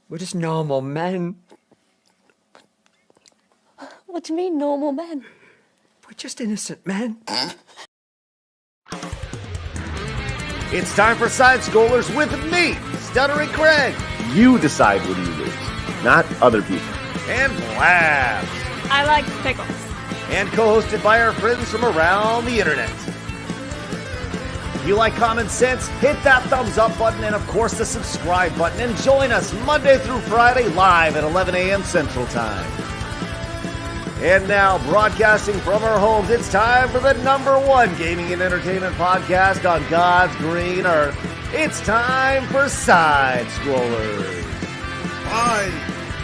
We're just normal men. What do you mean, normal men? We're just innocent men. It's time for Side Scrollers with me, Stuttering Craig. You decide when you lose, not other people. And Blabs. I like pickles. And co-hosted by our friends from around the internet. If you like common sense, hit that thumbs up button and, of course, the subscribe button. And join us Monday through Friday live at 11 a.m. Central Time. And now, broadcasting from our homes, it's time for the #1 gaming and entertainment podcast on God's green earth. It's time for Side Scrollers. 5,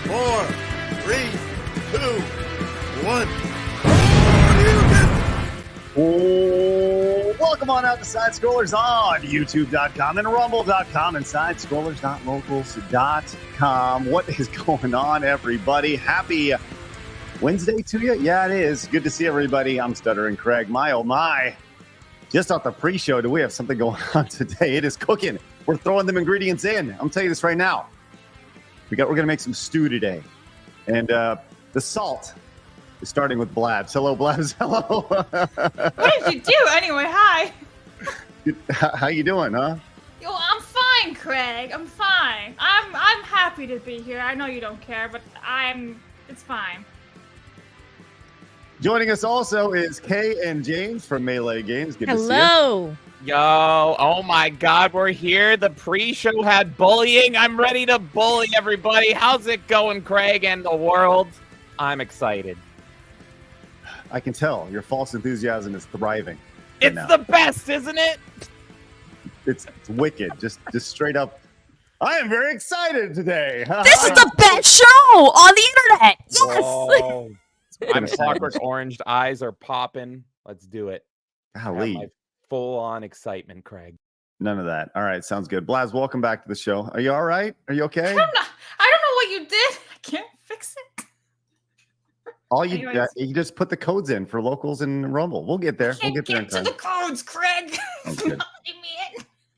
4, 3, 2, 1. Oh, welcome on out to Side Scrollers on YouTube.com and Rumble.com and SideScrollers.locals.com. What is going on, everybody? Happy Wednesday to you? Yeah, it is. Good to see everybody. I'm Stuttering Craig. My, oh my. Just off the pre-show, do we have something going on today? It is cooking. We're throwing them ingredients in. I'm going to tell you this right now. We're going to make some stew today. And the salt is starting with Blabs. Hello, Blabs. Hello. What did you do anyway? Hi. How you doing, huh? Yo, I'm fine, Craig. I'm fine. I'm happy to be here. I know you don't care, but it's fine. Joining us also is Kay and James from Melee Games. Good to see you. Hello. Yo, oh my God, we're here. The pre-show had bullying. I'm ready to bully everybody. How's it going, Craig and the world? I'm excited. I can tell your false enthusiasm is thriving. It's the best, isn't it? It's wicked. Just straight up. I am very excited today. This is the best show on the internet. Yes. Whoa. I'm Clockwork Oranged. Eyes are popping. Let's do it. Golly. Full-on excitement, Craig. None of that. All right, sounds good. Blaz, welcome back to the show. Are you all right? Are you okay? I don't know what you did. I can't fix it. All you just put the codes in for locals and Rumble. We'll get there. We'll get there in time. To the codes, Craig. That's good.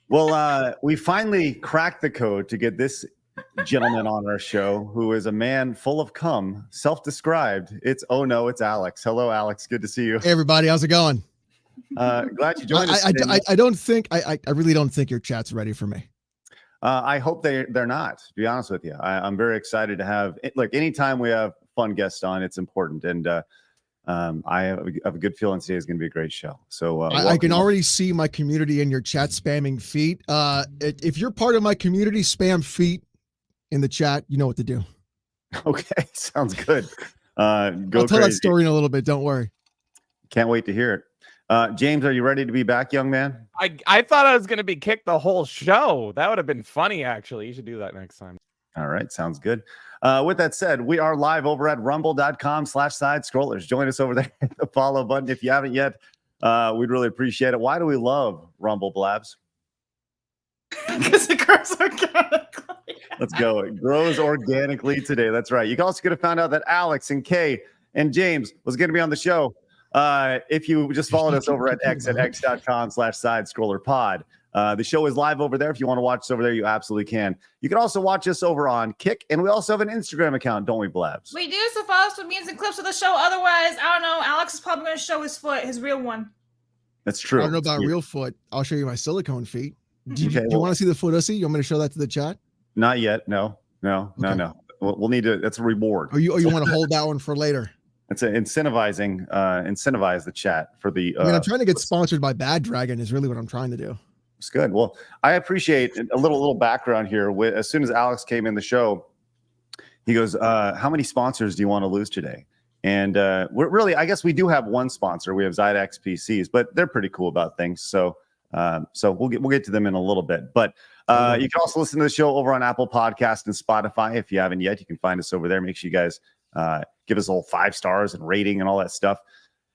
Well, we finally cracked the code to get this gentleman on our show, who is a man full of cum, self-described. It's Alexx. Hello, Alexx. Good to see you. Hey, everybody. How's it going? Glad you joined us. I don't think I really don't think your chat's ready for me. I hope they're not, to be honest with you. I'm very excited to have anytime we have fun guests on, it's important. And I have a good feeling today is going to be a great show. So I can already see my community in your chat spamming feet. If you're part of my community, spam feet in the chat. You know what to do. Okay, sounds good. I'll tell that story in a little bit. Don't worry. Can't wait to hear it. James, are you ready to be back, young man? I thought I was going to be kicked the whole show. That would have been funny, actually. You should do that next time. All right, sounds good. With that said, we are live over at rumble.com/sidescrollers. Join us over there at the follow button. If you haven't yet, we'd really appreciate it. Why do we love Rumble, Blabs? Because it grows organically. Let's go. It grows organically today. That's right. You also could have found out that Alexx and Kay and James was going to be on the show if you just followed us over at x.com/sidescrollerpod. The show is live over there. If you want to watch us over there, you absolutely can. You can also watch us over on Kick, and we also have an Instagram account, don't we, Blabs? We do, so follow us with memes and clips of the show. Otherwise, I don't know, Alexx is probably going to show his foot, his real one. That's true. I don't know about real foot. I'll show you my silicone feet. Do you want to see the footussy? You want me to show that to the chat? Not yet. No. We'll need to. That's a reward. Or you want to hold that one for later? It's incentivize the chat for the. I'm trying to get sponsored by Bad Dragon. Is really what I'm trying to do. It's good. Well, I appreciate a little background here. As soon as Alexx came in the show, he goes, "How many sponsors do you want to lose today?" And we're really, I guess we do have one sponsor. We have Zydex PCs, but they're pretty cool about things. So we'll get to them in a little bit. But you can also listen to the show over on Apple Podcast and Spotify. If you haven't yet, you can find us over there. Make sure you guys give us a little 5 stars and rating and all that stuff.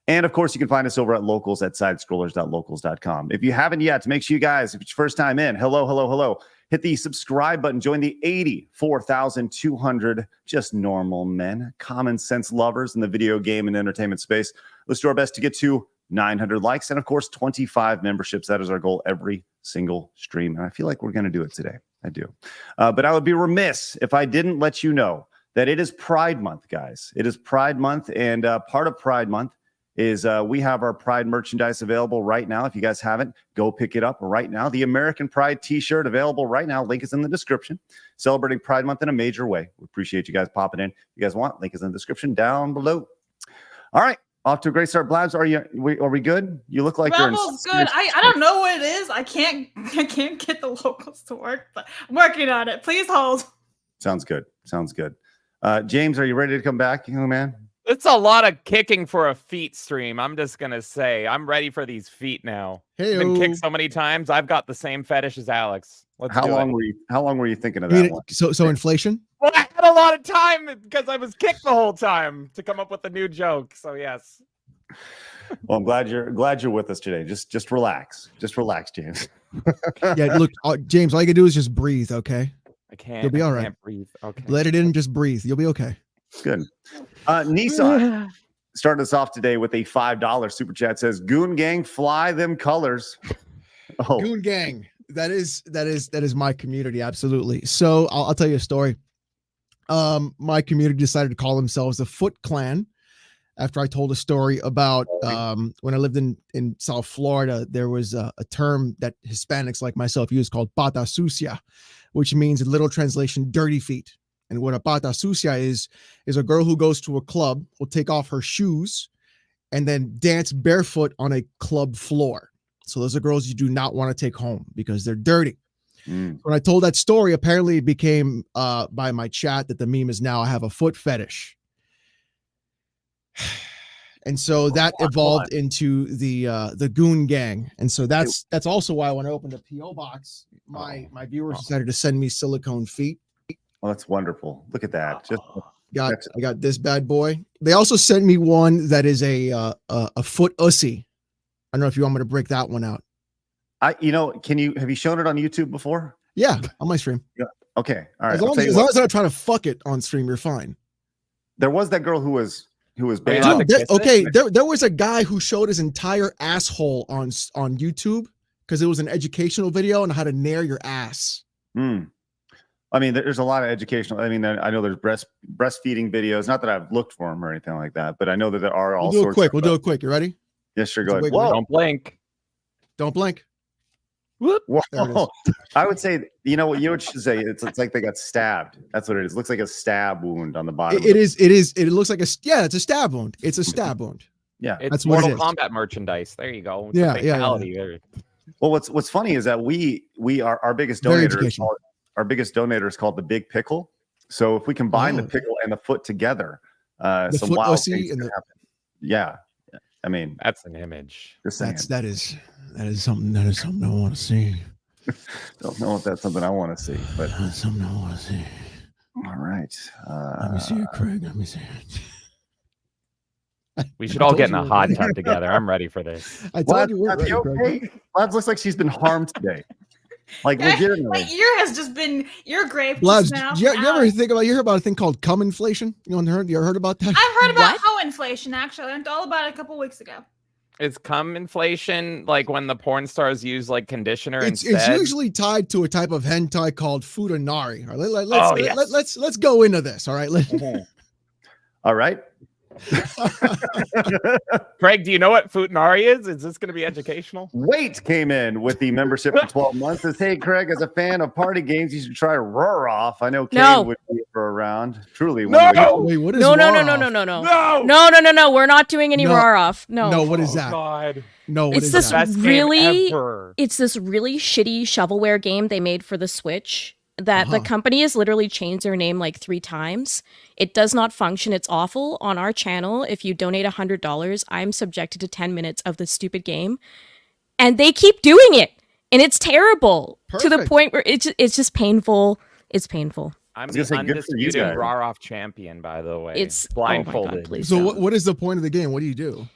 And of course, you can find us over at locals at sidescrollers.locals.com. If you haven't yet, make sure you guys, if it's your first time in, hello, hit the subscribe button. Join the 84,200 just normal men, common sense lovers in the video game and entertainment space. Let's do our best to get to 900 likes, and of course, 25 memberships. That is our goal every single stream. And I feel like we're going to do it today. I do. But I would be remiss if I didn't let you know that it is Pride Month, guys. It is Pride Month, and part of Pride Month is we have our Pride merchandise available right now. If you guys haven't, go pick it up right now. The American Pride t-shirt available right now. Link is in the description. Celebrating Pride Month in a major way. We appreciate you guys popping in. If you guys want, link is in the description down below. All right. Off to a great start. Blabs, are we good? You look like Rumble's you're in good. I don't know what it is. I can't get the locals to work, but I'm working on it. Please hold. Sounds good. James, are you ready to come back, young man? It's a lot of kicking for a feet stream. I'm just gonna say I'm ready for these feet now. I've been kicked so many times. I've got the same fetish as Alexx. How long were you thinking of that one? So inflation? Well, I had a lot of time because I was kicked the whole time to come up with a new joke. So yes. Well, I'm glad you're with us today. Just relax. Just relax, James. Yeah, look, James, all you can do is just breathe, okay? I can't. You'll be all I right. can't breathe. Okay. Let it in, just breathe. You'll be okay. Good. Nissan started us off today with a $5 super chat. Says, "Goon Gang, fly them colors." Oh, Goon Gang. That is my community, absolutely. So I'll tell you a story. My community decided to call themselves the Foot Clan after I told a story about when I lived in South Florida. There was a term that Hispanics like myself use called pata sucia, which means in literal translation, dirty feet. And what a pata sucia is a girl who goes to a club, will take off her shoes and then dance barefoot on a club floor. So those are girls you do not want to take home because they're dirty. When I told that story, apparently it became by my chat that the meme is now I have a foot fetish. And so that evolved into the Goon Gang. And so that's also why when I opened a PO box, my viewers decided to send me silicone feet. Oh, that's wonderful. Look at that. I got this bad boy. They also sent me one that is a foot ussy. I don't know if you want me to break that one out. Have you shown it on YouTube before? Yeah, on my stream. Yeah. Okay. All right. As long as I'm not trying to fuck it on stream, you're fine. There was that girl who was banned. There was a guy who showed his entire asshole on YouTube because it was an educational video on how to nair your ass. I mean, there's a lot of educational. I mean, I know there's breastfeeding videos. Not that I've looked for them or anything like that, but I know that there are all sorts. We'll do it quick. You ready? Yes, sure. Go ahead. Don't blink. Don't blink. Whoop. I would say, you know what you should say? It's like they got stabbed. That's what it is. It looks like a stab wound on the bottom. It is. It looks like it's a stab wound. It's a stab wound. Yeah, it's Mortal Kombat merchandise. There you go. It's yeah. Well, what's funny is that we are our biggest donator. Our biggest donator is called the Big Pickle. So if we combine the pickle and the foot together, some wild things can happen. Yeah. I mean, that's an image. That is something I want to see. Don't know if that's something I want to see, but that's something I want to see. All right. Let me see it, Craig. Let me see it. We should all get in a hot tub together. I'm ready for this. I told you we're ready, okay? Labs looks like she's been harmed today. Like legitimately. My ear has just been ear grave. Labs, you ever hear about a thing called cum inflation? You ever heard about that? I've heard about hoe inflation, actually. I learned all about it a couple weeks ago. Is cum inflation like when the porn stars use like conditioner instead? It's usually tied to a type of hentai called futanari. All right, let's go into this. All right. All right. Craig, do you know what futanari is? Is this going to be educational? Wait came in with the membership for 12 months. Says, "Hey, Craig, as a fan of party games, you should try Roar Off. I know Kane would be for a round. Truly, no. Wait, what is no. We're not doing any Roar Off. No, what is that? God. No, it's this really shitty shovelware game they made for the Switch. That the company has literally changed their name like 3 times. It does not function. It's awful. On our channel, if you donate $100, I'm subjected to 10 minutes of this stupid game. And they keep doing it. And it's terrible. To the point where it's just painful. It's painful. I'm the undisputed Raw-Off champion, by the way. It's blindfolded. Oh my God, so what is the point of the game? What do you do?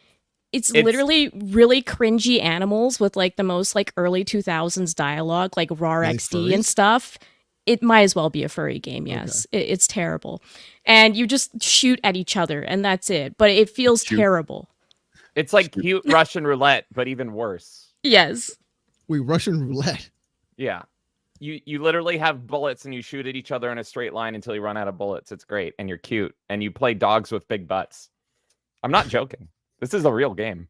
It's literally really cringy animals with like the most like early 2000s dialogue, like RAR XD and stuff. It might as well be a furry game, yes. Okay. It's terrible. And you just shoot at each other, and that's it. But it feels terrible. It's like cute Russian roulette, but even worse. Yes. We Russian roulette. Yeah. You literally have bullets and you shoot at each other in a straight line until you run out of bullets. It's great. And you're cute. And you play dogs with big butts. I'm not joking. This is a real game.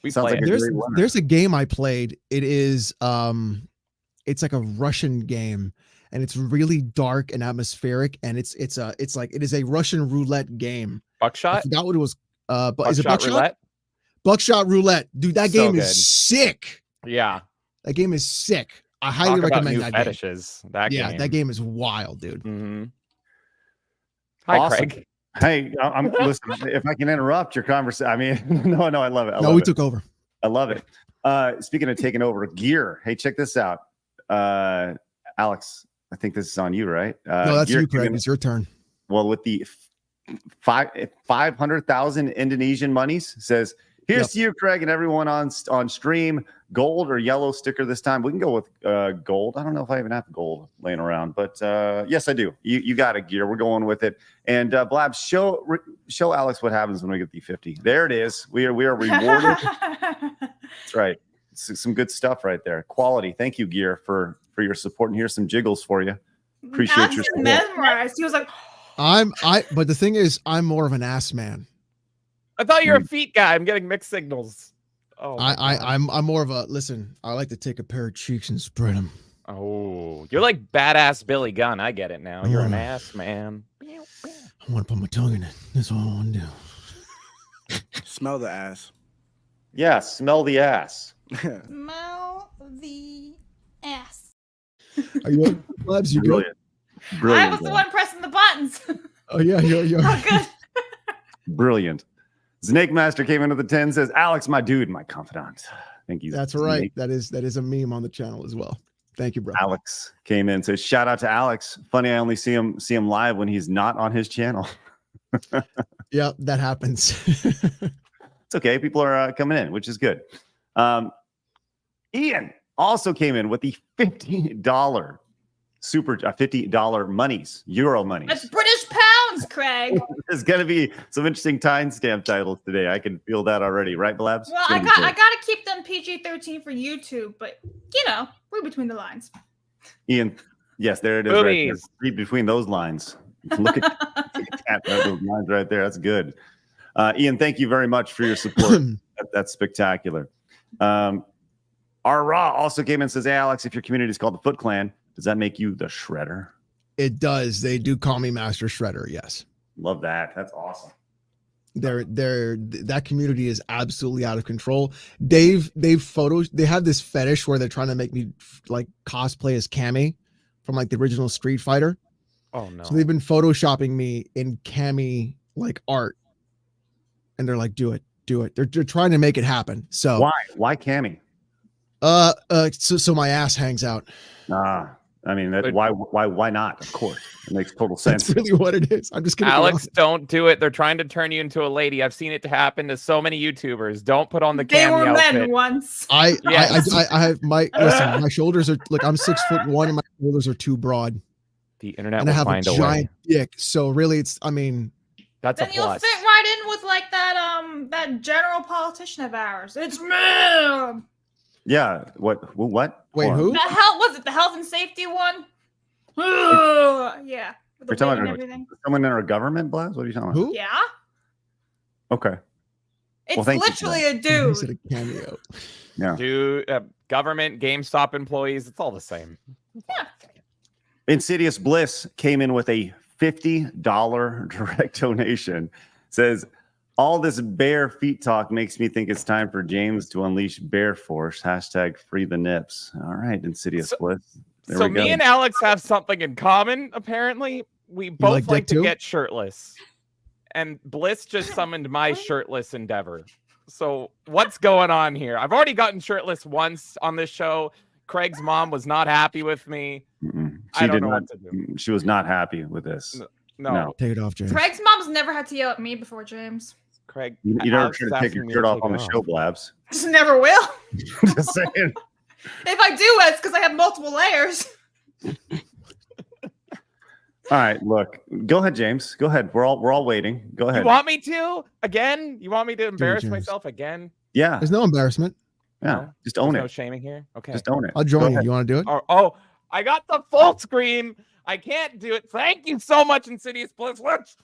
We Sounds play like it. There's a game I played. It is it's like a Russian game, and it's really dark and atmospheric, and it's like it is a Russian roulette game. I Buckshot? forgot what it was. But is it Buckshot? Roulette? Buckshot roulette. Dude, that So game good. is sick. Yeah. That game is sick. I highly Talk about recommend new that fetishes. game. That Yeah, game. that game is wild, dude. Mm-hmm. Hi, Awesome. Craig. Hey, I'm listen. If I can interrupt your conversation, I mean, no, I love it. We took over. I love it. Speaking of taking over gear, hey, check this out. Alexx, I think this is on you, right? No, that's Gear you, Craig. came in- It's your turn. Well, with the 500,000 Indonesian monies, says, here's to you, Craig, and everyone on stream. Gold or yellow sticker this time. We can go with gold. I don't know if I even have gold laying around, but yes, I do. You got a gear. We're going with it. And Blab, show Alexx what happens when we get the 50. There it is. We are rewarded. That's right. Some good stuff right there. Quality. Thank you, gear, for your support. And here's some jiggles for you. Appreciate your support. Mesmerized. He was like, But the thing is, I'm more of an ass man. I thought you were a feet guy. I'm getting mixed signals. Oh, I'm more of a listen. I like to take a pair of cheeks and spread them. Oh, you're like badass Billy Gunn. I get it now. You're an ass man. I want to put my tongue in it. That's all I want to do. Smell the ass. Yeah, smell the ass. smell the ass. Are you Labs? You good? Brilliant. I was the one pressing the buttons. Oh yeah, you're. Oh, good. Brilliant. Snake Master came into the 10, says, Alexx, my dude, my confidant. Thank you. That's right. That is a meme on the channel as well. Thank you, bro. Alexx came in, says, shout out to Alexx. Funny, I only see him live when he's not on his channel. Yeah, that happens. It's okay. People are coming in, which is good. Ian also came in with the $50 $50 monies, euro monies. That's British pounds, Craig. There's going to be some interesting timestamp titles today. I can feel that already, right, Blabs? Well, I got to keep them PG-13 for YouTube, but read between the lines. Ian, yes, there it is. Right there. Read between those lines. Look at those lines right there. That's good. Ian, thank you very much for your support. That's spectacular. Our Raw also came in and says, hey, Alexx, if your community is called the Foot Clan, does that make you the Shredder? It does. They do call me Master Shredder. Yes. Love that. That's awesome. That community is absolutely out of control. They have this fetish where they're trying to make me like cosplay as Cammy from like the original Street Fighter. Oh no. So they've been photoshopping me in Cammy like art. And they're like, do it. They're trying to make it happen. So why Cammy? So my ass hangs out. I mean, why not? Of course, it makes total sense. That's really what it is. I'm just kidding. Alexx, don't do it. They're trying to turn you into a lady. I've seen it happen to so many YouTubers. Don't put on the They were Cammy outfit. men once. I have my shoulders are like I'm 6'1" and my shoulders are too broad. The internet and will I have find a a giant way. dick. So really, that's then a you'll plus. fit right in with like that general politician of ours. It's me. Yeah. What? Wait, who? The hell was it? The health and safety one? Yeah. With You're the wig talking and about everything. someone in our government, Blaz? What are you talking about? Who? Yeah. Okay. It's thank you for literally a He dude. said a cameo. Yeah. Dude, government, GameStop employees, it's all the same. Yeah. Insidious Bliss came in with a $50 direct donation. Says, all this bare feet talk makes me think it's time for James to unleash bear force. # free the nips. All right, Insidious Bliss. There we go. Me and Alexx have something in common, apparently. We both like to get shirtless. And Bliss just summoned my shirtless endeavor. So what's going on here? I've already gotten shirtless once on this show. Craig's mom was not happy with me. I don't know what to do. She was not happy with this. No. Take it off, James. Craig's mom's never had to yell at me before, James. Craig, You never try to take your shirt off on the show, Blabs. Just never will. Just saying. If I do, it's because I have multiple layers. All All right, look. Go ahead, James. Go ahead. We're all waiting. Go ahead. You want me to again? You want me to embarrass myself again? Yeah. There's no embarrassment. Yeah. No? Just own There's it. No shaming here. Okay. Just own it. I'll join you. You want to do it? Oh, I got the full screen. I can't do it. Thank you so much, Insidious Bliss. It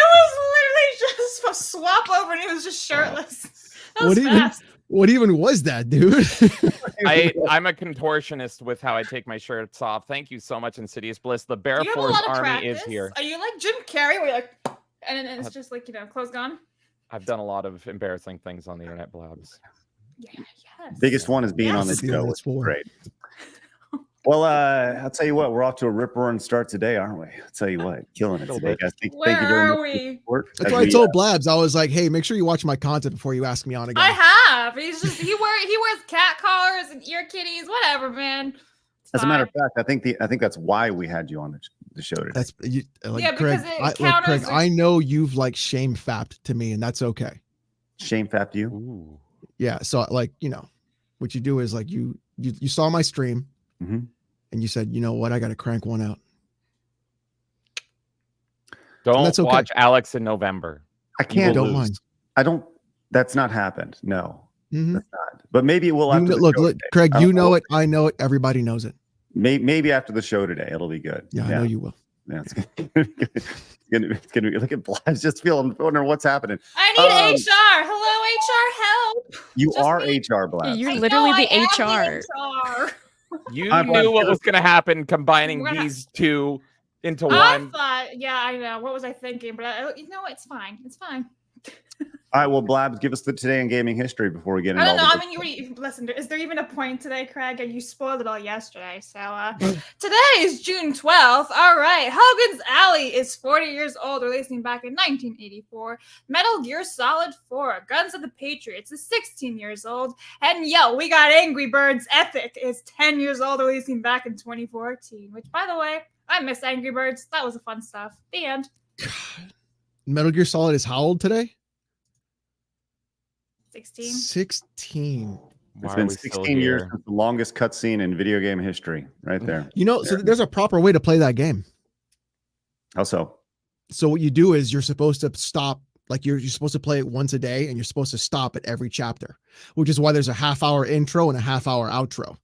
was literally just a swap over, and he was just shirtless. That was fast. What even was that, dude? I'm a contortionist with how I take my shirts off. Thank you so much, Insidious Bliss. The Bear Do you have Force a lot of Army practice? is here. Are you like Jim Carrey, where you're like, and then it's just like, clothes gone? I've done a lot of embarrassing things on the internet, Blabs. Yeah, yes. Biggest one is being on the Yes. show. Yeah, It's great. Well, I'll tell you what, we're off to a rip-roaring start today, aren't we? I'll tell you what, killing it today, guys. Thank you Where very are much. we? That's why I told Blabs. I was like, hey, make sure you watch my content before you ask me on again. I have. He's just he wears cat collars and ear kitties, whatever, man. It's As a matter of fine. fact, I think that's why we had you on the show today. That's like, Yeah, Craig. because it Craig, I know you've like shame fapped to me, and that's okay. Shame fapped you? Ooh. Yeah. So like, what you do is like you saw my stream, and you said, you know what, I got to crank one out. Don't that's okay. watch Alexx in November. I can't. Don't mind. I don't. That's not happened. No, Mhm. that's not. But maybe it will after the Look, show today. Craig, I you don't know it. I know it. Everybody knows it. Maybe after the show today, it'll be good. Yeah, I know you will. Yeah, it's gonna be. Look at Blast. Just wondering what's happening. I need HR. Hello, HR, help. You Just are me. HR Blast. You're I literally know, the I am HR. HR. You I'm knew what gonna- was going to happen combining We're gonna- these two into I one. thought, yeah, I know. What was I thinking? But it's fine. It's fine. All right, well, Blabs, give us the today in gaming history before we get into I don't all know. the I good mean, stuff. listen, is there even a point today, Craig? And you spoiled it all yesterday. So today is June 12th. All right. Hogan's Alley is 40 years old, releasing back in 1984. Metal Gear Solid 4, Guns of the Patriots is 16 years old. And we got Angry Birds Epic is 10 years old, releasing back in 2014. Which, by the way, I miss Angry Birds. That was the fun stuff. The end. Metal Gear Solid is how old today? 16. 16. Why It's are been we still 16 years here? since the longest cutscene in video game history, right there. So there's a proper way to play that game. How so? So what you do is you're supposed to stop, like you're supposed to play it once a day, and you're supposed to stop at every chapter, which is why there's a half-hour intro and a half-hour outro.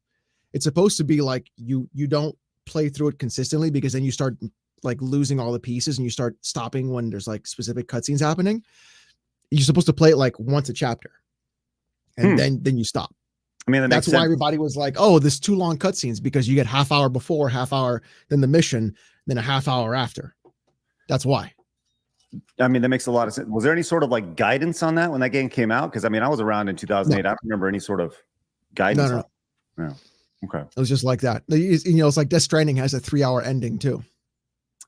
It's supposed to be like you don't play through it consistently, because then you start like losing all the pieces and you start stopping when there's like specific cutscenes happening. You're supposed to play it like once a chapter, and then you stop. I mean, That's why everybody was like, "Oh, this too long cutscenes," because you get half hour before, half hour then the mission, then a half hour after. That's why. I mean, that makes a lot of sense. Was there any sort of like guidance on that when that game came out? Because I mean, I was around in 2008. I don't remember any sort of guidance. No. Okay. It was just like that. It's like Death Stranding has a 3-hour ending too.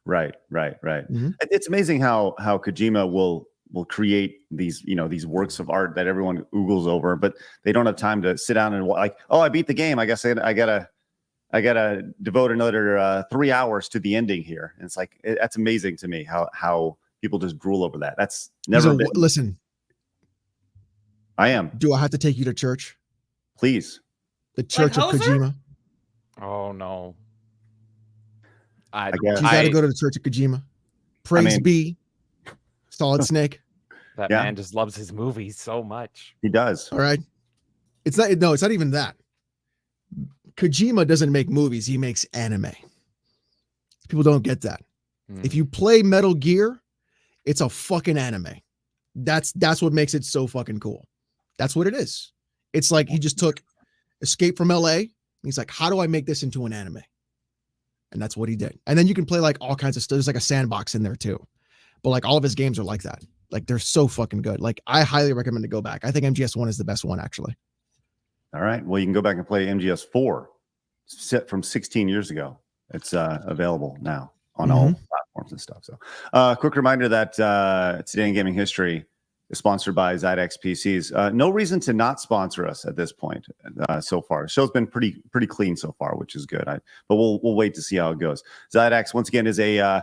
Right. Mhm. It's amazing how Kojima will create these these works of art that everyone oogles over, but they don't have time to sit down and like, oh, I beat the game, I guess I gotta devote another 3 hours to the ending here. And it's like that's amazing to me how people just drool over that. That's never been. Listen, I am. do I have to take you to church? Please. The Church of Hoser? Kojima. Oh no. I guess. You got to go to the Church of Kojima. Praise be Solid Snake. That Yeah. man just loves his movies so much. He does. All right. It's not even that. Kojima doesn't make movies, he makes anime. People don't get that. If you play Metal Gear, it's a fucking anime. That's what makes it so fucking cool. That's what it is. It's like he just took Escape from LA. And he's like, how do I make this into an anime? And that's what he did. And then you can play like all kinds of stuff. There's like a sandbox in there too. But like all of his games are like that. Like they're so fucking good. Like I highly recommend to go back. I think MGS1 is the best one actually. All right. Well, you can go back and play MGS4 set from 16 years ago. It's available now on all platforms and stuff. So quick reminder that Today in Gaming History is sponsored by Zydex PCs. No reason to not sponsor us at this point so far. The show's been pretty clean so far, which is good. But we'll wait to see how it goes. Zydex, once again, is a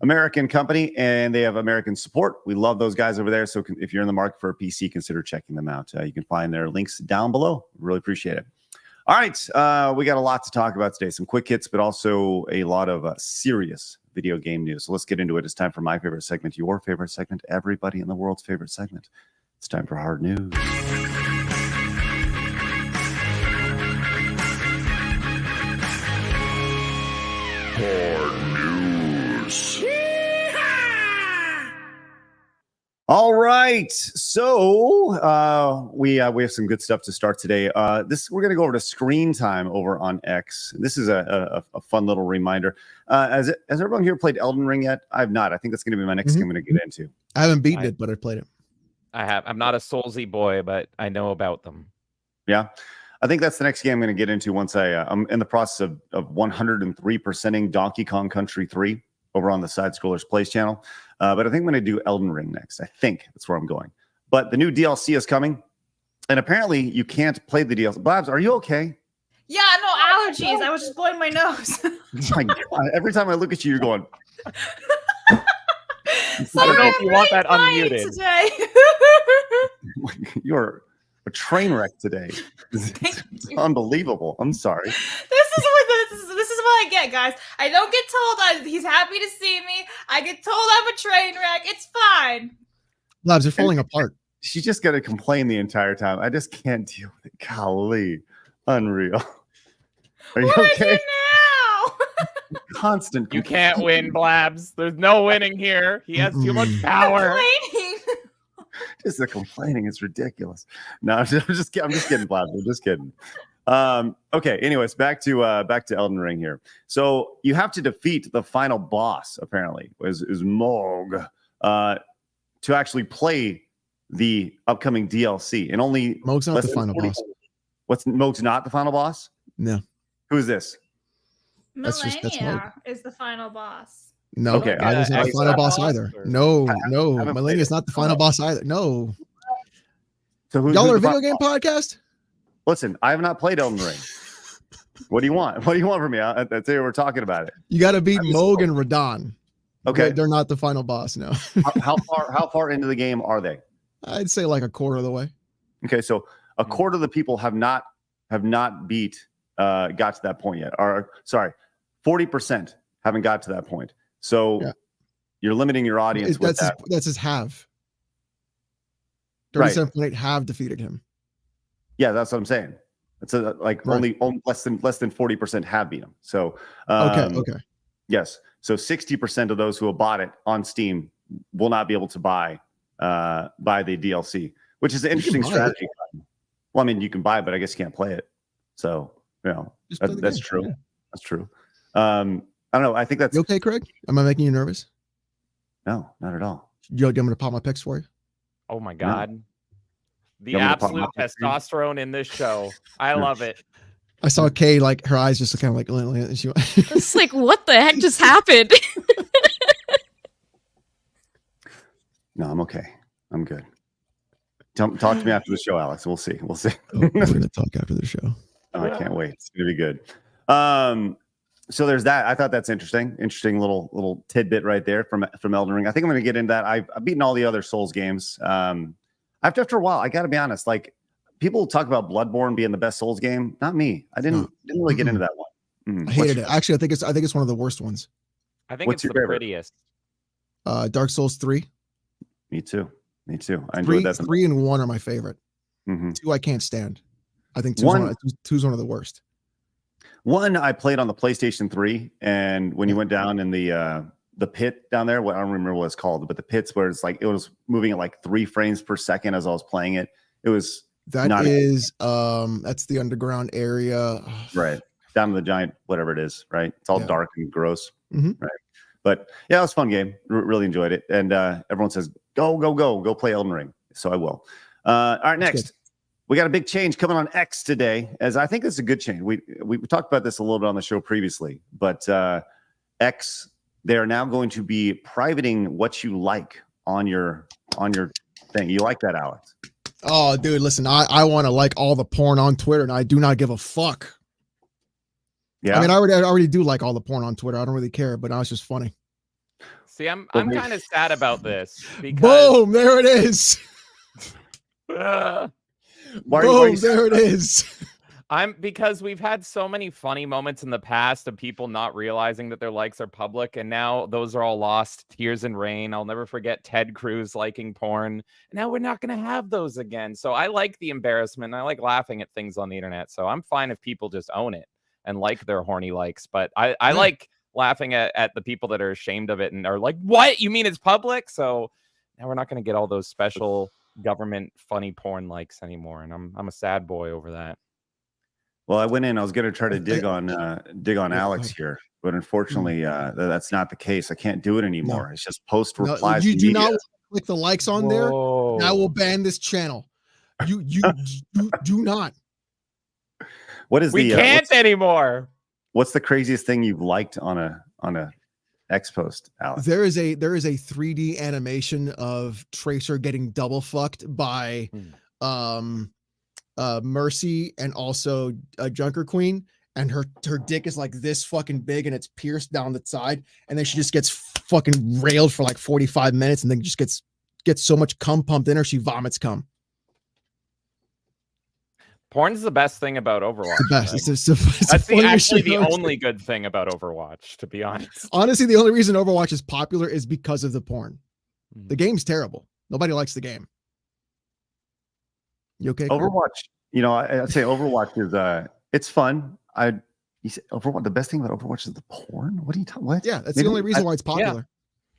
American company, and they have American support. We love those guys over there. So if you're in the market for a PC, consider checking them out. You can find their links down below. Really appreciate it. All right, we got a lot to talk about today. Some quick hits, but also a lot of serious video game news. So let's get into it. It's time for my favorite segment, your favorite segment, everybody in the world's favorite segment. It's time for hard news. Hard news. All right, so we have some good stuff to start today. We're going to go over to screen time over on X. This is a fun little reminder. Has everyone here played Elden Ring yet? I have not. I think that's going to be my next game I'm going to get into. I haven't beaten it, but I played it. I have. I'm not a Soulsy boy, but I know about them. Yeah, I think that's the next game I'm going to get into once I'm in the process of 103%ing Donkey Kong Country 3 over on the Side Scrollers Plays channel. But I think I'm going to do Elden Ring next. I think that's where I'm going. But the new DLC is coming, and apparently you can't play the DLC. Blabs, are you okay? Yeah, no allergies. I was just blowing my nose. My God, every time I look at you, you're going. I don't know if you want that unmuted. Today. You're a train wreck today. It's unbelievable. I'm sorry. This is what I get, guys. I don't get told he's happy to see me. I get told I'm a train wreck. It's fine. Labs are falling apart. She's just going to complain the entire time. I just can't deal with it. Golly. Unreal. Are you what okay? I do now? Constant. You can't win, Blabs. There's no winning here. He has too much power. Just the complaining is ridiculous. No, I'm just kidding, Blabs. I'm just kidding. Okay. Anyways, back to Elden Ring here. So you have to defeat the final boss. Apparently, is Morg to actually play the upcoming DLC, and only Mog's not the final boss. What's Mog's not the final boss? No. Who is this? That's Millennia is the final boss. No, okay. I was not the final boss either. No, Millennia is not the final boss either. No. So y'all are a video game podcast? Listen, I have not played Elden Ring. What do you want? What do you want from me? I'll tell you we're talking about it. You got to beat Mog and Radon. Okay, they're not the final boss. No. how far into the game are they? I'd say like a quarter of the way. Okay, so a quarter of the people have not beat got to that point yet. Or sorry, 40% haven't got to that point. So you're limiting your audience with that. That's his have. 37.8 have defeated him. Yeah, that's what I'm saying. It's only less than 40% have beat him. So okay. Yes. So 60% of those who have bought it on Steam will not be able to buy the DLC, which is an interesting strategy. Well, I mean, you can buy it, but I guess you can't play it. So that's true. Yeah. That's true. I don't know. I think that's you okay, Craig? Am I making you nervous? No, not at all. I'm going to pop my pecs for you. Oh my God. No. The absolute testosterone in this show. I love it. I saw Kay, like her eyes just kind of like it's like, what the heck just happened? No, I'm okay. I'm good. Talk to me after the show, Alex. We'll see. Oh, we're going to talk after the show. Oh, I can't wait. It's going to be good. So there's that. I thought that's interesting. Interesting little tidbit right there from Elden Ring. I think I'm going to get into that. I've beaten all the other Souls games. After a while, I got to be honest. Like, people talk about Bloodborne being the best Souls game. Not me. I didn't really get into that one. I hated it. Actually, I think it's one of the worst ones. I think it's the prettiest. Dark Souls 3. Me too. I enjoyed that. 3 and 1 are my favorite. 2 I can't stand. I think 2's one of the worst. 1 I played on the PlayStation 3, and when you went down in the pit down there, I don't remember what it's called, but the pits where it's like it was moving at like 3 frames per second as I was playing it. It was that's the underground area, right down to the giant whatever it is, right? It's all dark and gross, right? But yeah, it was a fun game. Really enjoyed it, and everyone says go play Elden Ring, so I will. All right, next. We got a big change coming on X today, as I think it's a good change. We talked about this a little bit on the show previously, but X, they are now going to be privating what you like on your thing. You like that, Alex? Oh, dude, listen, I want to like all the porn on Twitter, and I do not give a fuck. Yeah, I mean, I already do like all the porn on Twitter. I don't really care, but now it's just funny. See, I'm kind of sad about this because boom, there it is. Boom, there it is. Because we've had so many funny moments in the past of people not realizing that their likes are public, and now those are all lost. Tears and rain. I'll never forget Ted Cruz liking porn. Now we're not going to have those again. So I like the embarrassment. I like laughing at things on the internet. So I'm fine if people just own it and like their horny likes. But I like laughing at the people that are ashamed of it and are like, what? You mean it's public? So now we're not going to get all those special government funny porn likes anymore. And I'm a sad boy over that. Well, I went in. I was going to try to dig on Alexx here, but unfortunately, that's not the case. I can't do it anymore. No. It's just post replies. You do not click the likes on there. I will ban this channel. You do not. What is we can't anymore? What's the craziest thing you've liked on a X post, Alexx? There is a 3D animation of Tracer getting double fucked by Mercy and also Junker Queen, and her dick is like this fucking big and it's pierced down the side, and then she just gets fucking railed for like 45 minutes and then just gets so much cum pumped in her she vomits cum. Porn's the best thing about Overwatch. The best. That's actually the only good thing about Overwatch, to be honest. Honestly, the only reason Overwatch is popular is because of the porn. The game's terrible. Nobody likes the game. You okay? Overwatch, I'd say Overwatch is it's fun. You say Overwatch. The best thing about Overwatch is the porn. What are you talking? What? Yeah, that's the only reason why it's popular.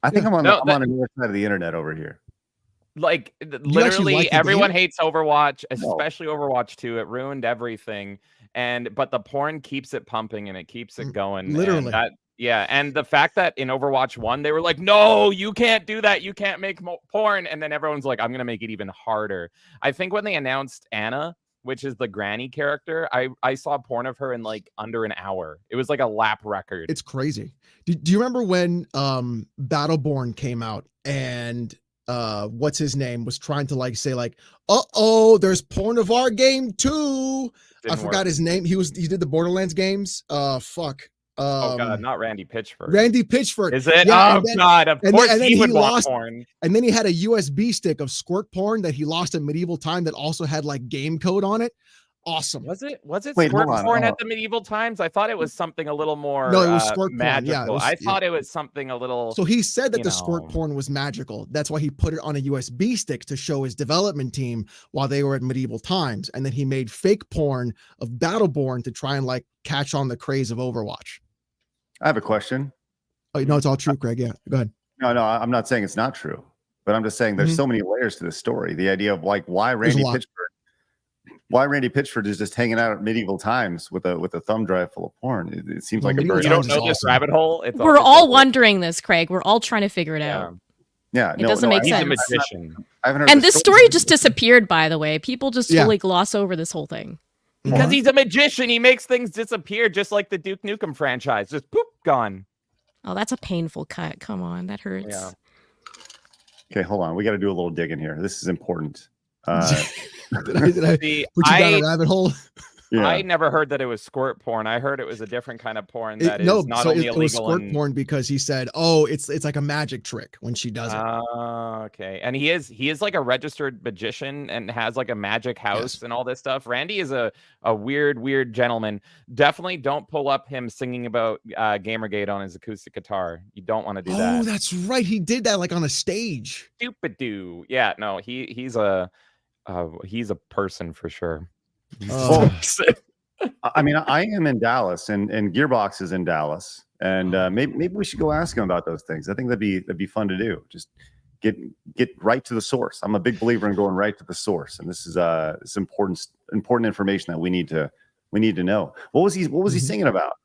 Yeah. I think I'm on the other side of the internet over here. Like literally everyone hates Overwatch, especially Overwatch 2. It ruined everything. But the porn keeps it pumping and it keeps it going. Literally. And the fact that in Overwatch 1 they were like, no, you can't do that. You can't make porn. And then everyone's like, I'm going to make it even harder. I think when they announced Anna, which is the granny character, I saw porn of her in like under an hour. It was like a lap record. It's crazy. Do you remember when Battleborn came out and what's his name was trying to like say like, there's porn of our game too? I forgot his name. He did the Borderlands games. Fuck. Oh god, not Randy Pitchford. Randy Pitchford. Is it? Yeah, god, of course he would want porn. And then he had a USB stick of squirt porn that he lost at Medieval Time that also had like game code on it. Awesome. Was it squirt porn at the Medieval Times? I thought it was something a little more no, it was squirt magical. Porn. Yeah, I thought it was something a little. So he said that the squirt porn was magical. That's why he put it on a USB stick to show his development team while they were at Medieval Times. And then he made fake porn of Battleborn to try and like catch on the craze of Overwatch. I have a question. Oh, no, it's all true, Craig. Yeah, go ahead. No, I'm not saying it's not true, but I'm just saying there's so many layers to this story. The idea of like why Randy Pitchford is just hanging out at Medieval Times with a thumb drive full of porn. It seems like a very. You don't know this rabbit hole. We're all wondering this, Craig. We're all trying to figure it out. Yeah, it doesn't make sense. He's a magician. And this story just disappeared, by the way. People just totally gloss over this whole thing. Because he's a magician, he makes things disappear, just like the Duke Nukem franchise. Just poop, gone. Oh, that's a painful cut. Come on, that hurts. Yeah. Okay, hold on. We got to do a little digging here. This is important. Did I put you down a rabbit hole? Yeah. I never heard that it was squirt porn. I heard it was a different kind of porn that is not only illegal. It was squirt porn because he said, "Oh, it's like a magic trick when she does it." Okay. And he is like a registered magician and has like a magic house and all this stuff. Randy is a weird gentleman. Definitely don't pull up him singing about Gamergate on his acoustic guitar. You don't want to do that. Oh, that's right. He did that like on a stage. Stupid dude. Yeah. No. He's a person for sure. I mean, I am in Dallas, and Gearbox is in Dallas, and maybe we should go ask him about those things. I think that'd be fun to do. Just get right to the source. I'm a big believer in going right to the source, and this is it's important information that we need to know. What was he singing about?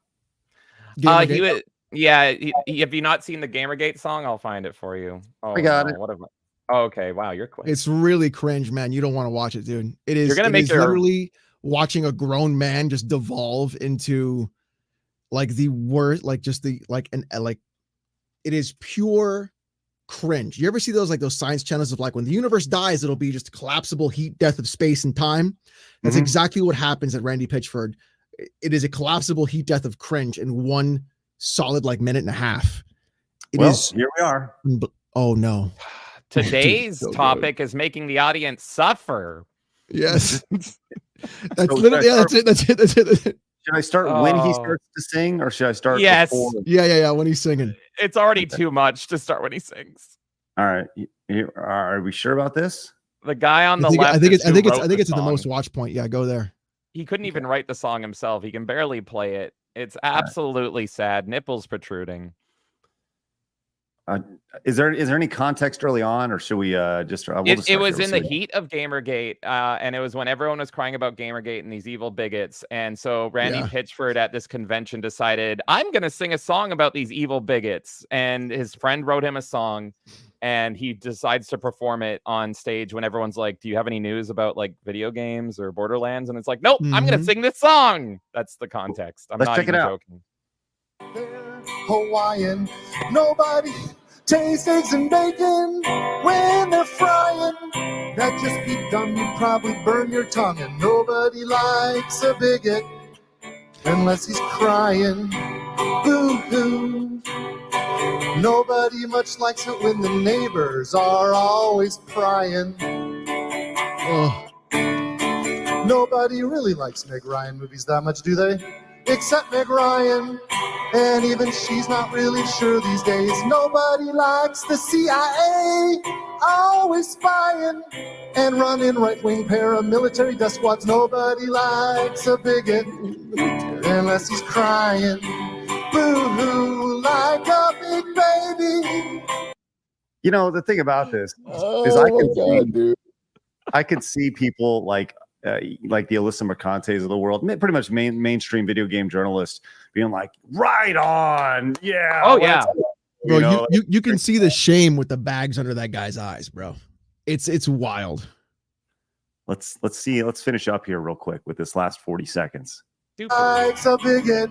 Have you not seen the Gamergate song? I'll find it for you. Oh, I got it. What am I? Oh, okay. Wow, you're quick. It's really cringe, man. You don't want to watch it, dude. It is. You're gonna make literally watching a grown man just devolve into like the worst, like just the like it is pure cringe. You ever see those science channels of like when the universe dies, it'll be just collapsible heat death of space and time. That's exactly what happens at Randy Pitchford. It is a collapsible heat death of cringe in one solid like minute and a half. It well, is. Here we are. Oh no. Today's Dude, so topic is making the audience suffer. Yes. That's So literally, that's it. Should I start when he starts to sing, or should I start? Yes. Before? Yeah. When he's singing, it's already too much to start when he sings. All right, are we sure about this? The guy on the left. I think it's in the most watch point. Yeah, go there. He couldn't even write the song himself. He can barely play it. It's absolutely sad. Nipples protruding. Is there any context early on, or should we just? It was in the heat of Gamergate, and it was when everyone was crying about Gamergate and these evil bigots. And so Randy Pitchford at this convention decided, I'm going to sing a song about these evil bigots. And his friend wrote him a song, and he decides to perform it on stage when everyone's like, do you have any news about like video games or Borderlands? And it's like, nope, I'm going to sing this song. That's the context. I'm not even joking. They're Hawaiian. Nobody tastes eggs and bacon when they're frying. That just be dumb. You'd probably burn your tongue. And nobody likes a bigot unless he's crying. Boo-hoo. Nobody much likes it when the neighbors are always prying. Oh. Nobody really likes Meg Ryan movies that much, do they? Except Meg Ryan, and even she's not really sure these days. Nobody likes the CIA, always spying and running right-wing paramilitary death squads. Nobody likes a bigot unless he's crying. Boo-hoo, like a big baby. You know, the thing about this is I could see people like the Alyssa Mercantes of the world, pretty much mainstream video game journalists being like, right on. Yeah. Oh, yeah. Bro, you can see the shame with the bags under that guy's eyes, bro. It's wild. Let's finish up here real quick with this last 40 seconds. Likes a bigot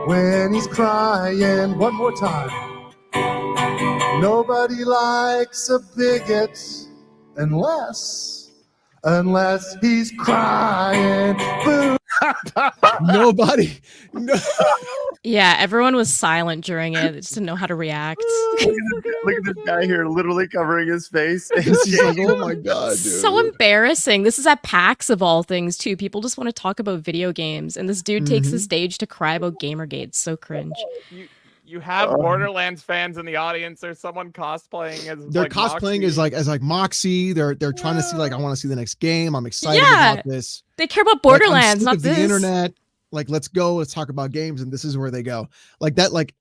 when he's crying. One more time. Nobody likes a bigot unless he's crying. Boo. Nobody. No. Yeah, everyone was silent during it. They just didn't know how to react. Look at this guy here, literally covering his face. He's like, oh my god, dude. So embarrassing. This is at PAX of all things too. People just want to talk about video games, and this dude takes the stage to cry about Gamergate. It's so cringe. You have Borderlands fans in the audience. There's someone cosplaying as they're like cosplaying Moxie. as like Moxie. They're trying to see like, I want to see the next game. I'm excited about this. They care about Borderlands, like, not this. The internet. Like, let's go. Let's talk about games, and this is where they go. Like that. Like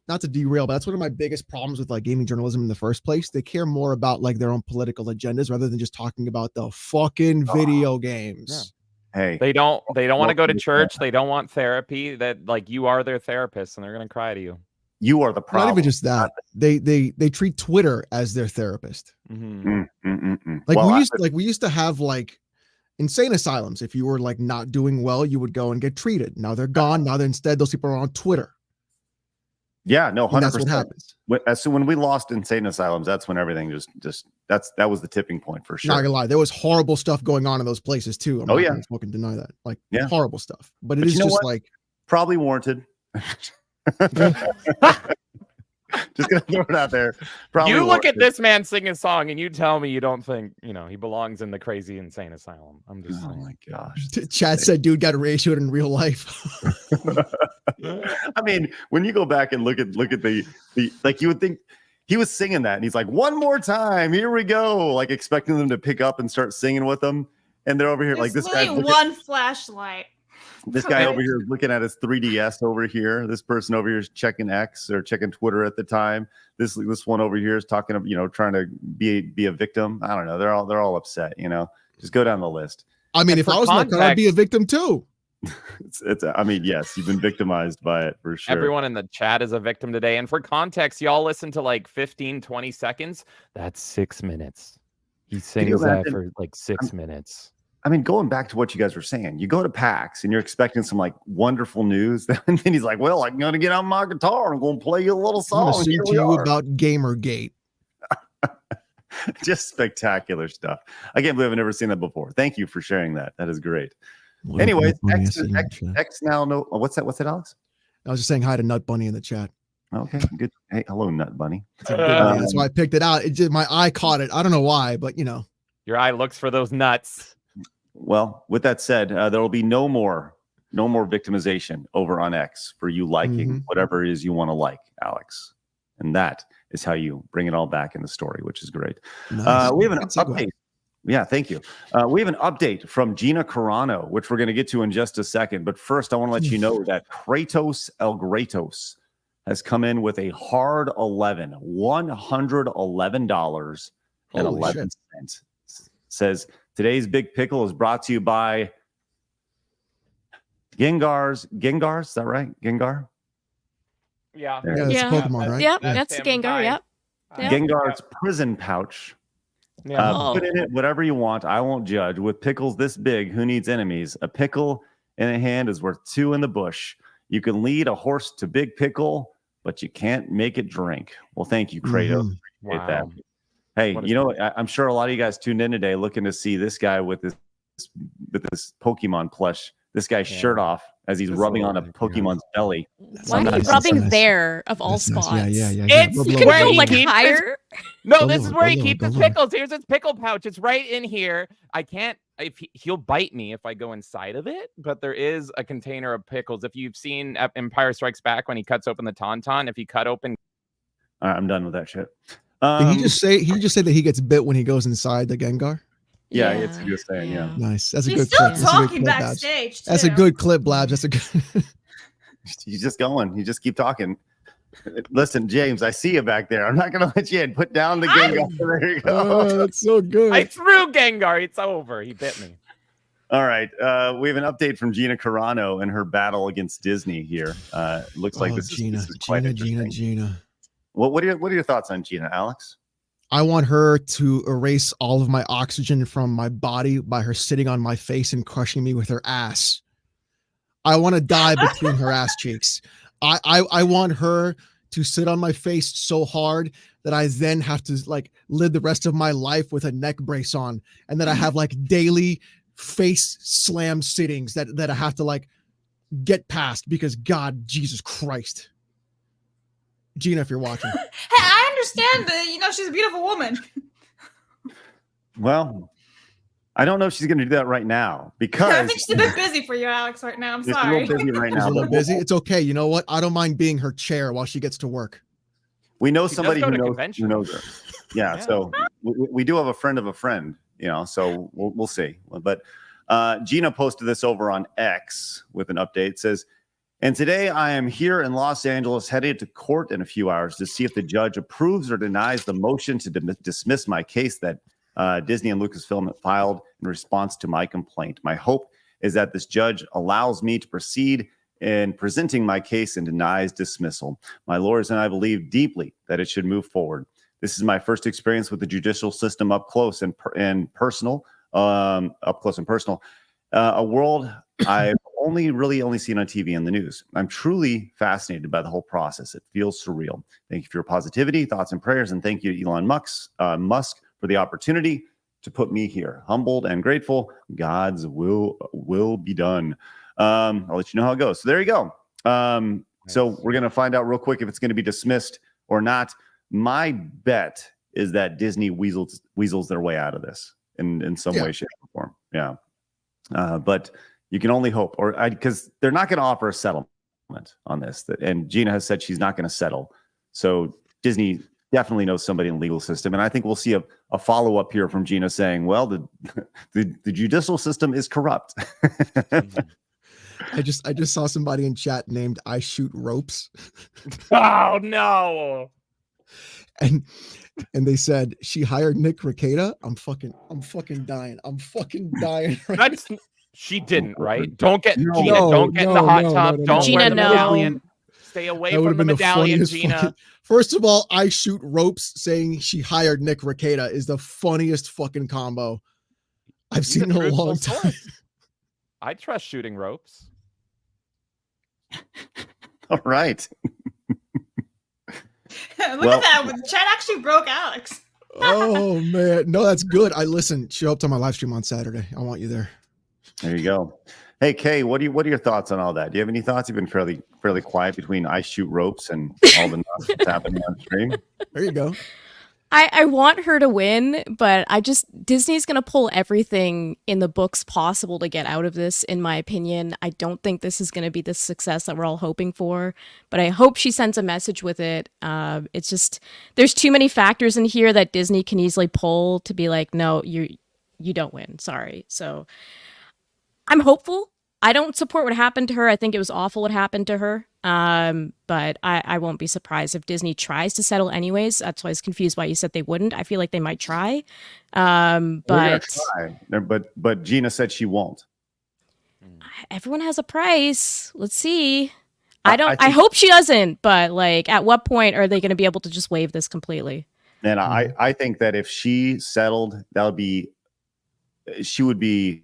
not to derail, but that's one of my biggest problems with like gaming journalism in the first place. They care more about like their own political agendas rather than just talking about the fucking video games. Yeah. Hey, they don't want to go to church. They don't want therapy. That like you are their therapist, and they're gonna cry to you. You are the problem. Not even just that. They treat Twitter as their therapist. Like we used to have like insane asylums. If you were like not doing well, you would go and get treated. Now they're gone. Now instead those people are on Twitter. Yeah, no, 100%. That's what happens. When we lost insane asylums, that's when everything just that was the tipping point for sure. Not gonna lie, there was horrible stuff going on in those places too. I'm not gonna fucking deny that. Like horrible stuff. But it is just like probably warranted. Just gonna throw it out there. Probably you look at this man sing a song and you tell me you don't think he belongs in the crazy insane asylum. I'm just saying. My gosh. Chad said dude got ratioed in real life. I mean, when you go back and look at the like, you would think he was singing that and he's like, one more time, here we go, like expecting them to pick up and start singing with them, and they're over here like this guy. One flashlight. This guy over here is looking at his 3DS over here. This person over here is checking X or checking Twitter at the time. This one over here is talking, trying to be a victim. I don't know. They're all upset. Just go down the list. I mean, if I was like, I'd be a victim too. I mean, yes, you've been victimized by it for sure. Everyone in the chat is a victim today. And for context, y'all listen to like 15, 20 seconds. That's 6 minutes. He sings that for like 6 minutes. I mean, going back to what you guys were saying, you go to PAX and you're expecting some like wonderful news. And then he's like, well, I'm going to get on my guitar. I'm going to play you a little song. I'm going to sing to you about Gamergate. Just spectacular stuff. I can't believe I've never seen that before. Thank you for sharing that. That is great. Anyways, X now. No, what's that, Alex? I was just saying hi to Nut Bunny in the chat. Okay, good. Hey, hello, Nut Bunny. That's why I picked it out. It just, my eye caught it. I don't know why, but you know. Your eye looks for those nuts. Well, with that said, there will be no more victimization over on X for you liking whatever it is you want to like, Alex. And that is how you bring it all back in the story, which is great. Nice. We have an update. Yeah, thank you. We have an update from Gina Carano, which we're going to get to in just a second. But first, I want to let you know that Kratos El Greatos has come in with a hard $111.11. Says today's Big Pickle is brought to you by Gengar's. Is that right? Gengar? Yeah. That's Pokemon, right? Yep, that's Gengar. Yep. Gengar's prison pouch. Put in it whatever you want. I won't judge. With pickles this big, who needs enemies? A pickle in a hand is worth two in the bush. You can lead a horse to Big Pickle, but you can't make it drink. Well, thank you, Kratos. Appreciate that. Hey, you know, I'm sure a lot of you guys tuned in today looking to see this guy with this Pokemon plush. This guy's shirt off as he's rubbing on a Pokemon's belly. Why are you rubbing there of all spots? Yeah. It's You can where go he like keeps higher. No, this is where he keeps his pickles. Here's his pickle pouch. It's right in here. I can't. If he'll bite me if I go inside of it, but there is a container of pickles. If you've seen Empire Strikes Back when he cuts open the Tauntaun, if he cut open, all right, I'm done with that shit. Did he just say that he gets bit when he goes inside the Gengar? Yeah, it's a good saying. Yeah, nice. That's a He's good clip. still talking backstage. That's a good clip, Blabs. That's a good. He's just going. You just keep talking. Listen, James, I see you back there. I'm not gonna let you in. Put down the Gengar. There you go. Oh, that's so good. I threw Gengar. It's over. He bit me. All right. We have an update from Gina Carano and her battle against Disney here. Looks like this is quite interesting. Gina. What are your thoughts on Gina, Alex? I want her to erase all of my oxygen from my body by her sitting on my face and crushing me with her ass. I want to die between her ass cheeks. I want her to sit on my face so hard that I then have to like live the rest of my life with a neck brace on, and that I have like daily face slam sittings that I have to like get past because God, Jesus Christ. Gina, if you're watching. Hey, I understand that, she's a beautiful woman. Well, I don't know if she's going to do that right now because I think she's a bit busy for you, Alex, right now. I'm sorry. A little busy right now. She's a little busy. It's okay. You know what? I don't mind being her chair while she gets to work. We know somebody who knows her. Yeah. So we do have a friend of a friend, so we'll see. But Gina posted this over on X with an update. It says, and today I am here in Los Angeles, headed to court in a few hours to see if the judge approves or denies the motion to dismiss my case that Disney and Lucasfilm have filed in response to my complaint. My hope is that this judge allows me to proceed in presenting my case and denies dismissal. My lawyers and I believe deeply that it should move forward. This is my first experience with the judicial system up close and personal. A world I've only seen on TV and the news. I'm truly fascinated by the whole process. It feels surreal. Thank you for your positivity, thoughts, and prayers, and thank you, Elon Musk, for the opportunity to put me here. Humbled and grateful. God's will be done. I'll let you know how it goes. So there you go. So we're gonna find out real quick if it's gonna be dismissed or not. My bet is that Disney weasels their way out of this in some way, shape, or form. Yeah. But you can only hope, because they're not going to offer a settlement on this. And Gina has said she's not going to settle. So Disney definitely knows somebody in the legal system. And I think we'll see a follow-up here from Gina saying, well, the judicial system is corrupt. I just saw somebody in chat named I Shoot Ropes. Oh, no. And they said she hired Nick Rekieta. I'm fucking dying. I'm fucking dying. She didn't, right? Don't get Gina. Don't get in the hot tub. Don't Gina, wear the medallion. Stay away from the medallion, Gina. First of all, I Shoot Ropes saying she hired Nick Rekieta is the funniest fucking combo I've seen in a long time. I trust shooting ropes. All right. Look at that. The chat actually broke Alex. Oh man, no, that's good. Show up to my live stream on Saturday. I want you there. There you go. Hey Kay, what are your thoughts on all that? Do you have any thoughts? You've been fairly quiet between I shoot ropes and all the nonsense happening on stream. There you go. I want her to win, but Disney's going to pull everything in the books possible to get out of this, in my opinion. I don't think this is going to be the success that we're all hoping for, but I hope she sends a message with it. It's just, there's too many factors in here that Disney can easily pull to be like, no, you don't win. Sorry. So I'm hopeful. I don't support what happened to her. I think it was awful what happened to her. But I won't be surprised if Disney tries to settle anyways. That's why I was confused why you said they wouldn't. I feel like they might try. But Gina said she won't. Everyone has a price. Let's see. I hope she doesn't, but like at what point are they going to be able to just waive this completely? And I think that if she settled, she would be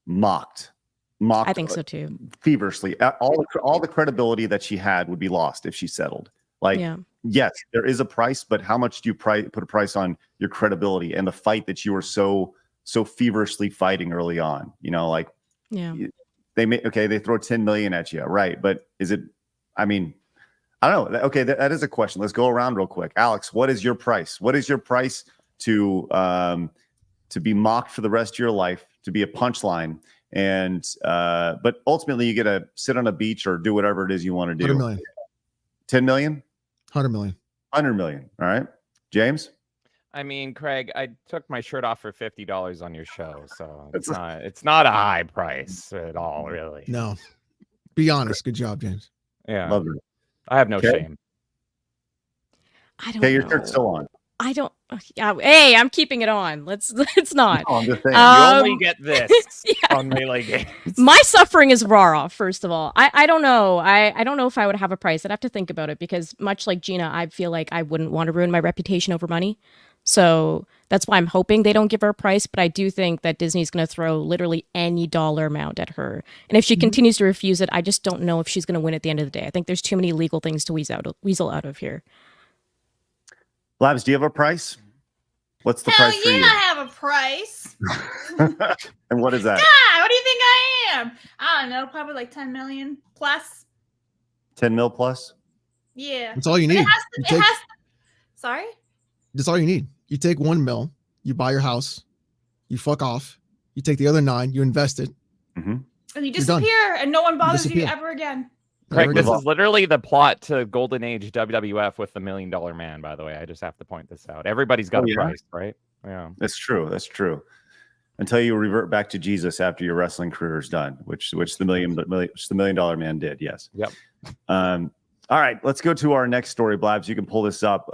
mocked. I think so too. Feverishly. All the credibility that she had would be lost if she settled. Like, yes, there is a price, but how much do you put a price on your credibility and the fight that you were so feverishly fighting early on? You know, like, they throw 10 million at you, right? But is it? I mean, I don't know. Okay, that is a question. Let's go around real quick. Alex, what is your price? What is your price to be mocked for the rest of your life, to be a punchline? And but ultimately you get to sit on a beach or do whatever it is you want to do. 100 million. 10 million? 100 million. 100 million. All right. James? I mean, Craig, I took my shirt off for $50 on your show, so it's not a high price at all, really. No. Be honest. Good job, James. Yeah. Love it. I have no shame. I don't know. Your shirt's still on. I don't. Hey, I'm keeping it on. Let's not. No, I'm just saying. You only get this on Melee Games. My suffering is raw. First of all, I don't know. I don't know if I would have a price. I'd have to think about it because much like Gina, I feel like I wouldn't want to ruin my reputation over money. So that's why I'm hoping they don't give her a price. But I do think that Disney's going to throw literally any dollar amount at her. And if she continues to refuse it, I just don't know if she's going to win at the end of the day. I think there's too many legal things to weasel out of here. Labs, do you have a price? What's the price for you? I have a price. And what is that? God, what do you think I am? I don't know, probably like 10 million plus. 10 mil plus? Yeah. That's all you need. Sorry? That's all you need. You take 1 mil, you buy your house, you fuck off, you take the other 9, you invest it. Mm-hmm. And you disappear and no one bothers you ever again. Craig, this is literally the plot to Golden Age WWF with the $1 Million Man, by the way. I just have to point this out. Everybody's got a price, right? Yeah. That's true. Until you revert back to Jesus after your wrestling career is done, which the $1 Million Man did, yes. Yep. All right, let's go to our next story, Blabs. You can pull this up.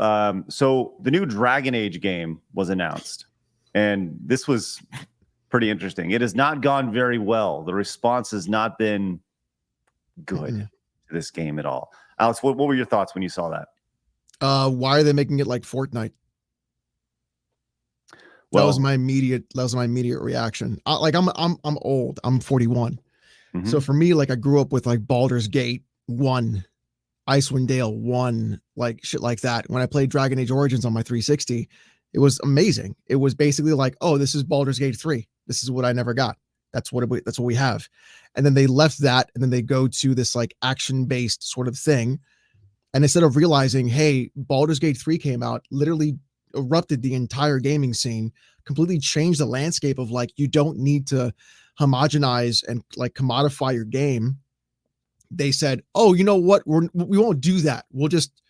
So the new Dragon Age game was announced, and this was pretty interesting. It has not gone very well. The response has not been good. This game at all. Alex, what were your thoughts when you saw that? Why are they making it like Fortnite? Well, that was my immediate reaction. I'm old. I'm 41. Mm-hmm. So for me, like I grew up with like Baldur's Gate 1, Icewind Dale 1, like shit like that. When I played Dragon Age Origins on my 360, it was amazing. It was basically like, oh, this is Baldur's Gate 3. This is what I never got. That's what we have. And then they left that and then they go to this like action-based sort of thing. And instead of realizing, hey, Baldur's Gate 3 came out, literally erupted the entire gaming scene, completely changed the landscape of like, you don't need to homogenize and like commodify your game. They said, oh, you know what? We won't do that. We'll just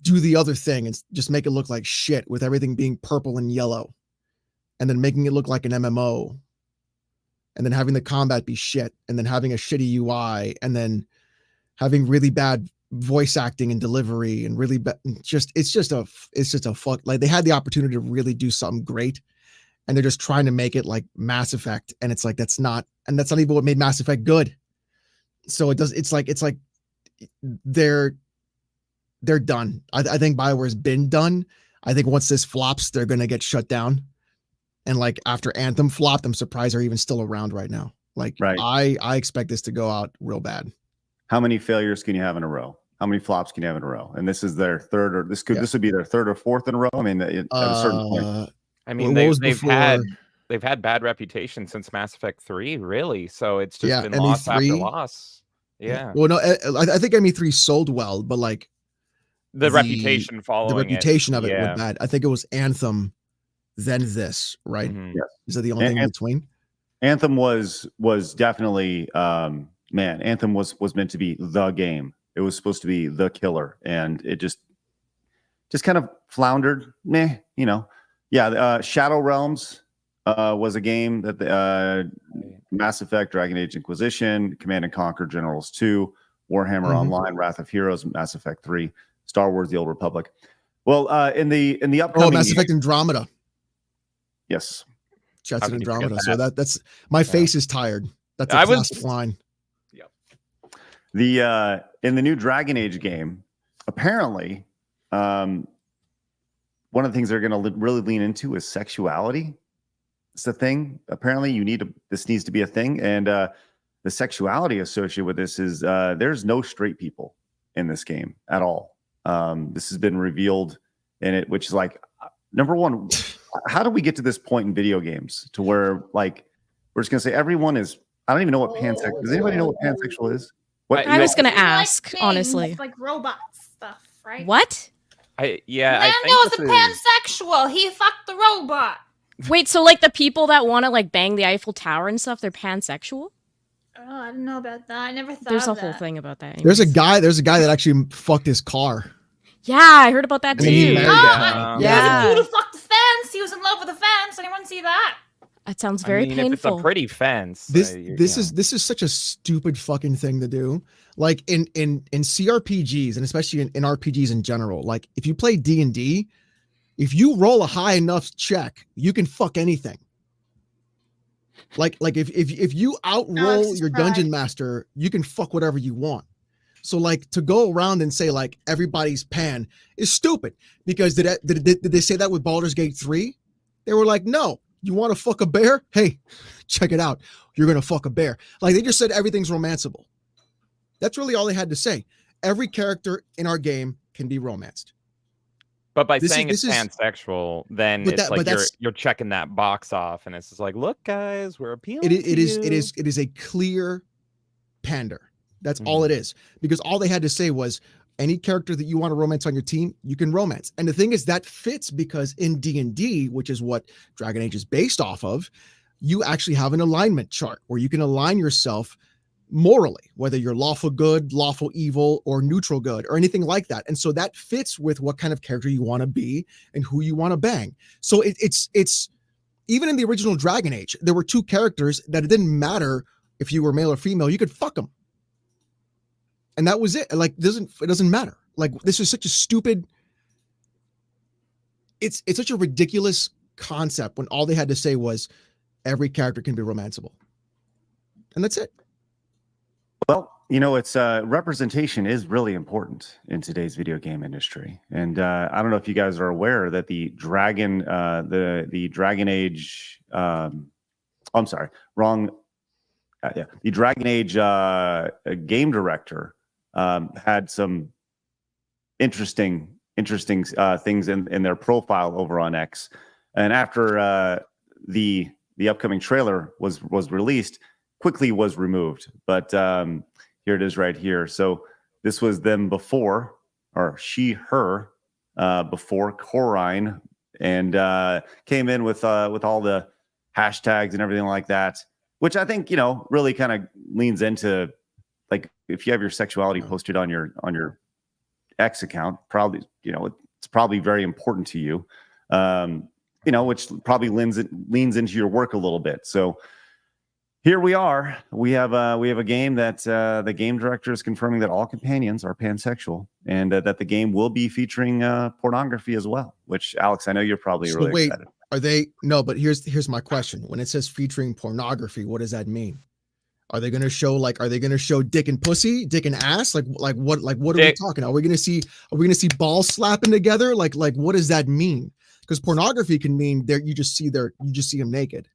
do the other thing and just make it look like shit with everything being purple and yellow and then making it look like an MMO. And then having the combat be shit, and then having a shitty UI, and then having really bad voice acting and delivery, and really bad. It's just a fuck. Like they had the opportunity to really do something great, and they're just trying to make it like Mass Effect, and it's like that's not even what made Mass Effect good. So it's like they're done. I think BioWare's been done. I think once this flops, they're gonna get shut down. And like after Anthem flopped, I'm surprised they're even still around right now. Like I expect this to go out real bad. How many failures can you have in a row? How many flops can you have in a row? And this is their third, or this would be their third or fourth in a row. I mean, at a certain point. I mean, they've had they've had bad reputation since Mass Effect 3, really. So it's just been ME3. loss after loss. Yeah. Well, no, I think ME3 sold well, but like the reputation following the reputation of it yeah. was bad. I think it was Anthem, then this, right? Yes. Is that the only thing in between? Anthem was definitely man. Anthem was meant to be the game. It was supposed to be the killer, and it just kind of floundered. Meh, you know. Yeah, Shadow Realms was a game that the Mass Effect, Dragon Age Inquisition, Command and Conquer, Generals 2, Warhammer Online, Wrath of Heroes, Mass Effect 3, Star Wars: The Old Republic. Well, in the upcoming Mass Effect Andromeda. Yes, Chats in Andromeda. So that's my face is tired. That's a classic line. Yep. The in the new Dragon Age game, apparently, one of the things they're going to really lean into is sexuality. It's a thing. Apparently, this needs to be a thing, and the sexuality associated with this is there's no straight people in this game at all. This has been revealed in it, which is like number one. How do we get to this point in video games to where like we're just gonna say everyone is? I don't even know what pansexual. Does anybody know what pansexual is? What I was gonna ask, like things, honestly. like robot stuff, right? What? I Lando's a pansexual. He fucked the robot. Wait, so like the people that want to like bang the Eiffel Tower and stuff, they're pansexual? Oh, I don't know about that. I never thought. There's a of whole that. thing about that. There's a guy that actually fucked his car. Yeah, I heard about that too. He Yeah. was a dude who fucked the fence. He was in love with the fence. Anyone see that? That sounds very If painful. it's a pretty fence. This is such a stupid fucking thing to do. Like in CRPGs and especially in RPGs in general. Like if you play D&D, if you roll a high enough check, you can fuck anything. Like if you outroll your dungeon master, you can fuck whatever you want. So like to go around and say like everybody's pan is stupid because did they say that with Baldur's Gate 3? They were like, no, you want to fuck a bear? Hey, check it out. You're going to fuck a bear. Like they just said everything's romanceable. That's really all they had to say. Every character in our game can be romanced. But by saying it's pansexual, then it's like you're checking that box off, and it's just like, look, guys, we're appealing. It is a clear pander. That's all it is. Because all they had to say was any character that you want to romance on your team, you can romance. And the thing is that fits because in D&D, which is what Dragon Age is based off of, you actually have an alignment chart where you can align yourself morally, whether you're lawful good, lawful evil, or neutral good, or anything like that. And so that fits with what kind of character you want to be and who you want to bang. So it's even in the original Dragon Age, there were two characters that it didn't matter if you were male or female, you could fuck them. And that was it. Like, it doesn't matter. Like, this is such a stupid, it's such a ridiculous concept when all they had to say was every character can be romanceable. And that's it. Well, you know, it's representation is really important in today's video game industry. And I don't know if you guys are aware that the Dragon Age, I'm sorry, wrong. The Dragon Age game director had some interesting things in their profile over on X. And after the upcoming trailer was released, quickly was removed. But here it is right here. So this was them before, or her before Corine, and came in with all the hashtags and everything like that, which I think, you know, really kind of leans into, like, if you have your sexuality posted on your X account, probably, you know, it's probably very important to you, you know, which probably leans into your work a little bit. So here we are. We have a game that the game director is confirming that all companions are pansexual, and that the game will be featuring pornography as well. Which, Alex, I know you're probably really excited. Are they? No, but here's my question. When it says featuring pornography, what does that mean? Are they going to show dick and pussy, dick and ass? Like what are we talking? Are we going to see balls slapping together? Like what does that mean? Because pornography can mean you just see them naked.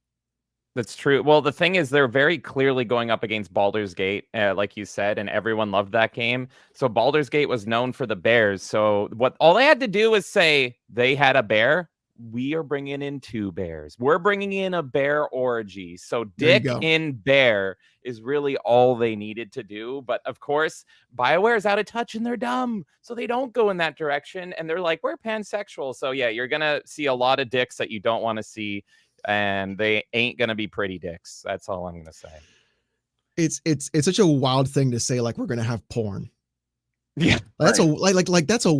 That's true. Well, the thing is, they're very clearly going up against Baldur's Gate, like you said, and everyone loved that game. So Baldur's Gate was known for the bears. So all they had to do was say they had a bear, we are bringing in 2 bears. We're bringing in a bear orgy. So dick in bear is really all they needed to do. But of course, BioWare is out of touch and they're dumb. So they don't go in that direction. And they're like, we're pansexual. So yeah, you're going to see a lot of dicks that you don't want to see. And they ain't going to be pretty dicks. That's all I'm going to say. It's such a wild thing to say, like, we're going to have porn. Yeah. That's that's a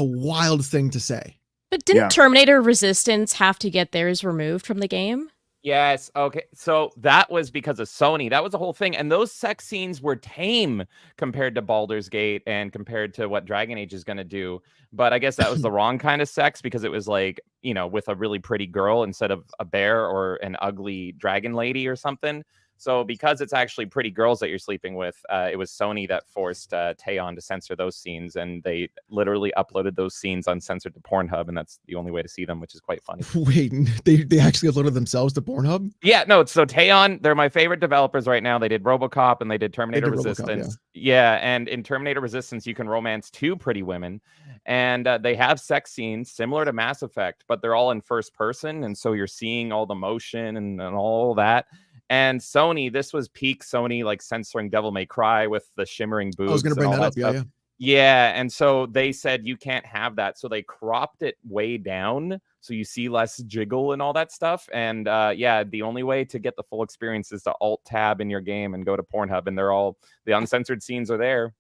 wild thing to say. But didn't Terminator Resistance have to get theirs removed from the game? Yes. Okay. So that was because of Sony. That was the whole thing. And those sex scenes were tame compared to Baldur's Gate and compared to what Dragon Age is going to do. But I guess that was the wrong kind of sex because it was like, you know, with a really pretty girl instead of a bear or an ugly dragon lady or something. So because it's actually pretty girls that you're sleeping with, it was Sony that forced Taeyeon to censor those scenes, and they literally uploaded those scenes uncensored to Pornhub, and that's the only way to see them, which is quite funny. Wait, they actually uploaded themselves to Pornhub? Yeah, no, so Taeyeon, they're my favorite developers right now. They did RoboCop and they did Terminator Resistance. Yeah, and in Terminator Resistance, you can romance 2 pretty women, and they have sex scenes similar to Mass Effect, but they're all in first person, and so you're seeing all the motion and all that. And Sony, this was peak Sony, like censoring Devil May Cry with the shimmering boobs. I was going to bring that up. Yeah. Yeah. And so they said you can't have that. So they cropped it way down. So you see less jiggle and all that stuff. And yeah, the only way to get the full experience is to alt tab in your game and go to Pornhub. And they're all, the uncensored scenes are there.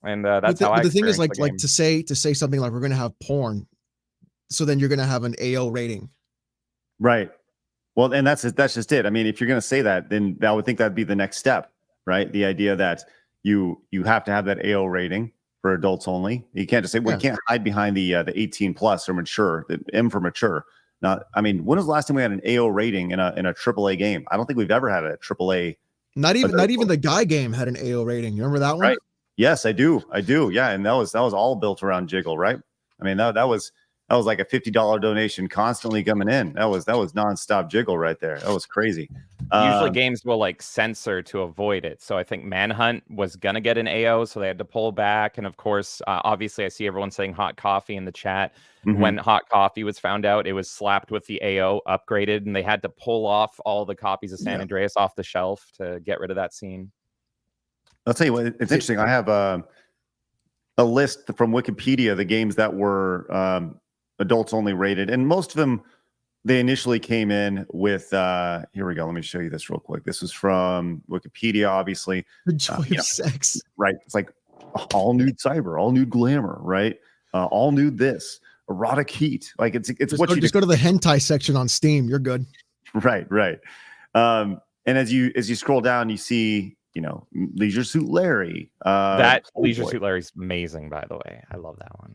And that's how I the thing is, like to say something like we're going to have porn. So then you're going to have an AO rating. Right. Well, and that's just it. I mean, if you're going to say that, then I would think that'd be the next step, right? The idea that you have to have that AO rating for adults only. You can't just say, well, you can't hide behind the 18 plus or mature, the M for mature. Not, I mean, when was the last time we had an AO rating in a AAA game? I don't think we've ever had a AAA. Not even the Guy game had an AO rating. You remember that one? Right. Yes, I do. Yeah, and that was all built around jiggle, right? I mean, that was like a $50 donation constantly coming in. That was nonstop jiggle right there. That was crazy. Usually games will like censor to avoid it. So I think Manhunt was going to get an AO, so they had to pull back. And of course, obviously I see everyone saying Hot Coffee in the chat. Mm-hmm. When Hot Coffee was found out, it was slapped with the AO, upgraded, and they had to pull off all the copies of San Andreas off the shelf to get rid of that scene. I'll tell you what, it's interesting. I have a list from Wikipedia, the games that were adults only rated, and most of them they initially came in with here we go, let me show you this real quick. This was from Wikipedia, obviously. The joy of sex, right? It's like all nude cyber, all nude glamour, right? All nude this, erotic heat, like it's what you just go to the hentai section on Steam, you're good. Right. And as you scroll down, you see, you know, Leisure Suit Larry. That Leisure Suit Larry is amazing, by the way. I love that one.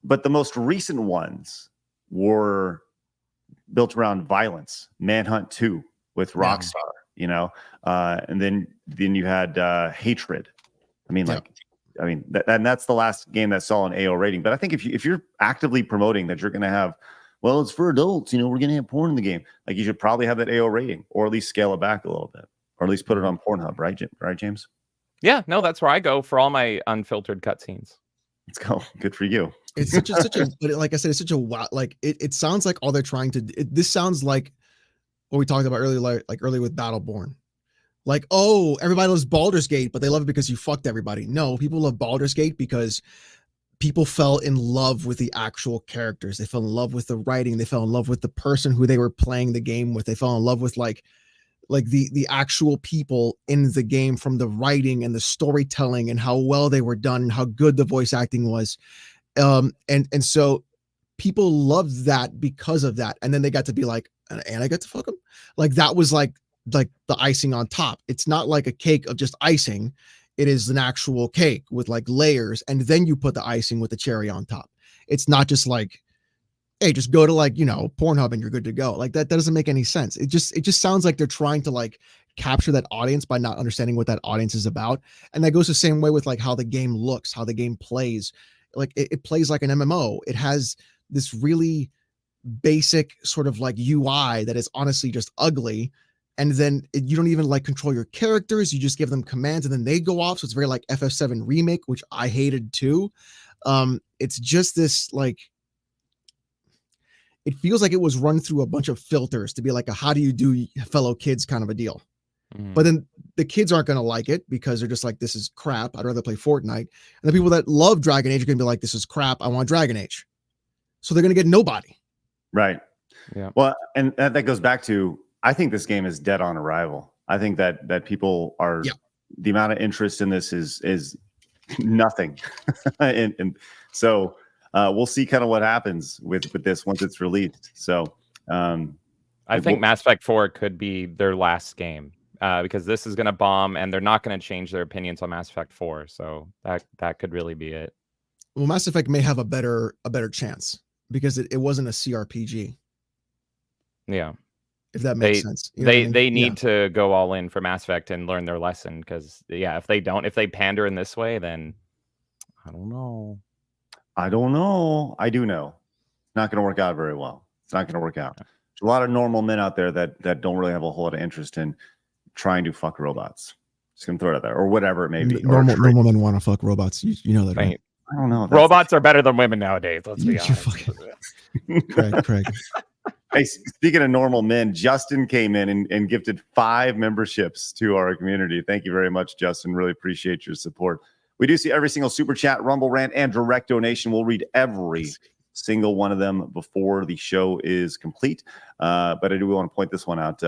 But the most recent ones were built around violence. Manhunt 2 with Rockstar, you know, and then you had Hatred. I mean, that's the last game that saw an AO rating. But I think if you're actively promoting that you're going to have, well, it's for adults, you know, we're going to have porn in the game. Like you should probably have that AO rating, or at least scale it back a little bit, or at least put it on Pornhub, right? Right, James? Yeah, no, that's where I go for all my unfiltered cutscenes. Let's go. Good for you. It's such a but like I said, it's such a wild, like it sounds like all they're trying to this sounds like what we talked about earlier, like earlier with Battleborn. Like, oh, everybody loves Baldur's Gate, but they love it because you fucked everybody. No, people love Baldur's Gate because people fell in love with the actual characters. They fell in love with the writing. They fell in love with the person who they were playing the game with. They fell in love with like the actual people in the game, from the writing and the storytelling and how well they were done and how good the voice acting was. And so people loved that because of that. And then they got to be like, and I got to fuck them. Like that was like the icing on top. It's not like a cake of just icing. It is an actual cake with like layers. And then you put the icing with the cherry on top. It's not just like, hey, just go to like, you know, Pornhub and you're good to go. Like that doesn't make any sense. It just sounds like they're trying to like capture that audience by not understanding what that audience is about. And that goes the same way with like how the game looks, how the game plays. Like it plays like an MMO. It has this really basic sort of like UI that is honestly just ugly. And then you don't even like control your characters. You just give them commands and then they go off. So it's very like FF7 Remake, which I hated too. It's just this like, it feels like it was run through a bunch of filters to be like a how do you do fellow kids kind of a deal. But then the kids aren't going to like it because they're just like, this is crap. I'd rather play Fortnite. And the people that love Dragon Age are going to be like, this is crap. I want Dragon Age. So they're going to get nobody. Right. Yeah. Well, and that goes back to, I think this game is dead on arrival. I think that people are, the amount of interest in this is nothing. and so we'll see kind of what happens with this once it's released. So I think Mass Effect 4 could be their last game. Because this is going to bomb, and they're not going to change their opinions on Mass Effect 4. So that could really be it. Well, Mass Effect may have a better chance because it wasn't a CRPG. Yeah, if that makes sense. You know they need to go all in for Mass Effect and learn their lesson. Because if they pander in this way, then I don't know. I do know. It's not going to work out very well. It's not going to work out. There's a lot of normal men out there that don't really have a whole lot of interest in trying to fuck robots. Just gonna throw it out there, or whatever it may be. Normal men want to fuck robots. You know that, right? I don't know. Robots are better than women nowadays. Let's be honest. Craig. Hey, speaking of normal men, Justin came in and gifted 5 memberships to our community. Thank you very much, Justin. Really appreciate your support. We do see every single super chat, Rumble rant, and direct donation. We'll read every single one of them before the show is complete. But I do want to point this one out.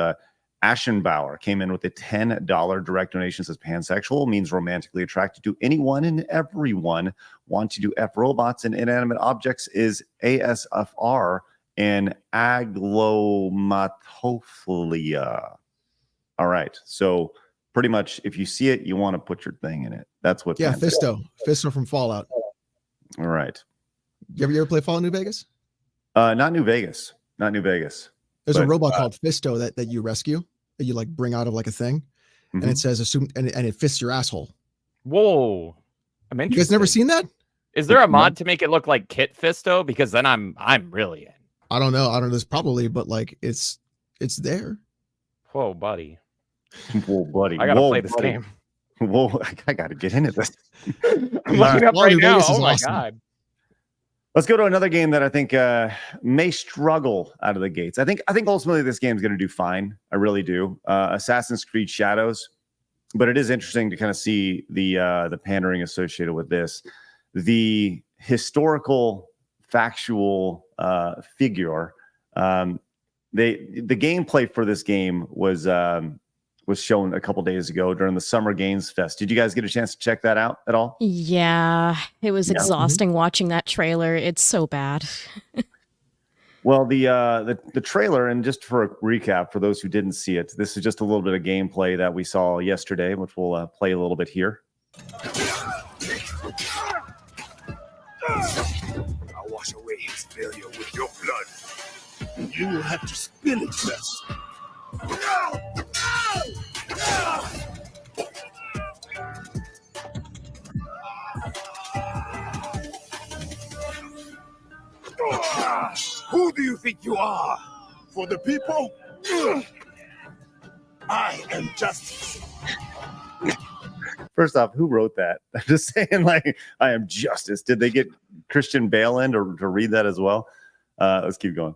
Aschenbauer came in with a $10 direct donation. Says pansexual means romantically attracted to anyone and everyone. Want to do F robots and inanimate objects is ASFR and aglomatophilia. All right. So pretty much if you see it, you want to put your thing in it. That's what. Yeah. Fisto from Fallout. All right. You ever play Fallout New Vegas? Not New Vegas. There's a robot called Fisto that you rescue, that you like bring out of like a thing, and it says assume and it fists your asshole. Whoa, I'm interested. You guys never seen that? Is there a mod to make it look like Kit Fisto? Because then I'm really in. I don't know. There's probably, but like it's there. Whoa, buddy. Whoa, buddy. I gotta play this game. Whoa, I gotta get into this. I'm looking up right now. Oh my god. Let's go to another game that I think may struggle out of the gates. I think ultimately this game is going to do fine. I really do. Assassin's Creed Shadows, but it is interesting to kind of see the pandering associated with this. The historical, factual figure. The gameplay for this game was shown a couple days ago during the Summer Games Fest. Did you guys get a chance to check that out at all? Yeah, it was exhausting watching that trailer. It's so bad. Well, the trailer, and just for a recap for those who didn't see it, this is just a little bit of gameplay that we saw yesterday, which we'll play a little bit here. I'll wash away his failure with your blood. You will have to spill it first. Who do you think you are? For the people? I am justice. First off, who wrote that? I'm just saying, like, I am justice. Did they get Christian Bale in to read that as well? Let's keep going.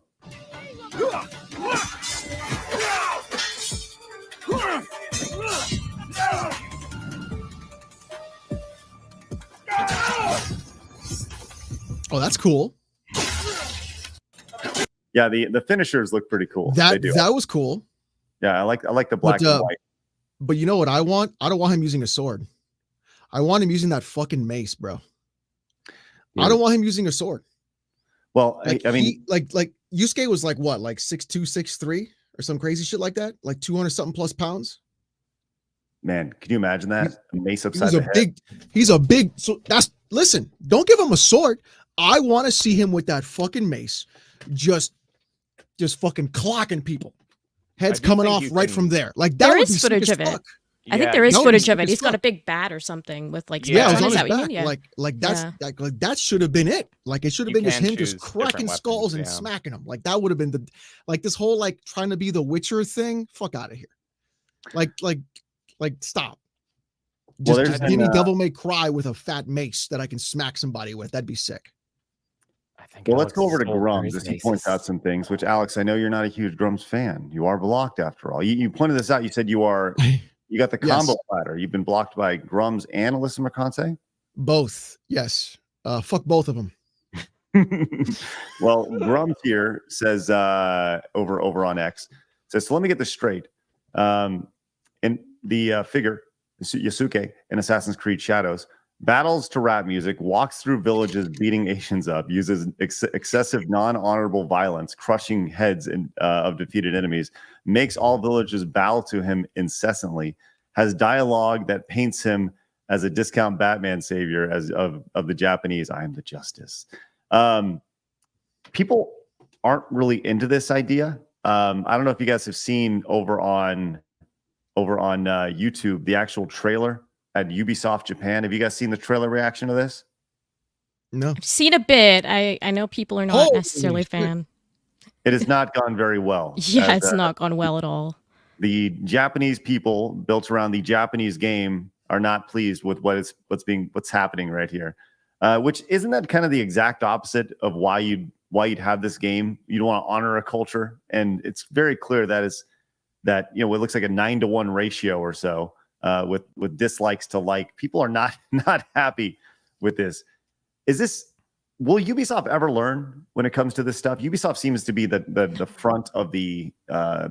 Oh, that's cool. Yeah, the finishers look pretty cool. That was cool. Yeah, I like the black and white. But you know what I want? I don't want him using a sword. I want him using that fucking mace, bro. Yeah. I don't want him using a sword. Well, like, I mean, like Yusuke was like what, like 6'2", 6'3", or some crazy shit like that, like 200 something plus pounds. Man, can you imagine that? A mace upside the head. He's a big. So listen. Don't give him a sword. I want to see him with that fucking mace, just fucking clocking people. Heads coming off right from there. Like that. There is footage of it. I think there is footage of it. He's got a big bat or something with like. Yeah, on his back. Like that's like that should have been it. Like it should have been just him just cracking skulls and smacking them. Like that would have been this whole like trying to be the Witcher thing. Fuck out of here. Like stop. Just give me Devil May Cry with a fat mace that I can smack somebody with. That'd be sick. Well, let's go over to Grummz as he points out some things, which, Alex, I know you're not a huge Grummz fan. You are blocked after all. You pointed this out. You said you got the combo platter. You've been blocked by Grummz and Alyssa Mercante? Both, yes. Fuck both of them. Well, Grummz here says over on X, says, so let me get this straight. In the figure, Yasuke in Assassin's Creed Shadows, battles to rap music, walks through villages beating Asians up, uses excessive non-honorable violence, crushing heads of defeated enemies, makes all villages bow to him incessantly, has dialogue that paints him as a discount Batman savior of the Japanese. I am the justice. People aren't really into this idea. I don't know if you guys have seen over on YouTube the actual trailer at Ubisoft Japan. Have you guys seen the trailer reaction to this? No. I've seen a bit. I know people are not necessarily a fan. It has not gone very well. Yeah, it's not gone well at all. The Japanese people built around the Japanese game are not pleased with what's happening right here. Which isn't that kind of the exact opposite of why you'd have this game? You'd want to honor a culture, and it's very clear that it looks like a 9-to-1 ratio or so. With dislikes to like, people are not happy with this. Will Ubisoft ever learn when it comes to this stuff? Ubisoft seems to be the front of the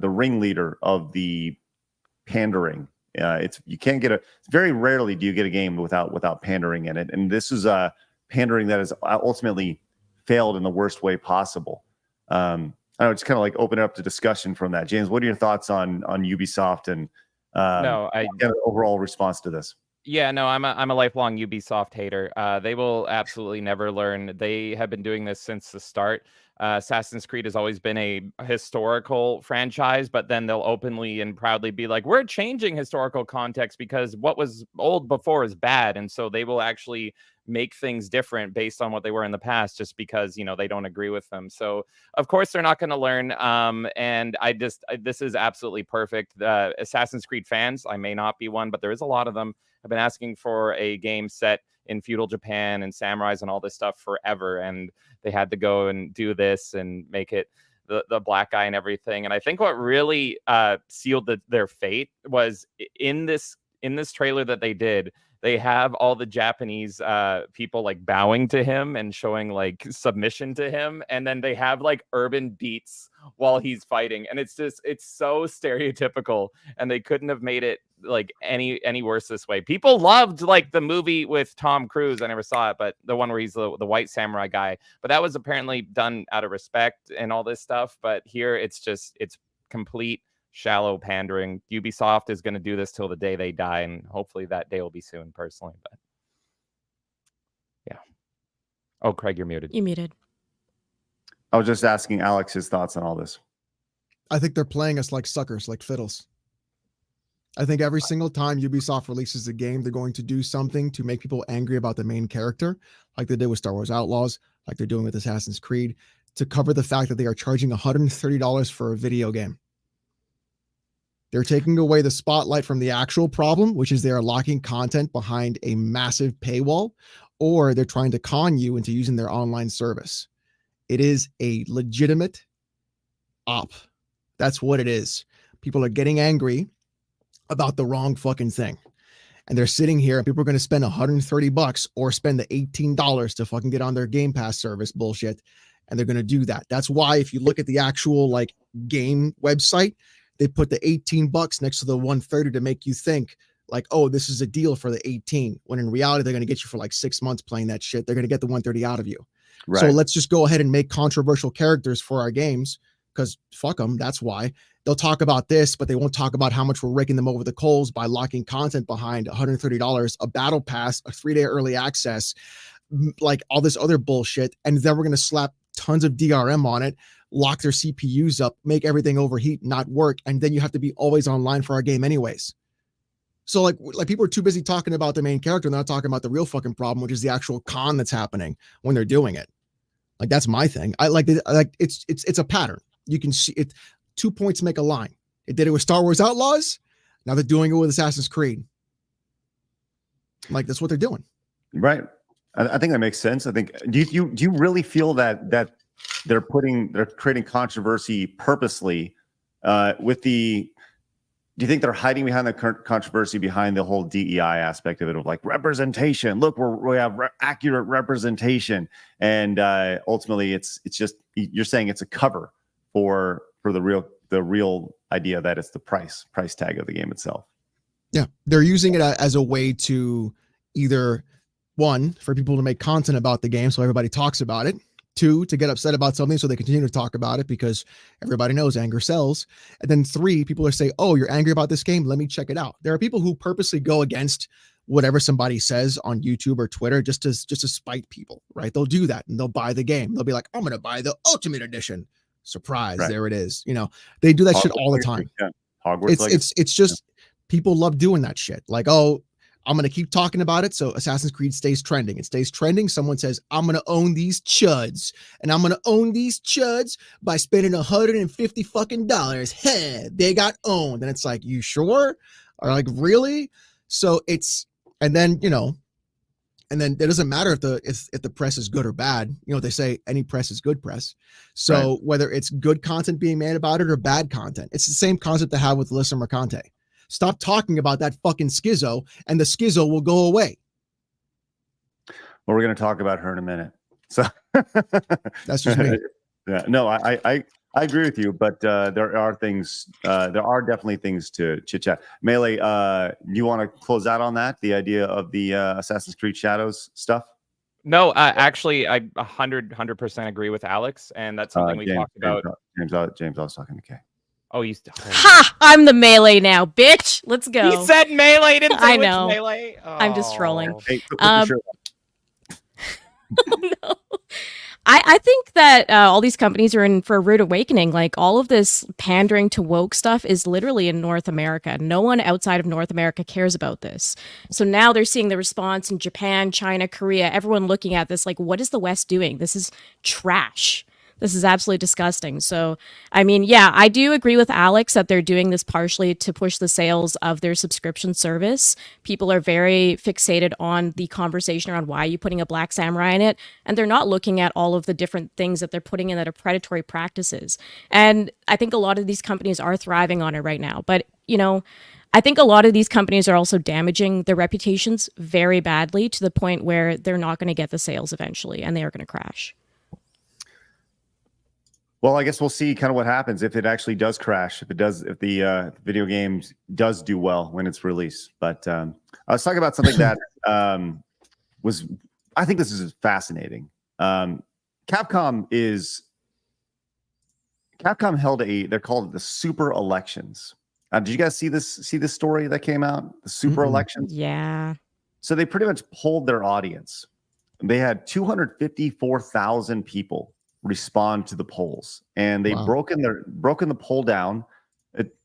ringleader of the pandering. It's very rarely do you get a game without pandering in it, and this is pandering that has ultimately failed in the worst way possible. I don't know, just kind of like open it up to discussion from that. James, what are your thoughts on Ubisoft and overall response to this? Yeah, no, I'm a lifelong Ubisoft hater. They will absolutely never learn. They have been doing this since the start. Assassin's Creed has always been a historical franchise, but then they'll openly and proudly be like, we're changing historical context because what was old before is bad. And so they will actually make things different based on what they were in the past, just because, they don't agree with them. So of course they're not going to learn. And this is absolutely perfect. Assassin's Creed fans, I may not be one, but there is a lot of them, have been asking for a game set in feudal Japan and samurais and all this stuff forever. And they had to go and do this and make it the black guy and everything. And I think what really sealed their fate was in this trailer that they did. They have all the Japanese people like bowing to him and showing like submission to him. And then they have like urban beats while he's fighting. And it's so stereotypical. And they couldn't have made it like any worse this way. People loved like the movie with Tom Cruise. I never saw it, but the one where he's the white samurai guy. But that was apparently done out of respect and all this stuff. But here it's complete shallow pandering. Ubisoft is going to do this till the day they die, and hopefully that day will be soon, personally. But yeah. Oh, Craig, you're muted. You muted. I was just asking Alex his thoughts on all this. I think they're playing us like suckers, like fiddles. I think every single time Ubisoft releases a game, they're going to do something to make people angry about the main character, like they did with Star Wars Outlaws, like they're doing with Assassin's Creed, to cover the fact that they are charging $130 for a video game. They're taking away the spotlight from the actual problem, which is they are locking content behind a massive paywall, or they're trying to con you into using their online service. It is a legitimate op. That's what it is. People are getting angry about the wrong fucking thing. And they're sitting here and people are going to spend $130 or spend the $18 to fucking get on their Game Pass service bullshit. And they're going to do that. That's why if you look at the actual like game website, they put the $18 next to the $130 to make you think like, oh, this is a deal for the 18, when in reality, they're going to get you for like 6 months playing that shit. They're going to get the $130 out of you. Right. So let's just go ahead and make controversial characters for our games, because fuck them. That's why they'll talk about this, but they won't talk about how much we're raking them over the coals by locking content behind $130, a battle pass, a 3-day early access, like all this other bullshit. And then we're going to slap tons of DRM on it, lock their CPUs up, make everything overheat, not work. And then you have to be always online for our game anyways. So like people are too busy talking about the main character. They're not talking about the real fucking problem, which is the actual con that's happening when they're doing it. Like, that's my thing. It's a pattern. You can see it. 2 points make a line. It did it with Star Wars Outlaws. Now they're doing it with Assassin's Creed. Like, that's what they're doing. Right. I think that makes sense. I think do you really feel that they're creating controversy purposely with the? Do you think they're hiding behind the controversy behind the whole DEI aspect of it, of like representation? Look, we have accurate representation, and ultimately, it's just you're saying it's a cover for the real idea that it's the price tag of the game itself. Yeah, they're using it as a way to either, one, for people to make content about the game so everybody talks about it. Two, to get upset about something so they continue to talk about it because everybody knows anger sells. And then three, people are saying, oh, you're angry about this game? Let me check it out. There are people who purposely go against whatever somebody says on YouTube or Twitter just to spite people, right? They'll do that and they'll buy the game. They'll be like, I'm going to buy the Ultimate Edition. Surprise, right. There it is. You know, they do that shit all the time. Yeah. Hogwarts it's just people love doing that shit. Like, oh, I'm going to keep talking about it. So Assassin's Creed stays trending. It stays trending. Someone says, I'm going to own these chuds, and I'm going to own these chuds by spending $150 fucking dollars. Hey, they got owned. And it's like, you sure? Or like, really? So it's, and then, you know, and then it doesn't matter if the press is good or bad. You know, they say any press is good press. So right. Whether it's good content being made about it or bad content, it's the same concept to have with Alyssa Mercante. Stop talking about that fucking schizo, and the schizo will go away. Well, we're going to talk about her in a minute. So that's just me. Yeah, no, I agree with you, but there are definitely things to chit chat. Melee, you want to close out on that? The idea of the Assassin's Creed Shadows stuff? No, actually, I 100% agree with Alex, and that's something we talked about. James, I was talking to Kay. Oh, you ha! I'm the melee now, bitch. Let's go. He said melee, didn't say I know. Which melee. Oh. I'm just trolling. Hey, oh, no. I think that all these companies are in for a rude awakening. Like, all of this pandering to woke stuff is literally in North America. No one outside of North America cares about this. So now they're seeing the response in Japan, China, Korea, everyone looking at this like, what is the West doing? This is trash. This is absolutely disgusting. So, I mean, yeah, I do agree with Alexx that they're doing this partially to push the sales of their subscription service. People are very fixated on the conversation around why are you putting a Black Samurai in it, and they're not looking at all of the different things that they're putting in that are predatory practices. And I think a lot of these companies are thriving on it right now. But, you know, I think a lot of these companies are also damaging their reputations very badly to the point where they're not going to get the sales eventually, and they are going to crash. Well, I guess we'll see kind of what happens if it actually does crash, if the video game does do well when it's released. But I was talking about something that I think this is fascinating. Capcom held they're called the super elections. Did you guys see this story that came out? The super elections? Yeah. So they pretty much polled their audience. They had 254,000 people respond to the polls, and they've broken the poll down,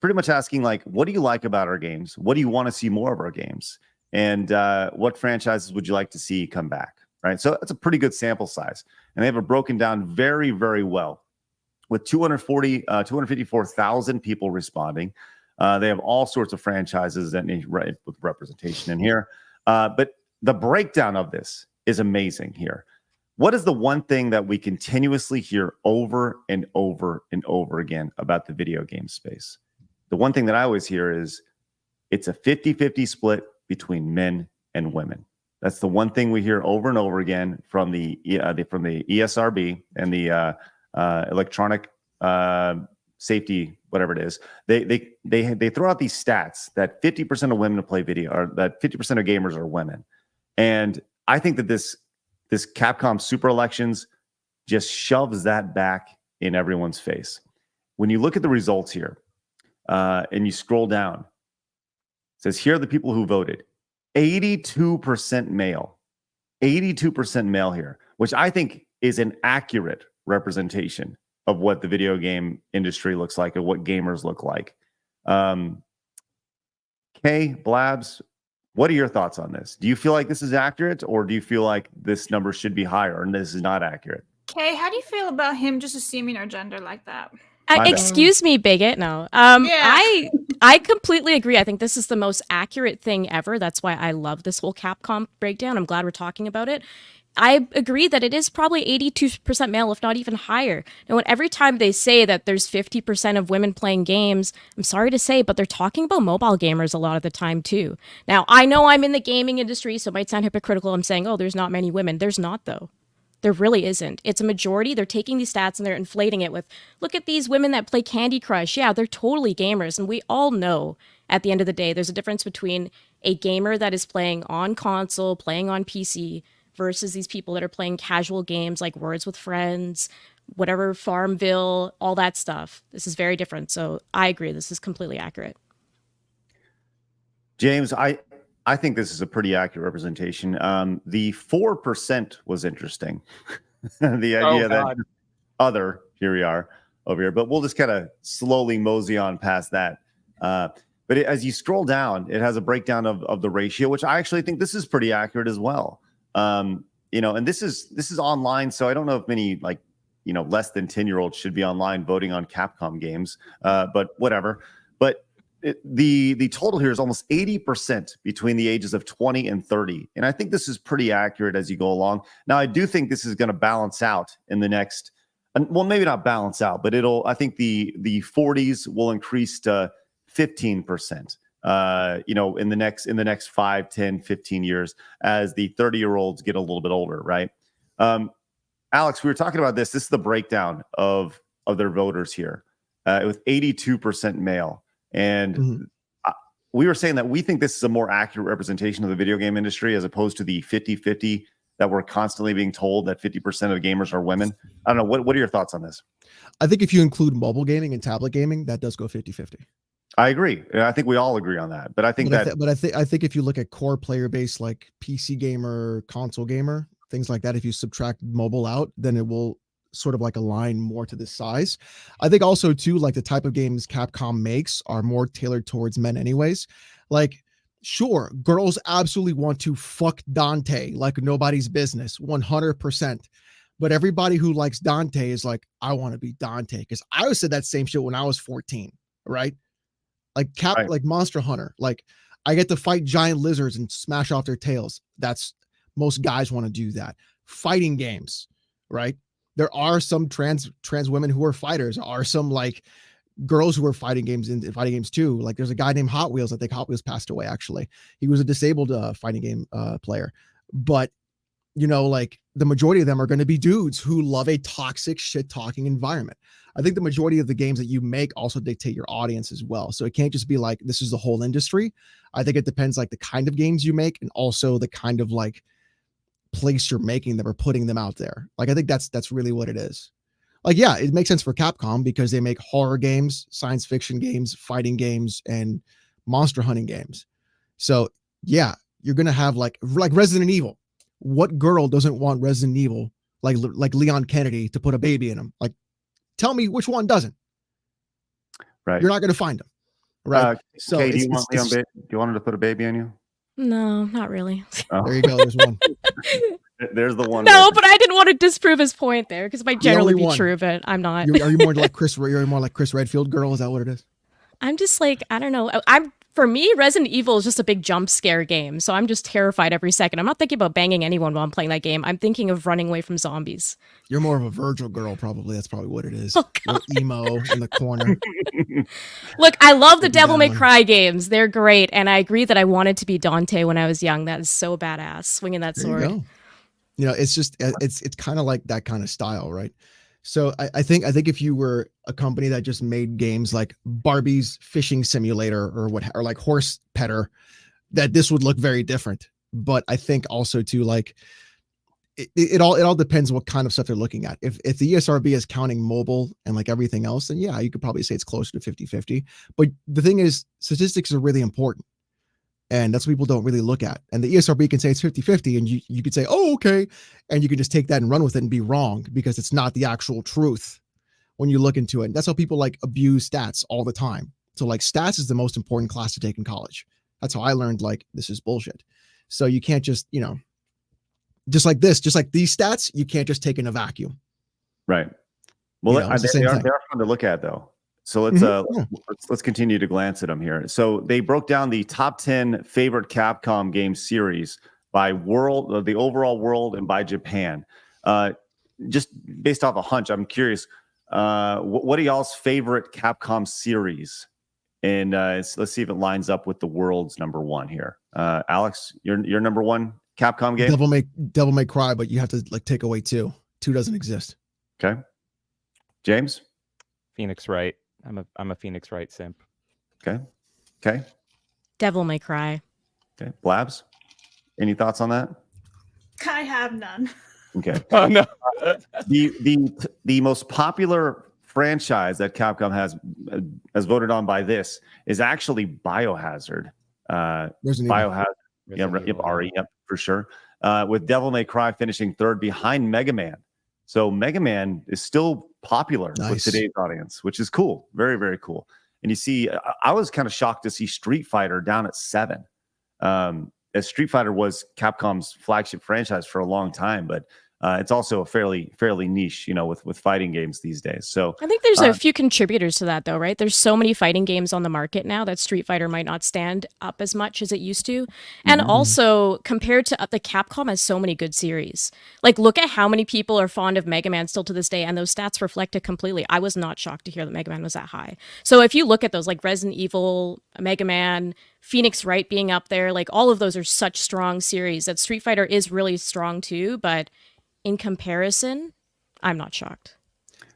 pretty much asking like, what do you like about our games? What do you want to see more of our games? And what franchises would you like to see come back? Right. So that's a pretty good sample size, and they have it broken down very, very well with 254,000 people responding. They have all sorts of franchises that need with representation in here. But the breakdown of this is amazing here. What is the one thing that we continuously hear over and over and over again about the video game space? The one thing that I always hear is it's a 50-50 split between men and women. That's the one thing we hear over and over again from the ESRB and the electronic safety, whatever it is. They throw out these stats that 50% of women play video, or that 50% of gamers are women. And I think that this Capcom Super Elections just shoves that back in everyone's face. When you look at the results here, and you scroll down, it says here are the people who voted. 82% male. 82% male here, which I think is an accurate representation of what the video game industry looks like and what gamers look like. Kay, Blabs, what are your thoughts on this? Do you feel like this is accurate, or do you feel like this number should be higher and this is not accurate? Kay, how do you feel about him just assuming our gender like that? Excuse me, bigot. No. Yeah. I completely agree. I think this is the most accurate thing ever. That's why I love this whole Capcom breakdown. I'm glad we're talking about it. I agree that it is probably 82% male, if not even higher. And every time they say that there's 50% of women playing games, I'm sorry to say, but they're talking about mobile gamers a lot of the time too. Now, I know I'm in the gaming industry, so it might sound hypocritical. I'm saying, oh, there's not many women. There's not, though. There really isn't. It's a majority. They're taking these stats and they're inflating it with, look at these women that play Candy Crush. Yeah, they're totally gamers. And we all know at the end of the day, there's a difference between a gamer that is playing on console, playing on PC, versus these people that are playing casual games like Words with Friends, whatever, Farmville, all that stuff. This is very different. So I agree. This is completely accurate. James, I think this is a pretty accurate representation. The 4% was interesting. The idea that here we are over here, but we'll just kind of slowly mosey on past that. But as you scroll down, it has a breakdown of the ratio, which I actually think this is pretty accurate as well. And this is online, so I don't know if many less than 10-year-olds should be online voting on Capcom games, but whatever. But the total here is almost 80% between the ages of 20 and 30, and I think this is pretty accurate as you go along. Now, I do think this is going to balance out in the next, well, maybe not balance out, but I think the 40s will increase to 15%. In the next 5, 10, 15 years as the 30-year-olds get a little bit older, right? Alex, we were talking about this. This is the breakdown of their voters here, with 82% male. And we were saying that we think this is a more accurate representation of the video game industry as opposed to the 50-50 that we're constantly being told that 50% of gamers are women. I don't know. What are your thoughts on this? I think if you include mobile gaming and tablet gaming, that does go 50-50. I agree. I think we all agree on that. But I think I think if you look at core player base like PC gamer, console gamer, things like that, if you subtract mobile out, then it will sort of like align more to this size. I think also too, like the type of games Capcom makes are more tailored towards men anyways. Like, sure, girls absolutely want to fuck Dante like nobody's business, 100%. But everybody who likes Dante is like, I want to be Dante. Because I always said that same shit when I was 14, right? Like like Monster Hunter, like I get to fight giant lizards and smash off their tails. That's, most guys want to do that. Fighting games, right? There are some trans women who are fighters. There are some like girls who are fighting games too. Like there's a guy named Hot Wheels. I think Hot Wheels passed away. Actually, he was a disabled fighting game player. But like the majority of them are going to be dudes who love a toxic shit talking environment. I think the majority of the games that you make also dictate your audience as well. So it can't just be like, this is the whole industry. I think it depends like the kind of games you make and also the kind of like place you're making them or putting them out there. Like, I think that's really what it is. Like, yeah, it makes sense for Capcom because they make horror games, science fiction games, fighting games, and monster hunting games. So yeah, you're going to have like Resident Evil. What girl doesn't want Resident Evil, like Leon Kennedy, to put a baby in him? Like, tell me which one doesn't. Right. You're not going to find them. Right. So Kay, do you want her to put a baby on you? No, not really. Oh. There you go. There's one. There's the one. No, but I didn't want to disprove his point there because it might generally be true, but I'm not. Are you more like Chris? You're more like Chris Redfield girl? Is that what it is? I'm just like, I don't know. For me, Resident Evil is just a big jump scare game, so I'm just terrified every second. I'm not thinking about banging anyone while I'm playing that game. I'm thinking of running away from zombies. You're more of a Virgil girl, probably. That's probably what it is. Oh, emo in the corner. Look, I love the Devil May Cry games. They're great, and I agree that I wanted to be Dante when I was young. That is so badass, swinging that sword. It's just it's kind of like that kind of style, right? So I think if you were a company that just made games like Barbie's Fishing Simulator or like Horse Petter, that this would look very different. But I think also too, like it all depends what kind of stuff they're looking at. If the ESRB is counting mobile and like everything else, then yeah, you could probably say it's closer to 50-50. But the thing is, statistics are really important. And that's what people don't really look at. And the ESRB can say it's 50-50 and you could say, oh, okay. And you can just take that and run with it and be wrong because it's not the actual truth when you look into it. And that's how people like abuse stats all the time. So like stats is the most important class to take in college. That's how I learned like this is bullshit. So you can't just, just like these stats, you can't just take in a vacuum. Right. Well, they are fun to look at though. So let's continue to glance at them here. So they broke down the top 10 favorite Capcom game series by world, the overall world, and by Japan. Just based off a hunch, I'm curious. What are y'all's favorite Capcom series? And let's see if it lines up with the world's number one here. Alexx, your number one Capcom game? Devil May Cry, but you have to like take away 2. 2 doesn't exist. Okay. James? Phoenix Wright. I'm a Phoenix Wright simp. Okay. Devil May Cry. Okay. Blabs? Any thoughts on that? I have none. Okay. Oh no. The most popular franchise that Capcom has voted on by this is actually Biohazard. Biohazard. RE, for sure. With Devil May Cry finishing third behind Mega Man. So Mega Man is still popular with today's audience, which is cool. Very, very cool. And you see, I was kind of shocked to see Street Fighter down at 7. As Street Fighter was Capcom's flagship franchise for a long time, but it's also a fairly niche, with fighting games these days. So I think there's a few contributors to that, though, right? There's so many fighting games on the market now that Street Fighter might not stand up as much as it used to. And also, compared to the Capcom has so many good series. Like, look at how many people are fond of Mega Man still to this day, and those stats reflect it completely. I was not shocked to hear that Mega Man was that high. So if you look at those, like Resident Evil, Mega Man, Phoenix Wright being up there, like all of those are such strong series that Street Fighter is really strong too, but in comparison, I'm not shocked.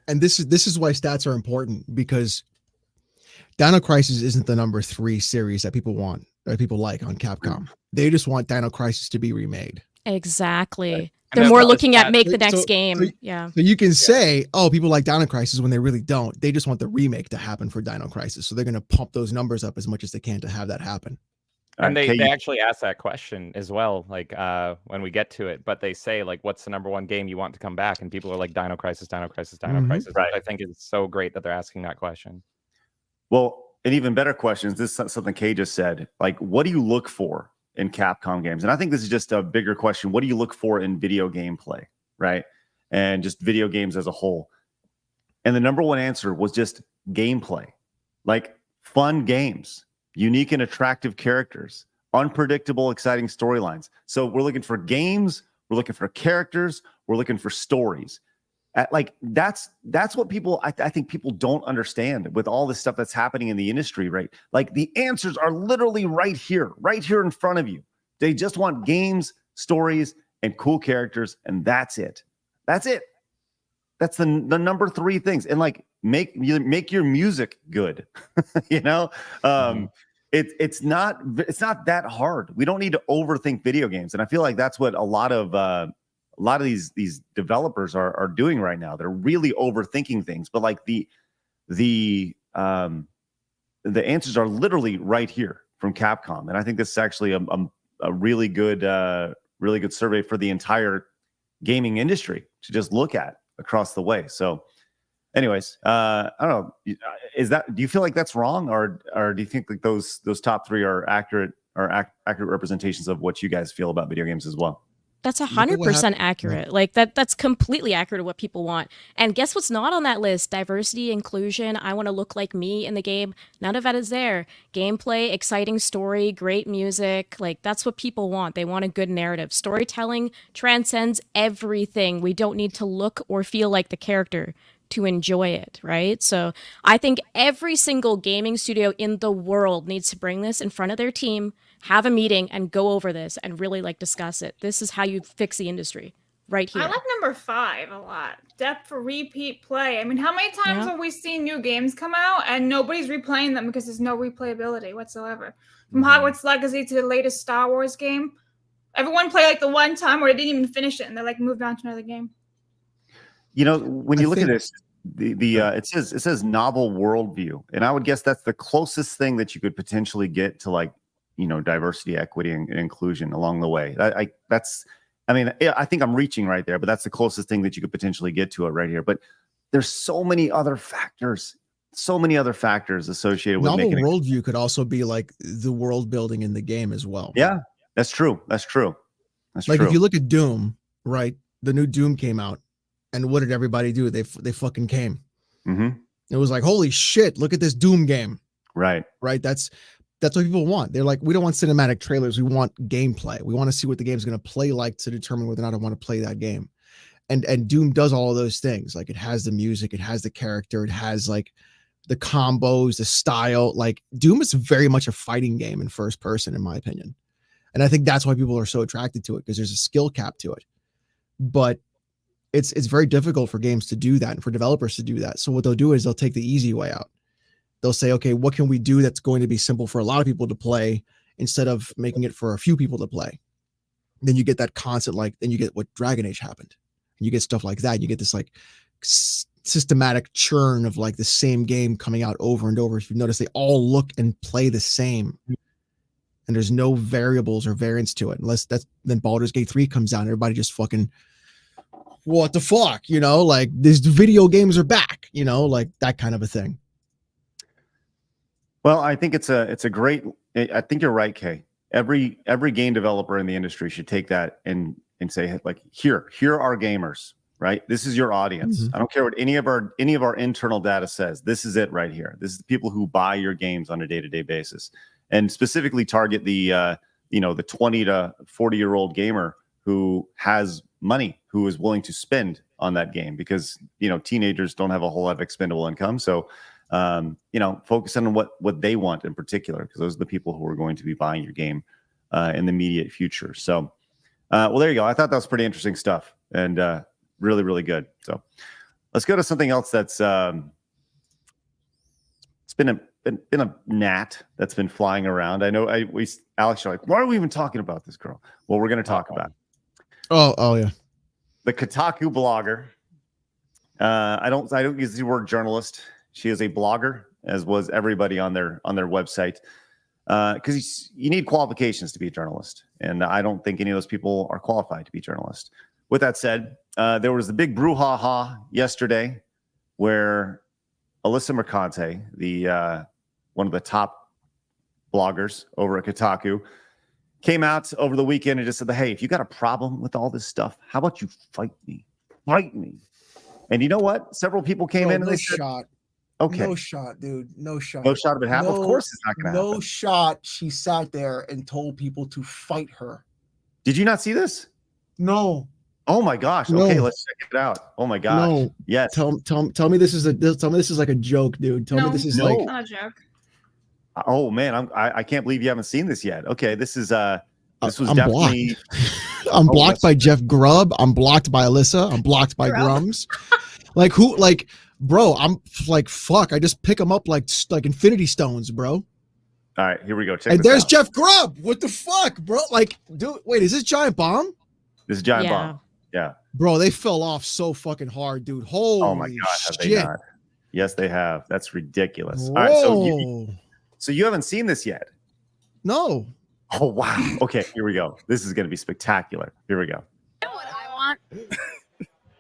And this is why stats are important, because Dino Crisis isn't the number 3 series that people want or people like on Capcom. They just want Dino Crisis to be remade. Exactly. Right. They're more looking at make the next game. So you can say, oh, people like Dino Crisis when they really don't. They just want the remake to happen for Dino Crisis. So they're going to pump those numbers up as much as they can to have that happen. And they actually ask that question as well, like when we get to it. But they say, like, what's the number 1 game you want to come back? And people are like, Dino Crisis, Dino Crisis, Dino Crisis. Right. I think it's so great that they're asking that question. Well, an even better question is this: something Kay just said. Like, what do you look for in Capcom games? And I think this is just a bigger question. What do you look for in video gameplay, right? And just video games as a whole. And the number 1 answer was just gameplay, like fun games. Unique and attractive characters, unpredictable, exciting storylines. So we're looking for games, we're looking for characters, we're looking for stories. That's what people, I think people don't understand with all this stuff that's happening in the industry, right? Like the answers are literally right here in front of you. They just want games, stories, and cool characters, and that's it. That's it. That's the number 3 things. And like make your music good. It's not that hard. We don't need to overthink video games. And I feel like that's what a lot of these developers are doing right now. They're really overthinking things, but like the answers are literally right here from Capcom. And I think this is actually a really good survey for the entire gaming industry to just look at across the way. So anyways, I don't know. Do you feel like that's wrong, or do you think like those top 3 are accurate representations of what you guys feel about video games as well? That's 100% accurate. Like that's completely accurate to what people want. And guess what's not on that list? Diversity, inclusion. I want to look like me in the game. None of that is there. Gameplay, exciting story, great music. Like that's what people want. They want a good narrative. Storytelling transcends everything. We don't need to look or feel like the character to enjoy it, right? So I think every single gaming studio in the world needs to bring this in front of their team, have a meeting, and go over this and really like discuss it. This is how you fix the industry right here. I like number 5 a lot. Depth for repeat play. I mean, how many times have we seen new games come out and nobody's replaying them because there's no replayability whatsoever? From Hogwarts Legacy to the latest Star Wars game, everyone played like the one time where they didn't even finish it and they like moved on to another game. When you look at this, it says novel worldview, and I would guess that's the closest thing that you could potentially get to like diversity, equity, and inclusion along the way. I think I'm reaching right there, but that's the closest thing that you could potentially get to it right here. But there's so many other factors associated with novel making worldview could also be like the world building in the game as well. Yeah, that's true. That's true. If you look at Doom, right? The new Doom came out. And what did everybody do? They fucking came. It was like, holy shit, look at this Doom game. Right. That's that's what people want. They're like, we don't want cinematic trailers. We want gameplay. We want to see what the game's going to play like to determine whether or not I want to play that game. And Doom does all of those things. Like, it has the music, it has the character, it has like the combos, the style. Like, Doom is very much a fighting game in first person, in my opinion. And I think that's why people are so attracted to it, because there's a skill cap to it. But it's very difficult for games to do that and for developers to do that. So what they'll do is they'll take the easy way out. They'll say, okay, what can we do that's going to be simple for a lot of people to play instead of making it for a few people to play? Then you get that constant, like, then you get what Dragon Age happened. And you get stuff like that. You get this like systematic churn of like the same game coming out over and over. If you notice, they all look and play the same. And there's no variables or variance to it. Unless then Baldur's Gate 3 comes out and everybody just fucking, what the fuck? You know, like, these video games are back, you know, like that kind of a thing. Well, I think it's a great. I think you're right, Kay. Every game developer in the industry should take that and say, like, here are gamers, right? This is your audience. Mm-hmm. I don't care what any of our internal data says. This is it right here. This is the people who buy your games on a day-to-day basis, and specifically target the 20 to 40-year-old gamer who has money, who is willing to spend on that game, because teenagers don't have a whole lot of expendable income. So focus on what they want in particular, because those are the people who are going to be buying your game in the immediate future. So, well, there you go. I thought that was pretty interesting stuff, and really, really good. So let's go to something else that's it's been a gnat that's been flying around. I know Alex, you're like, why are we even talking about this girl? Well, we're going to talk about it. Oh yeah. The Kotaku blogger. I don't use the word journalist. She is a blogger, as was everybody on their website, because you need qualifications to be a journalist, and I don't think any of those people are qualified to be journalists. With that said, there was the big brouhaha yesterday, where Alyssa Mercante, the one of the top bloggers over at Kotaku, came out over the weekend and just said, hey, if you got a problem with all this stuff, how about you fight me? Fight me. And you know what? Several people came in and they said, okay. No shot, dude. No shot. No shot of it happened? Of course it's not going to happen. No shot. She sat there and told people to fight her. Did you not see this? No. Oh my gosh. No. Okay, let's check it out. Oh my gosh. No. Yes. Tell me this is like a joke, dude. Tell me this is like not a joke. Oh man, I can't believe you haven't seen this yet. Okay, this was I'm definitely blocked. I'm blocked by Jeff Grubb. I'm blocked by Alyssa. I'm blocked by Grummz. Like who? Like, bro, I'm like, fuck. I just pick them up like infinity stones, bro. All right, here we go. Check And this there's out. Jeff Grubb. What the fuck, bro? Like, dude, wait, is this Giant Bomb? This is Giant Yeah. Bomb. Yeah. Bro, they fell off so fucking hard, dude. Holy Oh my god, have they shit. not? Yes, they have. That's ridiculous. Whoa. All right, so you haven't seen this yet. No. Oh wow. Okay, here we go. This is going to be spectacular. Here we go. You know what I want?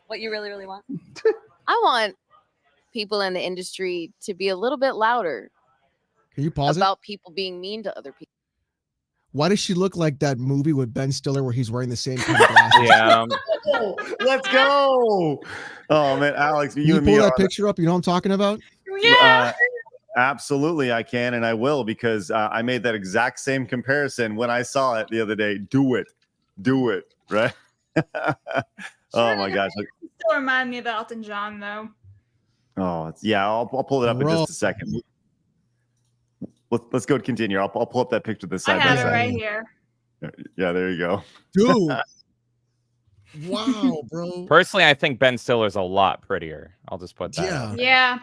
What you really, really want? I want people in the industry to be a little bit louder Can you pause it? about people being mean to other people. Why does she look like that movie with Ben Stiller where he's wearing the same kind of glasses? Yeah. Let's go. Oh man, Alex, Can you you and pull me that are picture up? You know what I'm talking about? Yeah. Absolutely, I can and I will, because I made that exact same comparison when I saw it the other day. Do it, right? Oh my gosh! Still remind me of Elton John, though. Oh yeah, I'll pull it up in just a second. Let's go continue. I'll pull up that picture this I side by have it side. right here. Yeah, there you go. Dude. Wow, bro. Personally, I think Ben Stiller's a lot prettier. I'll just put that. Yeah. out. Yeah.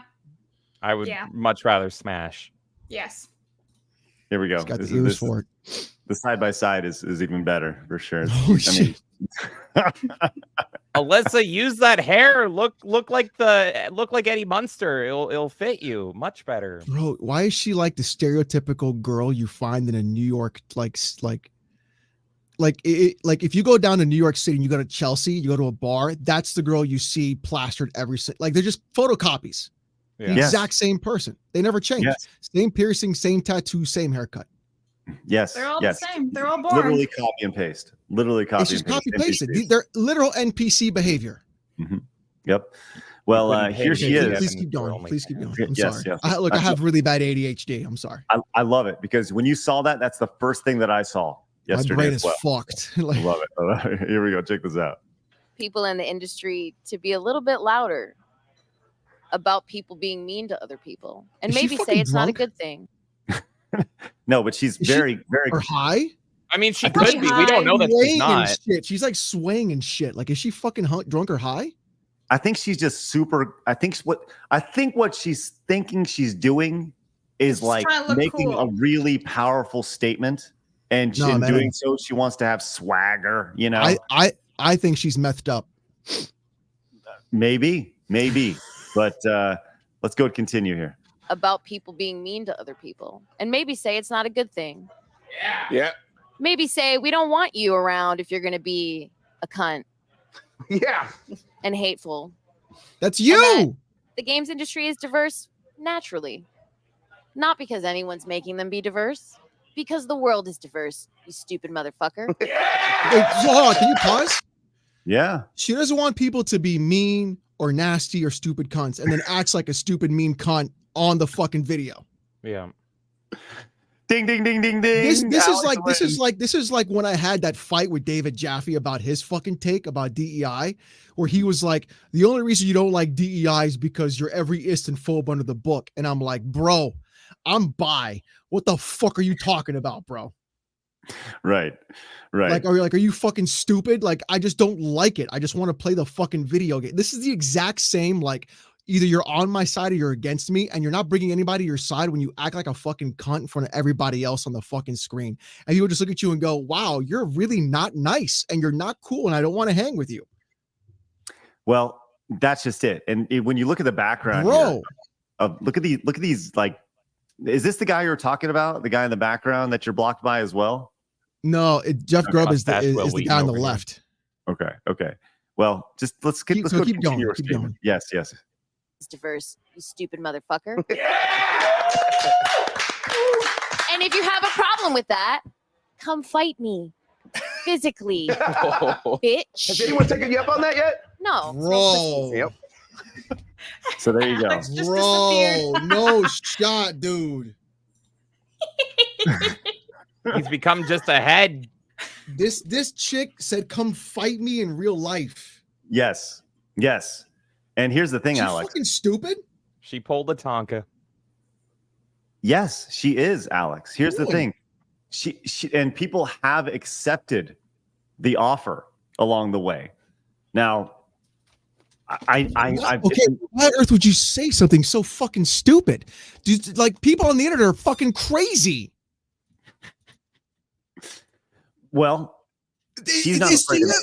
I would Yeah. much rather smash. Yes. Here we go. He's got the ears for it. The side by side is even better for sure. Oh, shit. Alyssa, use that hair. Look like Eddie Munster. It'll fit you much better. Bro, why is she like the stereotypical girl you find in a New York like if you go down to New York City and you go to Chelsea, you go to a bar, that's the girl you see plastered like they're just photocopies. Yeah. The exact same person. They never change. Yes. Same piercing, same tattoo, same haircut. Yes. They're all yes. the same. They're all born. Literally copy and paste. Literally copy It's just and paste. copy pasted. NPCs. They're literal NPC behavior. Mm-hmm. Yep. Well, here she is. Please keep going. Please keep going. I'm Yes, sorry. yes. I have really bad ADHD. I'm sorry. I love it because when you saw that, that's the first thing that I saw yesterday. My brain as is well. fucked. I love it. Here we go. Check this out. People in the industry to be a little bit louder about people being mean to other people, and Is she maybe say fucking it's not a drunk? good thing. No, but she's Is she- very Or high? I mean, she Probably could be. We don't know that she's Swaying and not. shit. She's like swaying and shit. Like, is she fucking drunk or high? I think she's just super. I think what she's thinking she's doing is She's like trying to look making cool. a really powerful statement, and No, in man. doing so, she wants to have swagger. You know, I think she's methed up. maybe, but let's go continue here. About people being mean to other people, and maybe say it's not a good thing. Yeah. Maybe say we don't want you around if you're going to be a cunt Yeah. and hateful. That's And you. that the games industry is diverse naturally, not because anyone's making them be diverse, because the world is diverse. You stupid motherfucker. Wait, hold on. Can you pause? Yeah, She doesn't want people to be mean or nasty or stupid cunts, and then acts like a stupid mean cunt on the fucking video. Yeah. ding, ding, ding, ding, ding. This Alex is like when I had that fight with David Jaffe about his fucking take about DEI, where he was like, the only reason you don't like DEI is because you're every ist and phobe under the book. And I'm like, bro, I'm bi. What the fuck are you talking about, bro? Right. Like, are you fucking stupid? Like, I just don't like it. I just want to play the fucking video game. This is the exact same, like, either you're on my side or you're against me, and you're not bringing anybody to your side when you act like a fucking cunt in front of everybody else on the fucking screen. And people just look at you and go, wow, you're really not nice and you're not cool, and I don't want to hang with you. Well, that's just it. And when you look at the background, Bro. here, look at these. Like, is this the guy you're talking about? The guy in the background that you're blocked by as well? No, Jeff Grubb is That's what the we guy on the over here. left. Okay. Well, just let's Keep- go so keep continue going, your keep statement. going. Yes. It's diverse. You stupid motherfucker. And if you have a problem with that, come fight me physically, bitch. Has anyone taken you up on that yet? No. Bro. Yep. So there you go. Alex just Bro, disappeared. no shot, dude. He's become just a head. This chick said, come fight me in real life. Yes. And here's the thing, She Alex. fucking stupid. She pulled a Tonka. Yes, she is, Alex. Here's the Really? thing. She and people have accepted the offer along the way. Now, I Okay, why on earth would you say something so fucking stupid? Dude, like, people on the internet are fucking crazy. well, she's not Is afraid she of not-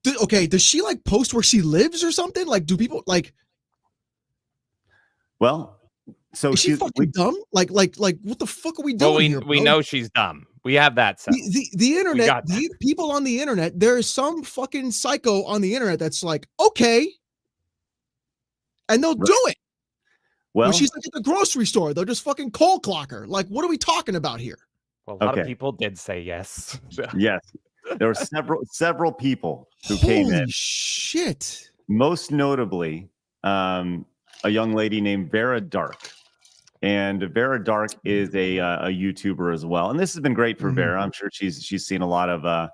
anybody. okay, does she like post where she lives or something? Like, do people like? Well, so Is she fucking dumb? Like, what the fuck are we doing Well, here? we bro? know she's dumb. We have that set. The internet, got that. the people on the internet, there is some fucking psycho on the internet that's like, okay, and they'll do it. Well, When she's like at the grocery store, they'll just fucking cold clock her. Like, what are we talking about here? Well, a lot of Okay. people did say yes. yes, there were several people who came Holy in. shit. Most notably, a young lady named Vera Dark. And Vera Dark is a YouTuber as well. And this has been great for Mhm. Vera. I'm sure she's seen a lot of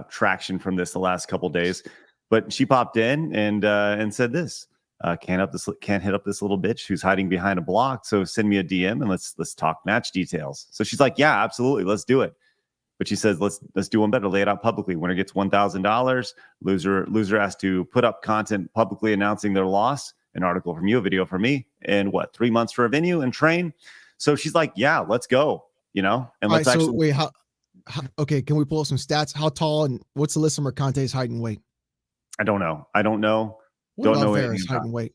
traction from this the last couple days. But she popped in and said this. Can't hit up this little bitch who's hiding behind a block. So send me a DM and let's talk match details. So she's like, yeah, absolutely, let's do it. But she says, let's do one better. Lay it out publicly. Winner gets $1,000. Loser has to put up content publicly announcing their loss. An article from you, a video from me, and 3 months for a venue and train. So she's like, yeah, let's go. And All let's right, actually. so wait, how, okay, can we pull up some stats? How tall and what's Alyssa Mercante's height and weight? I don't know. What Don't about know Vera's anything height about and weight?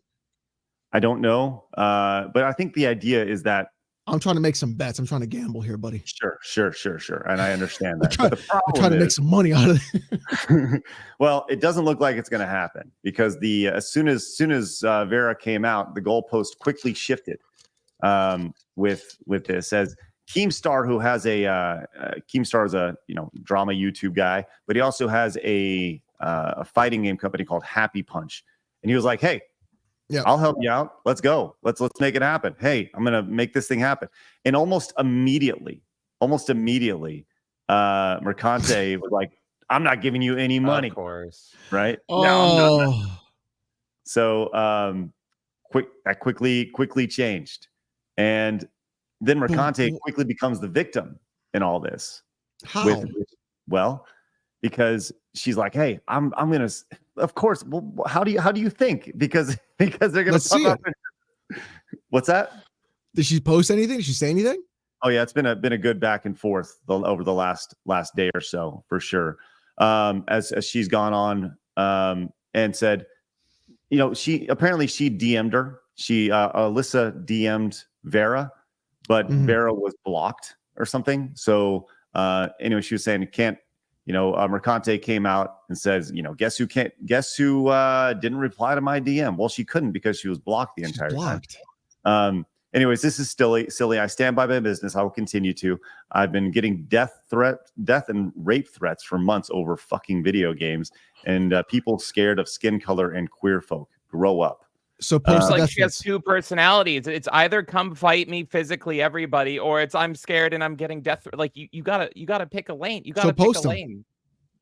I don't know. But I think the idea is that. I'm trying to make some bets. I'm trying to gamble here, buddy. Sure. And I understand that. I'm But the trying problem to make is, some money out of it. well, it doesn't look like it's going to happen because as soon as Vera came out, the goalpost quickly shifted with this. As Keemstar, who has Keemstar is a drama YouTube guy, but he also has a a fighting game company called Happy Punch, and he was like, "Hey, yeah, I'll help you out. Let's go. Let's make it happen. Hey, I'm gonna make this thing happen." And almost immediately, Mercante was like, "I'm not giving you any money." Of course, right? Oh. No, I'm not. So that quickly changed, and then Mercante quickly becomes the victim in all this. How? Well, because she's like, "Hey, I'm gonna." Of course. Well, how do you think? Because they're gonna. Let's see it. What's that? Did she post anything? Did she say anything? Oh yeah, it's been a good back and forth over the last day or so for sure. As she's gone on and said, you know, she DM'd her. Alyssa DM'd Vera, but Vera was blocked or something. So anyway, she was saying it can't. You know, Mercante came out and says, you know, guess who didn't reply to my DM? Well, she couldn't because she was blocked the entire time. Anyways, this is silly. I stand by my business. I will continue to. I've been getting death and rape threats for months over fucking video games, and people scared of skin color and queer folk. Grow up. So post like she has two personalities. It's either come fight me physically, everybody, or it's I'm scared and I'm getting death. Like you gotta pick a lane. You gotta pick a lane.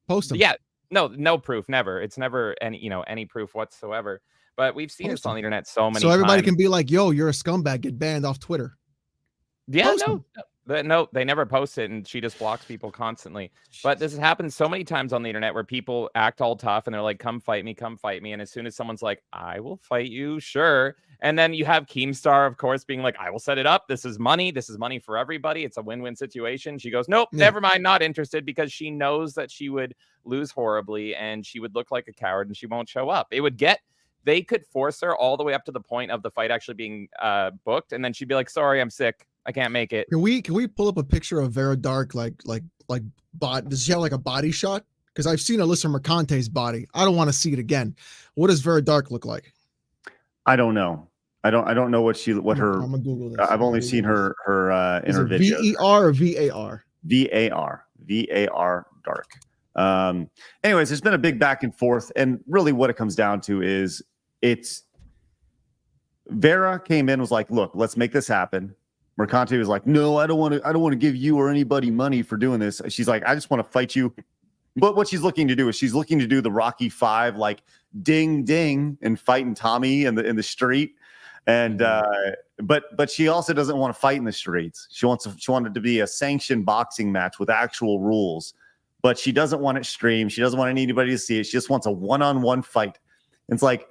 Post them. Yeah, no proof, never. It's never any proof whatsoever. But we've seen this on the internet so many times. So everybody can be like, "Yo, you're a scumbag. Get banned off Twitter." Yeah, no, they never post it, and she just blocks people constantly. But this has happened so many times on the internet where people act all tough and they're like, come fight me. And as soon as someone's like, I will fight you, sure. And then you have Keemstar, of course, being like, I will set it up. This is money for everybody. It's a win-win situation. She goes, nope, never mind, not interested, because she knows that she would lose horribly and she would look like a coward and she won't show up. They could force her all the way up to the point of the fight actually being booked, and then she'd be like, sorry, I'm sick. I can't make it. Can we pull up a picture of Vera Dark like does she have like a body shot? Because I've seen Alyssa Mercante's body. I don't want to see it again. What does Vera Dark look like? I don't know. I don't know what her. I'm gonna Google this. I've only seen her in her videos. VER or VAR? VAR Dark. Anyways, there's been a big back and forth, and really what it comes down to is Vera came in, was like, look, let's make this happen. Mercante was like, no, I don't want to give you or anybody money for doing this. She's like, I just want to fight you. But what she's looking to do is she's looking to do the Rocky 5, like ding ding, and fighting Tommy in the street. And but she also doesn't want to fight in the streets. She wanted to be a sanctioned boxing match with actual rules. But she doesn't want it streamed. She doesn't want anybody to see it. She just wants a one-on-one fight. It's like,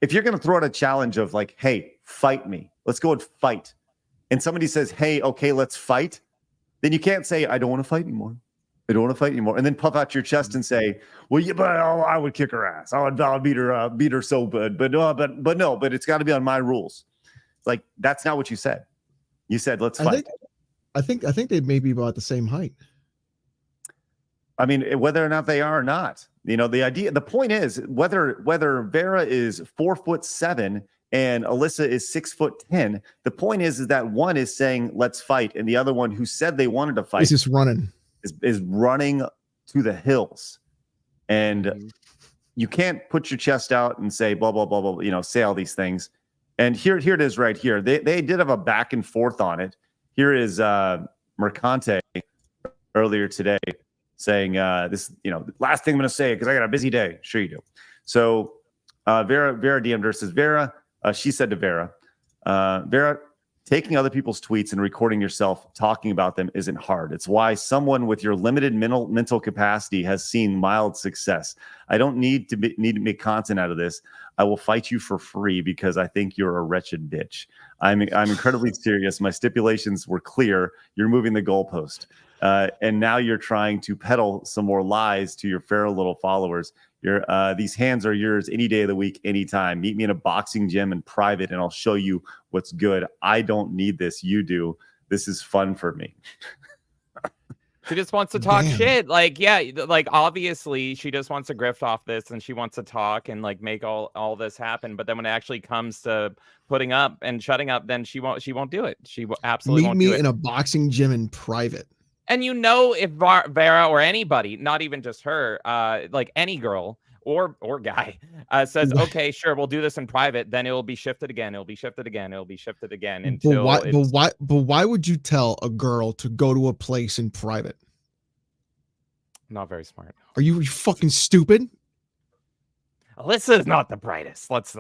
if you're going to throw out a challenge of like, hey, fight me. Let's go and fight. And somebody says, hey, okay, let's fight. Then you can't say, I don't want to fight anymore. I don't want to fight anymore. And then puff out your chest and say, well, yeah, but I would kick her ass. I would beat her so good. But it's got to be on my rules. It's like, that's not what you said. You said, let's fight. I think they may be about the same height. I mean, whether or not they are or not, the point is whether Vera is 4'7" and Alyssa is 6'10", the point is that one is saying let's fight, and the other one who said they wanted to fight is just running, is running to the hills, and you can't put your chest out and say blah blah blah blah, say all these things. And here it is right here. They did have a back and forth on it. Here is Mercante earlier today saying this, last thing I'm going to say because I got a busy day. Sure you do. So Vera DM'd her, says Vera. She said to Vera, Vera, taking other people's tweets and recording yourself talking about them isn't hard. It's why someone with your limited mental capacity has seen mild success. I don't need to make content out of this. I will fight you for free because I think you're a wretched bitch. I'm incredibly serious. My stipulations were clear. You're moving the goalpost. And now you're trying to peddle some more lies to your feral little followers. These hands are yours any day of the week, anytime. Meet me in a boxing gym in private, and I'll show you what's good. I don't need this. You do. This is fun for me. She just wants to talk shit. Like, yeah, like obviously she just wants to grift off this, and she wants to talk and like make all this happen. But then when it actually comes to putting up and shutting up, then she won't do it. She absolutely won't do it. Meet me in a boxing gym in private. And you know, if Vera or anybody, not even just her, like any girl or guy, says, okay, sure, we'll do this in private, then it will be shifted again. It'll be shifted again. It'll be shifted again until. But why would you tell a girl to go to a place in private? Not very smart. Are you fucking stupid? Alyssa is not the brightest. Let's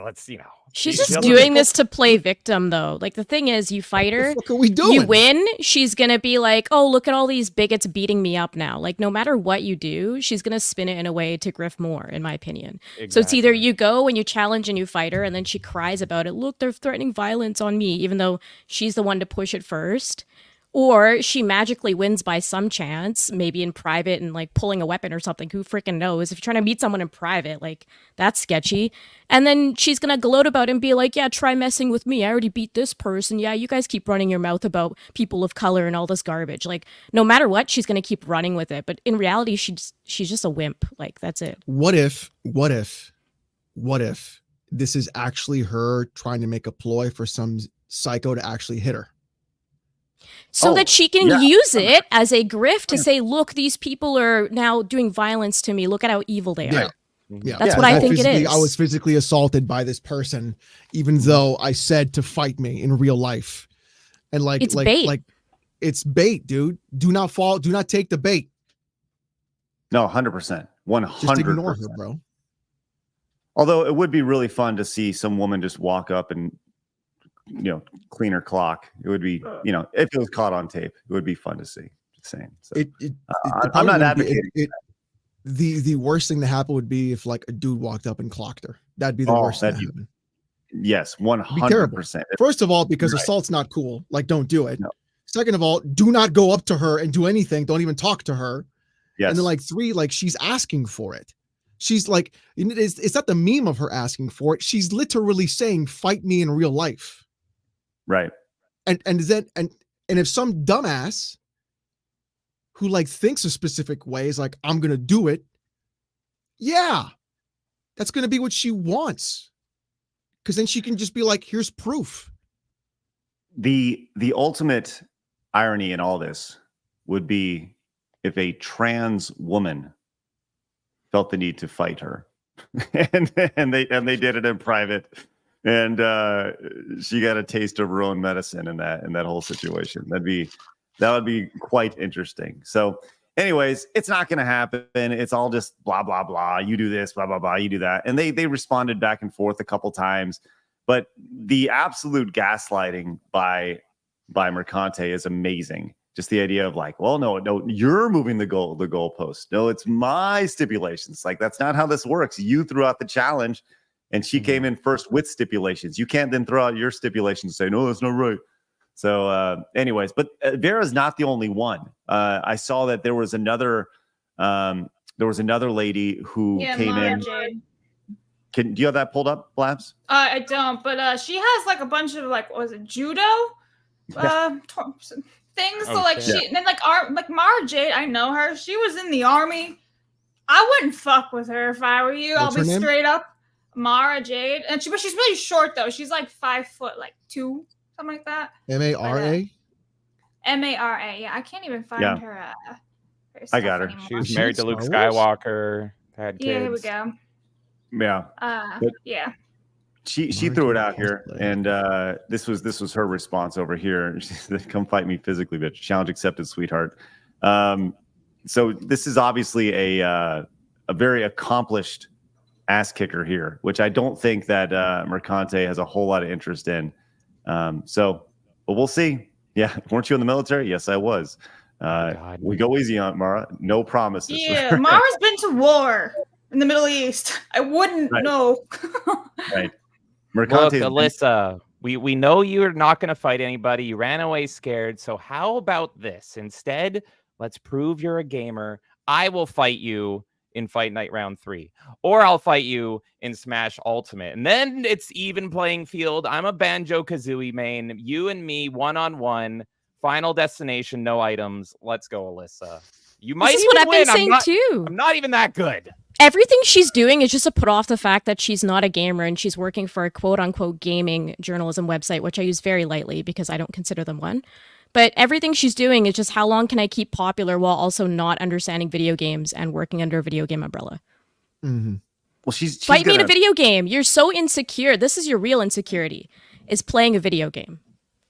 She's just doing this to play victim, though. Like, the thing is, you fight her, what are we doing? you win, she's gonna be like, oh, look at all these bigots beating me up now. Like, no matter what you do, she's gonna spin it in a way to grift more, in my opinion. Exactly. So it's either you go and you challenge and you fight her, and then she cries about it. Look, they're threatening violence on me, even though she's the one to push it first. Or she magically wins by some chance, maybe in private and like pulling a weapon or something. Who freaking knows? If you're trying to meet someone in private, like that's sketchy. And then she's going to gloat about it and be like, yeah, try messing with me. I already beat this person. Yeah, you guys keep running your mouth about people of color and all this garbage. Like no matter what, she's going to keep running with it. But in reality, she's just a wimp. Like that's it. What if this is actually her trying to make a ploy for some psycho to actually hit her? So that she can use it as a grift to say, look, these people are now doing violence to me. Look at how evil they are. Yeah. That's what I think it is. I was physically assaulted by this person, even though I said to fight me in real life. And it's bait. Like it's bait, dude. Do not fall. Do not take the bait. No, 100%. 100%. Just ignore her, bro. Although it would be really fun to see some woman just walk up and, clean her clock. It would be, if it was caught on tape, it would be fun to see. Just saying. So, I'm not advocating. The worst thing to happen would be if like a dude walked up and clocked her. That'd be the worst thing to happen. Yes, 100%. First of all, because assault's not cool. Like, don't do it. No. Second of all, do not go up to her and do anything. Don't even talk to her. Yes. And then like 3, like she's asking for it. She's like, it's not the meme of her asking for it. She's literally saying, fight me in real life. Right. And if some dumbass who like thinks a specific way is like, I'm gonna do it, yeah, that's gonna be what she wants, because then she can just be like, here's proof. The ultimate irony in all this would be if a trans woman felt the need to fight her, and they did it in private. And she got a taste of her own medicine in that whole situation. That would be quite interesting. So, anyways, it's not going to happen. It's all just blah blah blah. You do this, blah blah blah. You do that, and they responded back and forth a couple times. But the absolute gaslighting by Mercante is amazing. Just the idea of like, well, no, you're moving the goalpost. No, it's my stipulations. Like that's not how this works. You threw out the challenge. And she came in first with stipulations. You can't then throw out your stipulations and say, no, that's not right. So anyways, but Vera's not the only one. I saw that there was another lady who came in. Do you have that pulled up, Blabs? I don't, but she has like a bunch of like, what was it, judo things. So like and then like Mara Jade, I know her. She was in the army. I wouldn't fuck with her if I were you. I'll be straight up. Mara Jade, but she's really short though. She's like 5'2", something like that. Mara? Mara, yeah. I can't even find her. I got her. She was married to Luke Skywalker. Had kids. Yeah, here we go. Yeah. Yeah. She threw it out here, and this was her response over here. She said, "Come fight me physically, bitch. Challenge accepted, sweetheart." So this is obviously a very accomplished ass kicker here, which I don't think that Mercante has a whole lot of interest in. But we'll see. Yeah, weren't you in the military? Yes, I was. We go easy on Mara. No promises. Yeah, Mara's been to war in the Middle East. I wouldn't know. Right. Look, Alyssa, we know you're not going to fight anybody. You ran away scared. So how about this? Instead, let's prove you're a gamer. I will fight you in Fight Night Round 3, or I'll fight you in Smash Ultimate, and then it's even playing field. I'm a Banjo-Kazooie main, you and me, 1-on-1, final destination, no items. Let's go, Alyssa. You might. This is what I've been saying too. I'm not even that good. Everything she's doing is just to put off the fact that she's not a gamer and she's working for a quote-unquote gaming journalism website, which I use very lightly because I don't consider them one. But everything she's doing is just how long can I keep popular while also not understanding video games and working under a video game umbrella? Mm-hmm. Well, she's Fight me in a video game. You're so insecure. This is your real insecurity, is playing a video game.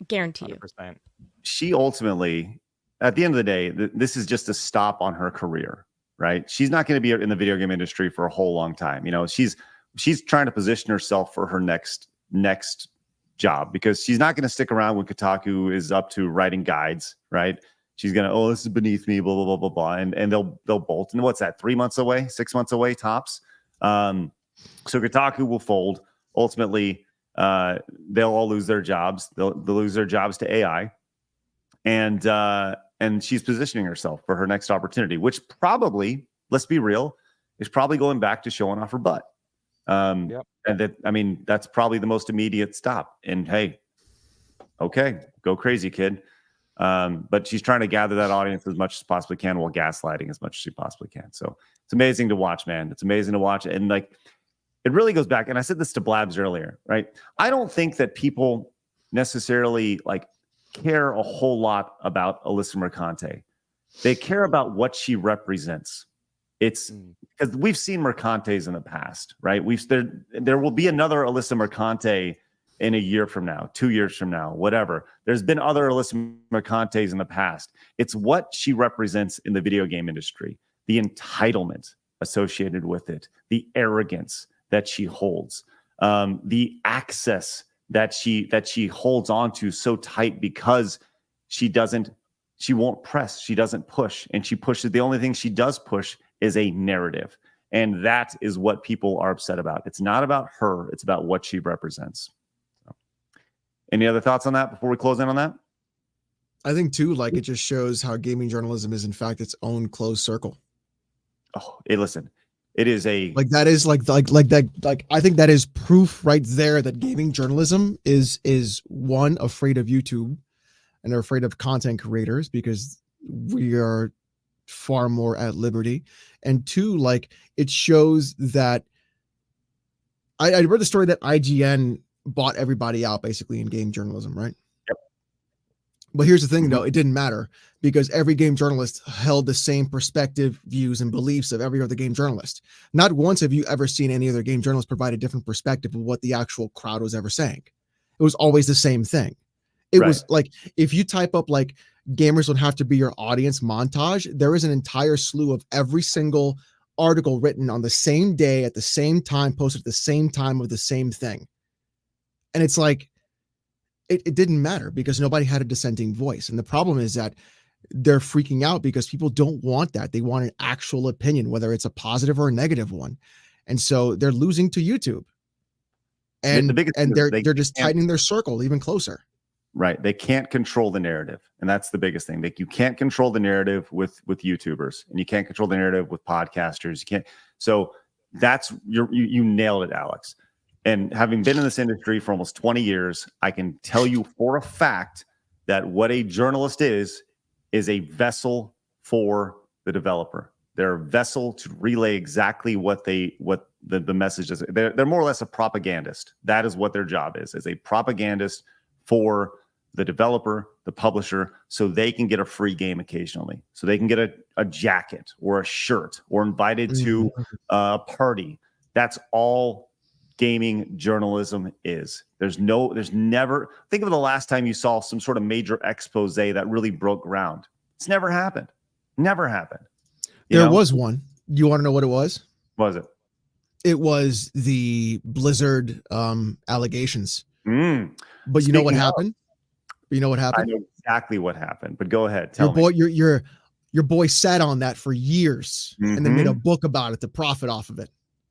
Guarantee you. 100%. She ultimately, at the end of the day, this is just a stop on her career, right? She's not going to be in the video game industry for a whole long time. You know, she's trying to position herself for her next job, because she's not going to stick around when Kotaku is up to writing guides, right? She's going to, oh, this is beneath me, blah, blah, blah, blah, blah. And they'll bolt. And what's that, 3 months away, 6 months away, tops? So Kotaku will fold. Ultimately, they'll all lose their jobs. They'll lose their jobs to AI. And she's positioning herself for her next opportunity, which probably, let's be real, is probably going back to showing off her butt. Yep. And that, I mean, that's probably the most immediate stop. And hey, okay, go crazy, kid. But she's trying to gather that audience as much as possibly can while gaslighting as much as she possibly can. So it's amazing to watch, man. It's amazing to watch. And like, it really goes back. And I said this to Blabs earlier, right? I don't think that people necessarily like care a whole lot about Alyssa Mercante. They care about what she represents. It's because we've seen Mercantes in the past, right? There will be another Alyssa Mercante in a year from now, 2 years from now, whatever. There's been other Alyssa Mercantes in the past. It's what she represents in the video game industry, the entitlement associated with it, the arrogance that she holds, the access that she holds on to so tight because she won't press, she doesn't push, and she pushes. The only thing she does push is a narrative. And that is what people are upset about. It's not about her, it's about what she represents. So, any other thoughts on that before we close in on that? I think too, like, it just shows how gaming journalism is in fact its own closed circle. Oh, hey, listen, it is a like that is like that. Like, I think that is proof right there that gaming journalism is one, afraid of YouTube, and they're afraid of content creators because we are far more at liberty. And two, like, it shows that I read the story that IGN bought everybody out basically in game journalism, right? Yep. But here's the thing, though, it didn't matter because every game journalist held the same perspective, views, and beliefs of every other game journalist. Not once have you ever seen any other game journalist provide a different perspective of what the actual crowd was ever saying. It was always the same thing. It was like, if you type up like gamers don't have to be your audience montage, there is an entire slew of every single article written on the same day at the same time, posted at the same time of the same thing. And it's like, it didn't matter because nobody had a dissenting voice. And the problem is that they're freaking out because people don't want that. They want an actual opinion, whether it's a positive or a negative one. And so they're losing to YouTube. And they're just tightening their circle even closer. Right. They can't control the narrative. And that's the biggest thing. Like, you can't control the narrative with YouTubers, and you can't control the narrative with podcasters. You can't. So that's you nailed it, Alex. And having been in this industry for almost 20 years, I can tell you for a fact that what a journalist is a vessel for the developer. They're a vessel to relay exactly what the message is. They're more or less a propagandist. That is what their job is a propagandist for the developer, the publisher, so they can get a free game occasionally, so they can get a jacket or a shirt or invited to a party. That's all gaming journalism is. There's never, think of the last time you saw some sort of major expose that really broke ground. It's never happened. Never happened. There was one. You want to know what it was? What was it? It was the Blizzard allegations. But you know what happened? I know exactly what happened, but go ahead. Tell me. Your boy sat on that for years and then made a book about it to profit off of it.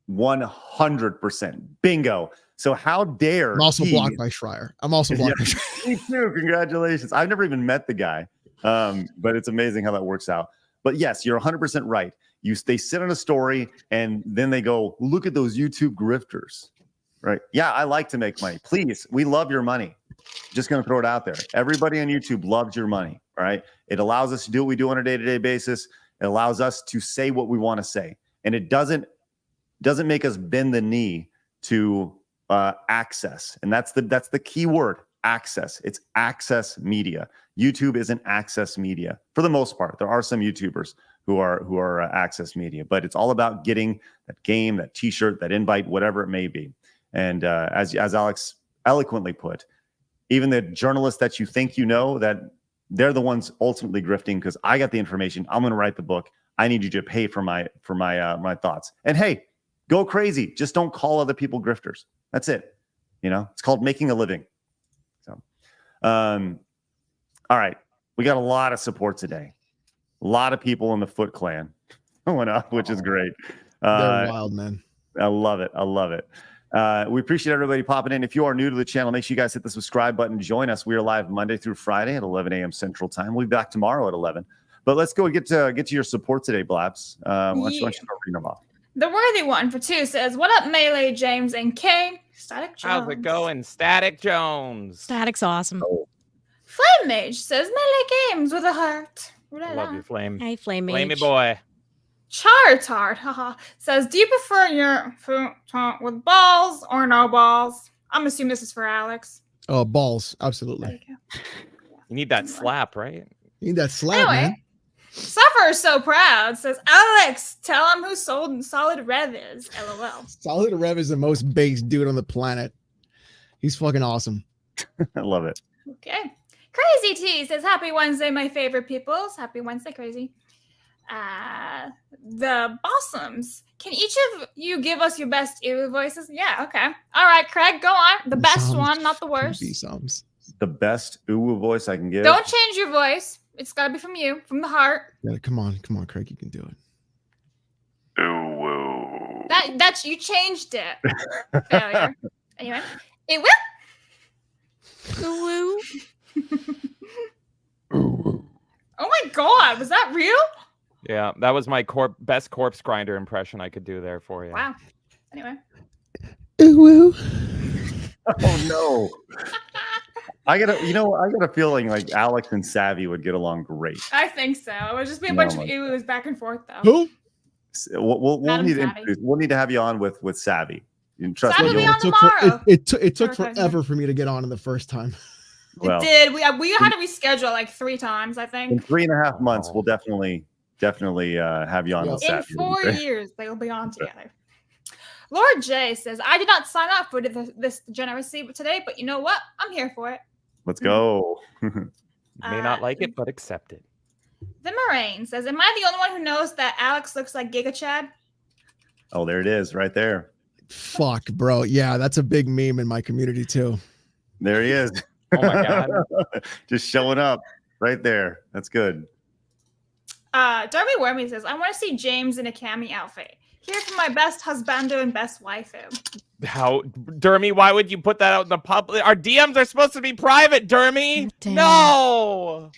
100%. Bingo. So how dare I'm also blocked by Schreier. I'm also blocked by Schreier. Me too. Congratulations. I've never even met the guy. But it's amazing how that works out. But yes, you're 100% right. They sit on a story and then they go, look at those YouTube grifters. Right. Yeah, I like to make money. Please, we love your money. Just going to throw it out there. Everybody on YouTube loves your money. All right. It allows us to do what we do on a day-to-day basis. It allows us to say what we want to say. And it doesn't make us bend the knee to access. And that's the key word, access. It's access media. YouTube isn't access media for the most part. There are some YouTubers who are access media, but it's all about getting that game, that T-shirt, that invite, whatever it may be. And as Alexx eloquently put, even the journalists that you think you know, that they're the ones ultimately grifting, because I got the information. I'm going to write the book. I need you to pay for my thoughts. And hey, go crazy. Just don't call other people grifters. That's it. You know, it's called making a living. So, all right, we got a lot of support today. A lot of people in the Foot Clan going up, which is great. They're wild, man. I love it. I love it. We appreciate everybody popping in. If you are new to the channel, make sure you guys hit the subscribe button. Join us. We are live Monday through Friday at 11 a.m. Central Time. We'll be back tomorrow at 11. But let's go get to your support today, Blabs. Why don't you start reading them off? The worthy one for 2 says, "What up, Melee, James, and K? Static Jones." How's it going, Static Jones? Static's awesome. Flame Mage says, "Melee Games with a heart." I love you, Flame. Hey, Flame Mage. Flamey boy. Chartard, haha, says, "Do you prefer your food with balls or no balls?" I'm assuming this is for Alexx. Oh, balls. Absolutely. You need that slap, right? You need that slap, Anyway, man. Suffer is so proud says, "Alexx, tell him who Solid Rev is." LOL. Solid Rev is the most based dude on the planet. He's fucking awesome. I love it. Okay. Crazy T says, "Happy Wednesday, my favorite peoples." Happy Wednesday, Crazy. The Bossums. Can each of you give us your best ear voices? Yeah, okay. All right, Craig, go on. The best one, not the worst. The best uwu voice I can give. Don't change your voice. It's got to be from you, from the heart. Yeah, come on, Craig, you can do it. Uwu. That's you changed it. Failure. Anyway, it will. Oh my god, was that real? Yeah, that was my best corpse grinder impression I could do there for you. Wow. Anyway. Ooh. Oh no. I got a feeling like Alexx and Savvy would get along great. I think so. It would just be a bunch of oohs back and forth, though. Who? We'll need to have you on with Savvy. You trust Savvy me. will be on tomorrow. It took forever for me to get on in the first time. Well, it did. We had to reschedule like 3 times, I think. In 3.5 months, we'll definitely have you on with In Savvy. 4 years, they will be on together. Lord J says, "I did not sign up for this degeneracy today, but you know what? I'm here for it." Let's go. You may not like it, but accept it. The Moraine says, "Am I the only one who knows that Alexx looks like Giga Chad?" Oh, there it is, right there. Fuck, bro. Yeah, that's a big meme in my community too. There he is. Oh my god. Just showing up right there. That's good. Darby Wormy says, "I want to see James in a cami outfit. Here for my best husbando and best waifu." How, Dermy, why would you put that out in the public? Our DMs are supposed to be private, Dermy. Damn. No.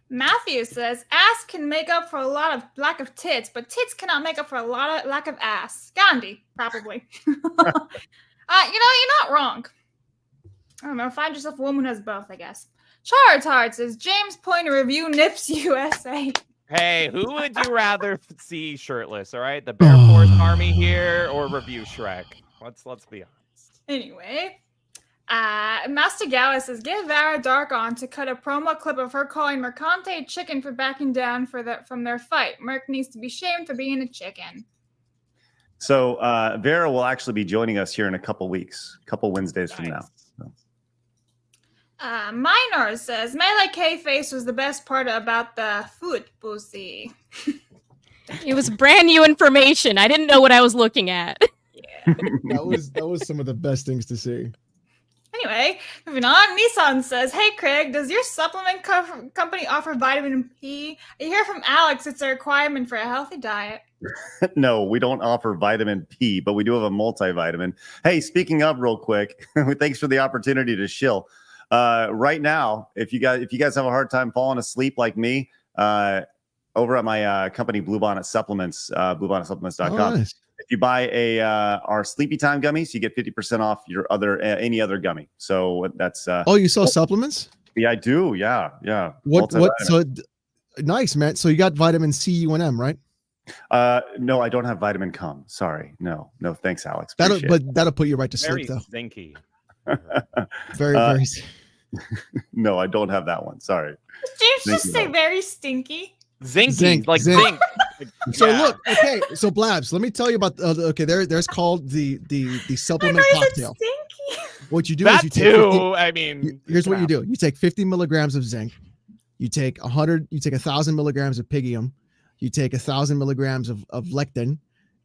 Matthew says, "Ass can make up for a lot of lack of tits, but tits cannot make up for a lot of lack of ass." Gandhi, probably. You're not wrong. I don't know. Find yourself a woman who has both, I guess. Charizard says, "James Pointer review Nips USA." Hey, who would you rather see shirtless? All right, the Bear Force Army here or review Shrek? Let's be honest. Anyway, Master Gala says, "Get Vara Dark on to cut a promo clip of her calling Mercante chicken for backing down from their fight. Merc needs to be shamed for being a chicken." So Vera will actually be joining us here in a couple weeks, Wednesdays from now. So. Minor says, "Melee K-Face was the best part about the foot pussy." It was brand new information. I didn't know what I was looking at. Yeah. That was some of the best things to see. Anyway, moving on. Nissan says, "Hey Craig, does your supplement company offer vitamin P? I hear from Alexx it's a requirement for a healthy diet." No, we don't offer vitamin P, but we do have a multivitamin. Hey, speaking of, real quick, thanks for the opportunity to shill. Right now, if you guys have a hard time falling asleep like me, over at my company Blue Bonnet Supplements, bluebonnetsupplements.com. Oh, nice. If you buy our Sleepy Time gummies, you get 50% off your any other gummy. So that's oh, you sell supplements? Yeah, I do. Yeah. What? So nice, man. So you got vitamin C, U, and M, right? No, I don't have vitamin cum. Sorry, no. Thanks, Alex. That'll put you right to Very sleep, though. stinky. Very. No, I don't have that one. Sorry. James just say very stinky. Zinky, like Zinc. zinc. So look, okay. So Blabs, let me tell you about. Okay, there's called the supplement cocktail. Stinky. What you do That is you take 50, I mean, here's what you do. You take 50 milligrams of zinc. You take 1,000 milligrams of pygium. You take 1,000 milligrams of lectin,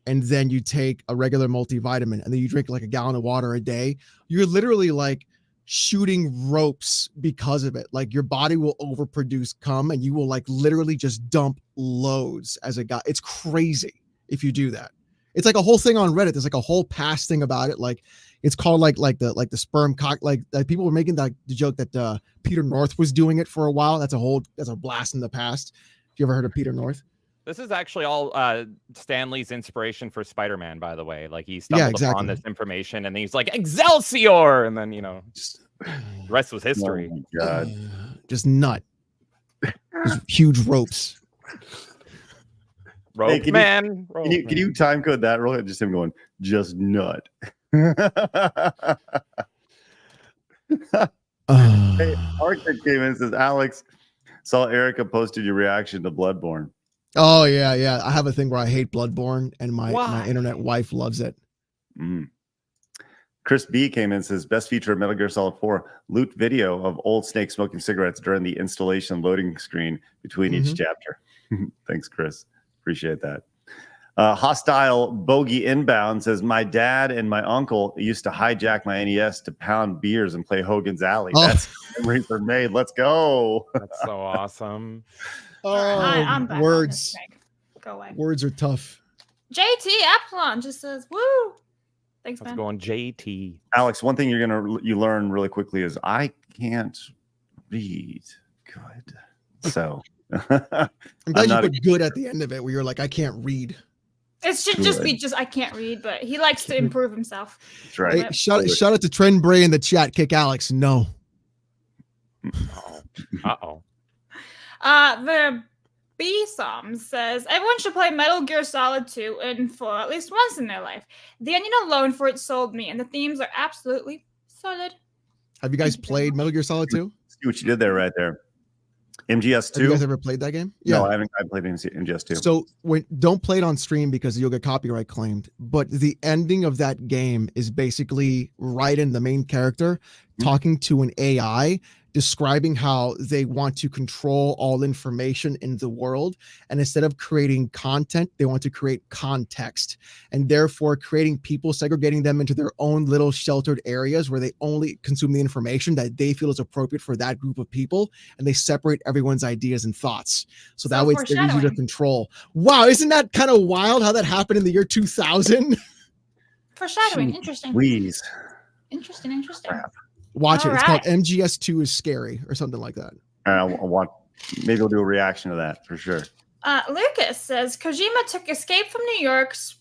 and then you take a regular multivitamin, and then you drink like a gallon of water a day. You're literally like shooting ropes because of it. Like your body will overproduce cum, and you will like literally just dump loads as a guy. It's crazy if you do that. It's like a whole thing on Reddit. There's like a whole past thing about it. Like it's called like the sperm cock. Like people were making the joke that Peter North was doing it for a while. That's a blast in the past. Have you ever heard of Peter North? This is actually all Stan Lee's inspiration for Spider-Man, by the way. Like he stumbled upon this information, and then he's like Excelsior, and then just the rest was history. Oh my God. Just nut. Just huge ropes. Rope Hey, man. Can you time code that real quick? Just him going, just nut. Hey, Arctic came in and says, Alex, saw Erica posted your reaction to Bloodborne. Oh yeah. I have a thing where I hate Bloodborne, and my internet wife loves it. Chris B came in and says, best feature of Metal Gear Solid 4, loot video of Old Snake smoking cigarettes during the installation loading screen between each chapter. Thanks, Chris. Appreciate that. Hostile Bogey Inbound says, my dad and my uncle used to hijack my NES to pound beers and play Hogan's Alley. That's memories are made. Let's go. That's so awesome. I'm back words. on this, Greg. Go away. Words are tough. JT Epsilon just says, woo. Thanks, Let's man. go on JT. Alex, one thing you learn really quickly is I can't read good. So I'm glad you put good at the end of it, where you're like, I can't read. It should just be I can't read, but he likes to improve himself. That's right. Hey, shout out to Trend Bray in the chat. Kick Alex. No. Uh-oh. The B-Som says, everyone should play Metal Gear Solid 2 in full at least once in their life. The ending alone for it sold me, and the themes are absolutely solid. Have you guys played Metal Gear Solid 2? See what you did there right there. MGS2. Have you guys ever played that game? No, I haven't. I played MGS2. So don't play it on stream because you'll get copyright claimed. But the ending of that game is basically Raiden, the main character, talking to an AI, describing how they want to control all information in the world. And instead of creating content, they want to create context. And therefore creating people, segregating them into their own little sheltered areas where they only consume the information that they feel is appropriate for that group of people. And they separate everyone's ideas and thoughts. So that way it's easier to control. Wow, isn't that kind of wild how that happened in the year 2000? Foreshadowing. Interesting. Please. Interesting. Crap. Watch it. It's called MGS2 is scary or something like that. Maybe we'll do a reaction to that for sure. Lucas says Kojima took Escape from New York's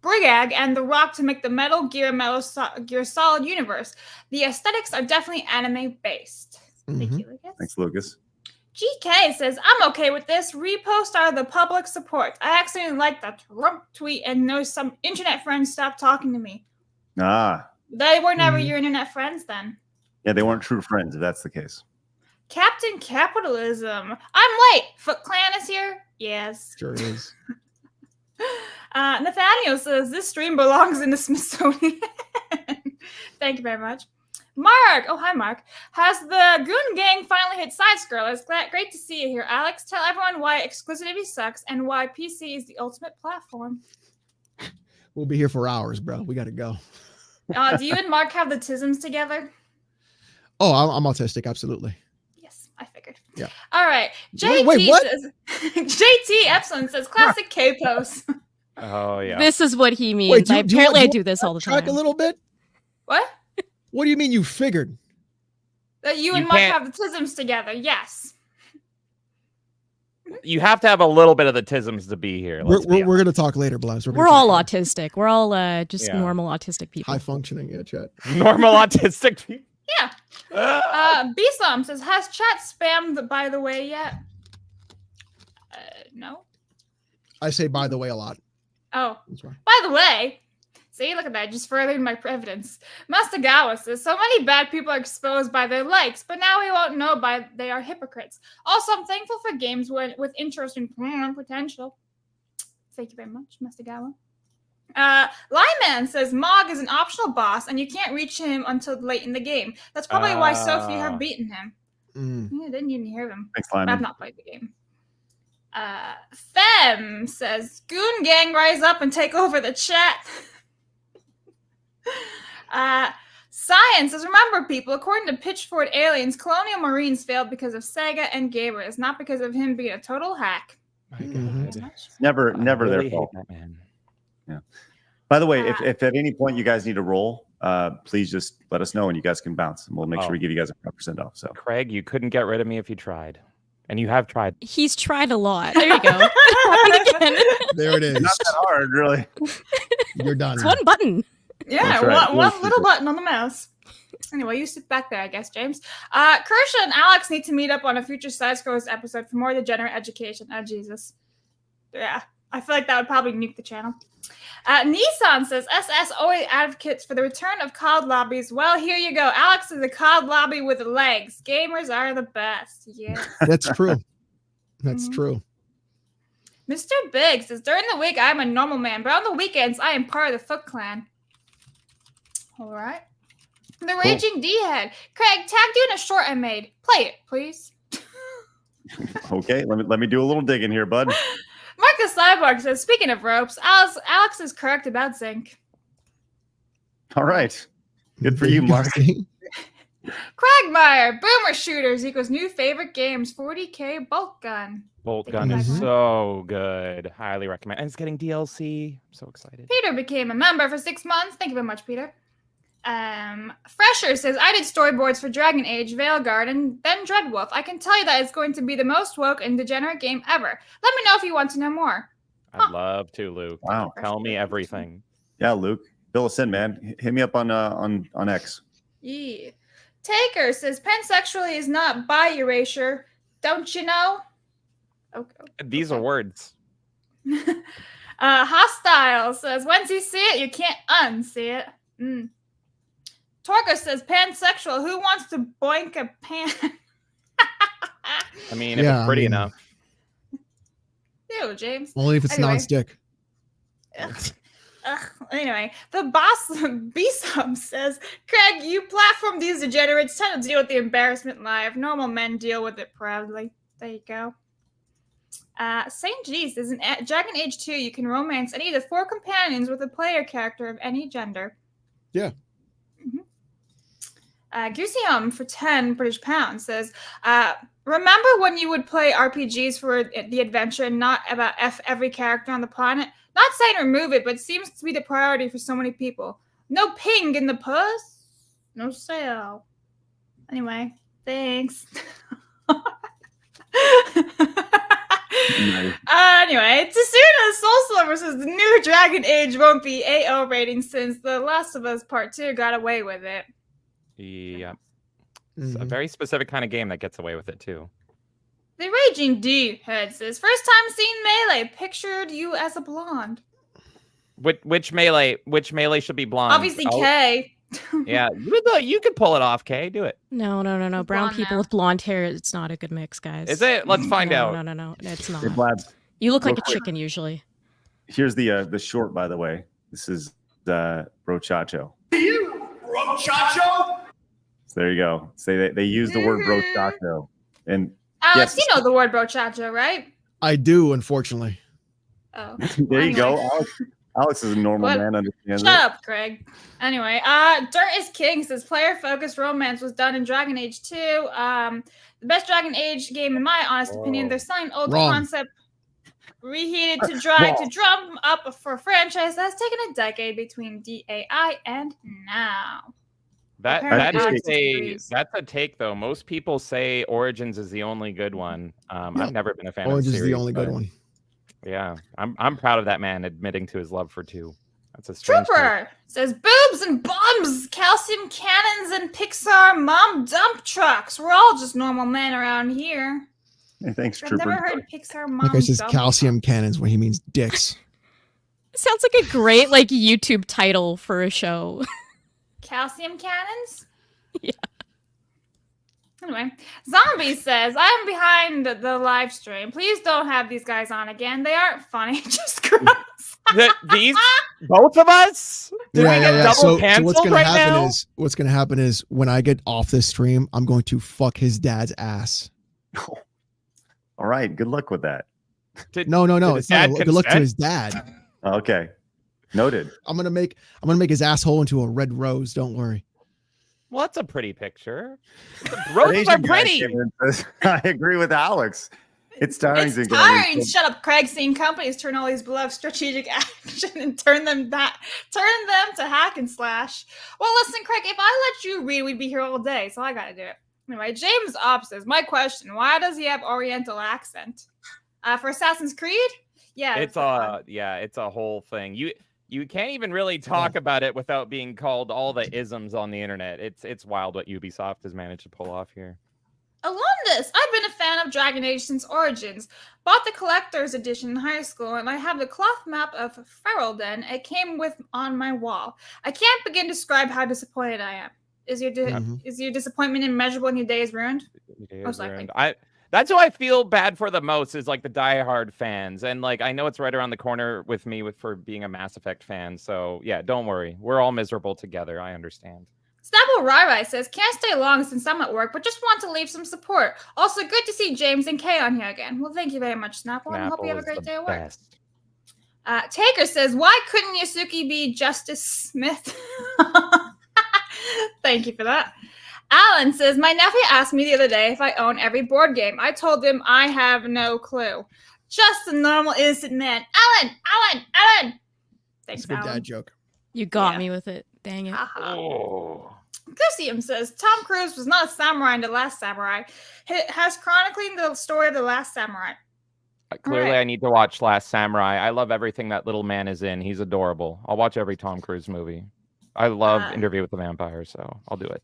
Brigag and The Rock to make the Metal Gear Solid universe. The aesthetics are definitely anime based. Thank you, Lucas. Thanks, Lucas. GK says, I'm okay with this. Repost out of the public support. I accidentally liked that Trump tweet and know some internet friends stopped talking to me. They were never your internet friends then. Yeah, they weren't true friends if that's the case. Captain Capitalism. I'm late. Foot Clan is here? Yes. Sure is. Nathaniel says, this stream belongs in the Smithsonian. Thank you very much. Mark. Oh, hi, Mark. Has the Goon Gang finally hit side-scrollers? Great to see you here, Alex. Tell everyone why exclusivity sucks and why PC is the ultimate platform. We'll be here for hours, bro. We got to go. Do you and Mark have the tisms together? Oh, I'm autistic. Absolutely. Yes, I figured. Yeah. All right. Wait, what? Says, JT Epsilon says classic K-pose. Oh, yeah. This is what he means. Wait, Apparently I do this all the time. Track a little bit? What? What do you mean you figured? That you and Mark have the tisms together. Yes. You have to have a little bit of the tisms to be here. We're going to talk later, Blaz. We're all autistic. We're all just normal autistic people. High functioning, chat. Normal autistic people. Yeah. B-Som says, has chat spammed the by the way yet? No. I say by the way a lot. Oh. That's right. By the way, See, look at that. Just furthering my evidence. Mastagawa says, so many bad people are exposed by their likes, but now we won't know by they are hypocrites. Also, I'm thankful for games with interesting potential. Thank you very much, Mastagawa. Lyman says, Mog is an optional boss, and you can't reach him until late in the game. That's probably why so few have beaten him. Yeah, didn't even hear him. Thanks, Lyman. I've not played the game. Fem says, Goon Gang, rise up and take over the chat. Science says, remember people, according to Pitchford Aliens, Colonial Marines failed because of Sega and gamers, not because of him being a total hack. Never their really fault. hate that man. Yeah. By the way, if at any point you guys need a roll, please just let us know and you guys can bounce, and we'll make sure we give you guys a 5% off. So, Craig, you couldn't get rid of me if you tried, and you have tried. He's tried a lot. There you go. There it is. not that hard, really. You're done. It's one button. Yeah, right. one little button on the mouse. Anyway, you sit back there, I guess, James. Kersha and Alex need to meet up on a future Side Scrollers episode for more degenerate education. Oh, Jesus. Yeah, I feel like that would probably nuke the channel. Nissan says, SS always advocates for the return of COD lobbies. Well, here you go. Alex is a COD lobby with legs. Gamers are the best. Yeah. That's true. That's true. Mr. Big says, during the week, I'm a normal man, but on the weekends, I am part of the Foot Clan. All right. The Raging D-Head. Craig, tagged you in a short I made. Play it, please. Okay, let me do a little digging here, bud. Marcus Cyborg says, speaking of ropes, Alex is correct about Zinc. All right. Good for you, Mark. Cragmire, Boomer Shooters equals new favorite games, 40k bolt gun. Bolt gun is so good. Highly recommend. And it's getting DLC. I'm so excited. Peter became a member for 6 months. Thank you very much, Peter. Fresher says, I did storyboards for Dragon Age, Veilguard, and then Dreadwolf. I can tell you that it's going to be the most woke and degenerate game ever. Let me know if you want to know more. I'd love to, Luke. Wow. Tell me everything. Yeah, Luke. Fill us in, man. Hit me up on X. Yeah. Taker says, pansexual is not bi erasure. Don't you know? Okay. These are words. Hostile says, once you see it, you can't unsee it. Torka says, pansexual. Who wants to boink a pan? I mean, if it's pretty enough. Ew, James. Only if it's non-stick. Anyway, the boss B-Sub says, Craig, you platform these degenerates tend to deal with the embarrassment live. Normal men deal with it proudly. There you go. St. G says, in Dragon Age 2, you can romance any of the 4 companions with a player character of any gender. Yeah. Gusium for 10 British pounds says, remember when you would play RPGs for the adventure and not about every character on the planet? Not saying remove it, but it seems to be the priority for so many people. No ping in the puss, no sale. Anyway, thanks. Anyway, Tsuna Soul Silver says the new Dragon Age won't be AO rating since The Last of Us Part 2 got away with it. Yeah. It's a very specific kind of game that gets away with it, too. The Raging D-Head says, first time seeing Melee, pictured you as a blonde. Which Melee should be blonde? Obviously, Kay. Yeah, you could pull it off, Kay. Do it. No. Brown people with blonde hair, it's not a good mix, guys. Is it? Let's find out. No. It's not. Hey, Vlad, you look like a chicken, usually. Here's the short, by the way. This is brochacho. Brochacho? So there you go. Say they use the word brochacho. And Alex, yes, you know the word brochacho, right? I do, unfortunately. Oh. There you go. Alex is a normal man, understands Shut up, Craig. Anyway, Dirt is King says player-focused romance was done in Dragon Age 2. The best Dragon Age game, in my honest opinion. They're selling old concept reheated to drum up for a franchise that's taken a decade between DAI and now. That's a take, though. Most people say Origins is the only good one. I've never been a fan of the series. Origins is the only good one. Yeah, I'm proud of that man admitting to his love for 2. That's a strange Trooper says boobs and bombs, calcium cannons, and Pixar mom dump trucks. We're all just normal men around here. Hey, thanks, I've Trooper. never heard Pixar mom. Like I says dump calcium cannons when he means dicks. Sounds like a great like YouTube title for a show. Calcium cannons? Yeah. Anyway, Zombie says, I'm behind the live stream. Please don't have these guys on again. They aren't funny. Just gross. These both of us? Did we get double So canceled what's gonna right happen now? is what's gonna happen is when I get off this stream, I'm going to fuck his dad's ass. All right. Good luck with that. No. did It's his not dad good luck to consent? his dad. Okay. Noted. I'm gonna make his asshole into a red rose. Don't worry. Well, that's a pretty picture. Roses Asian are guy pretty. came in and says, I agree with Alex. It's tiring. It's tiring. Shut up, Craig. Seeing companies turn all these beloved strategic action and turn them to hack and slash. Well, listen, Craig. If I let you read, we'd be here all day. So I gotta do it. Anyway, James Opp says, my question: why does he have Oriental accent? For Assassin's Creed? Yeah, It's a whole thing. You can't even really talk about it without being called all the isms on the internet. It's wild what Ubisoft has managed to pull off here. Alundus, I've been a fan of Dragon Age since Origins. Bought the collector's edition in high school, and I have the cloth map of Ferelden. It came with on my wall. I can't begin to describe how disappointed I am. Is your disappointment immeasurable and your day is ruined? Most likely. That's who I feel bad for the most is like the diehard fans, and like I know it's right around the corner with me for being a Mass Effect fan. So yeah, don't worry, we're all miserable together. I understand. Snapple Rai says, can't stay long since I'm at work, but just want to leave some support. Also, good to see James and Kay on here again. Well, thank you very much, Snapple, and I hope you have a great day at work. Taker says, why couldn't Yasuki be Justice Smith? Thank you for that. Alan says, my nephew asked me the other day if I own every board game. I told him I have no clue. Just a normal, innocent man. Alan! Thanks, It's a good Alan. dad joke. You got me with it. Dang it. Oh. Gusium says, Tom Cruise was not a samurai in The Last Samurai. It has chronicling the story of The Last Samurai. Clearly, Right. I need to watch Last Samurai. I love everything that little man is in. He's adorable. I'll watch every Tom Cruise movie. I love Interview with the Vampire, so I'll do it.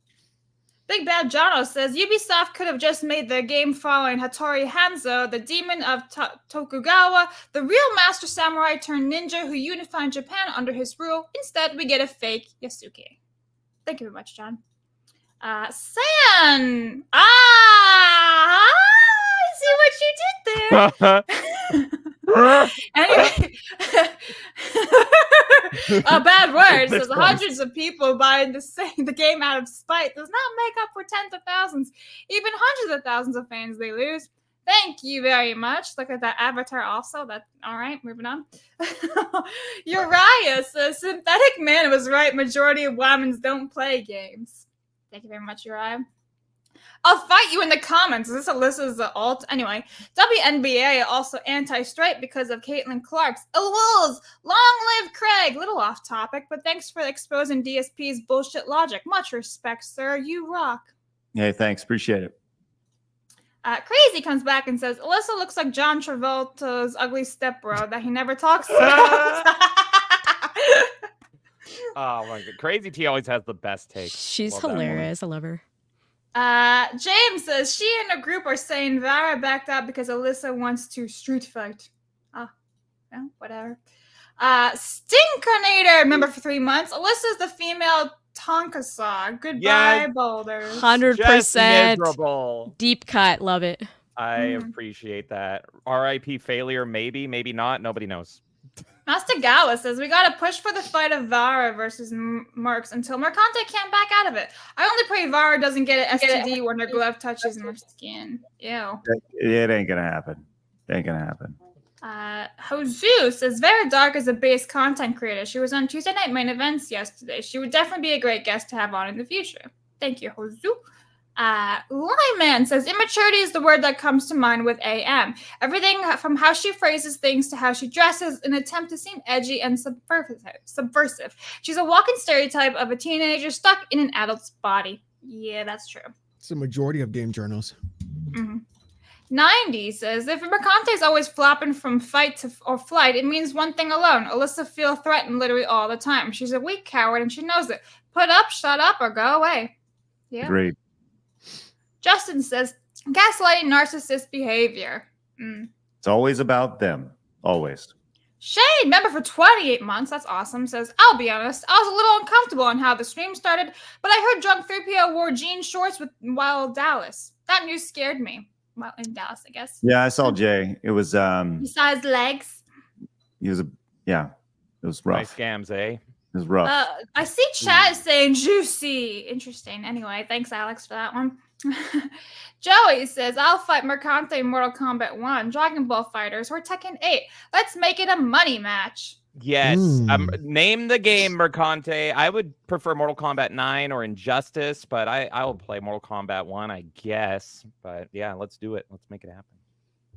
Big Bad Jono says, Ubisoft could have just made their game following Hattori Hanzo, the demon of Tokugawa, the real master samurai turned ninja who unified Japan under his rule. Instead, we get a fake Yasuke. Thank you very much, John. San! I see what you did there. Anyway, a bad word says hundreds of people buying the game out of spite does not make up for tens of thousands, even hundreds of thousands of fans they lose. Thank you very much. Look at that avatar also. That all right, moving on. Uriah says synthetic man was right. Majority of women don't play games. Thank you very much, Uriah. I'll fight you in the comments. Is this Alyssa's alt? Anyway, WNBA also anti-straight because of Caitlin Clark's wolves. Long live Craig. Little off topic, but thanks for exposing DSP's bullshit logic. Much respect, sir. You rock. Hey, thanks. Appreciate it. Crazy comes back and says, Alyssa looks like John Travolta's ugly stepbro that he never talks about. Oh my god, Crazy T always has the best take. She's Love that woman. hilarious. I love her. James says she and her group are saying Vara backed out because Alyssa wants to street fight. Well, whatever. Stinkernator, member for 3 months. Alyssa's the female Tonka saw. Goodbye, Yeah, boulders. 100% miserable. deep cut. Love it. I appreciate that. R.I.P. failure, maybe not. Nobody knows. Master Gala says we gotta push for the fight of Vara versus Mercs until Mercante can't back out of it. I only pray Vara doesn't get an STD when her glove touches my skin. Ew. It ain't gonna happen. It ain't gonna happen. Josu says Vera Dark is a base content creator. She was on Tuesday Night Main Events yesterday. She would definitely be a great guest to have on in the future. Thank you, Josu. Lyman says immaturity is the word that comes to mind with AM. Everything from how she phrases things to how she dresses in an attempt to seem edgy and subversive. She's a walking stereotype of a teenager stuck in an adult's body. Yeah, that's true. It's the majority of game journals. 90 says if Mercante is always flopping from fight or flight, it means one thing alone. Alyssa feels threatened literally all the time. She's a weak coward and she knows it. Put up, shut up, or go away. Yeah. Agreed. Justin says gaslighting narcissist behavior. It's always about them. Always. Shane, member for 28 months, that's awesome, says, I'll be honest, I was a little uncomfortable on how the stream started, but I heard Drunk 3PO wore jean shorts while Dallas. That news scared me. Well, in Dallas, I guess. Yeah, I saw Jay. It was You saw his legs? it was rough. Nice scams, eh? It was rough. I see chat saying juicy. Interesting. Anyway, thanks, Alex, for that one. Joey says, I'll fight Mercante in Mortal Kombat 1, Dragon Ball Fighters, or Tekken 8. Let's make it a money match. Yes. Name the game, Mercante. I would prefer Mortal Kombat 9 or Injustice, but I will play Mortal Kombat 1, I guess. But yeah, let's do it. Let's make it happen.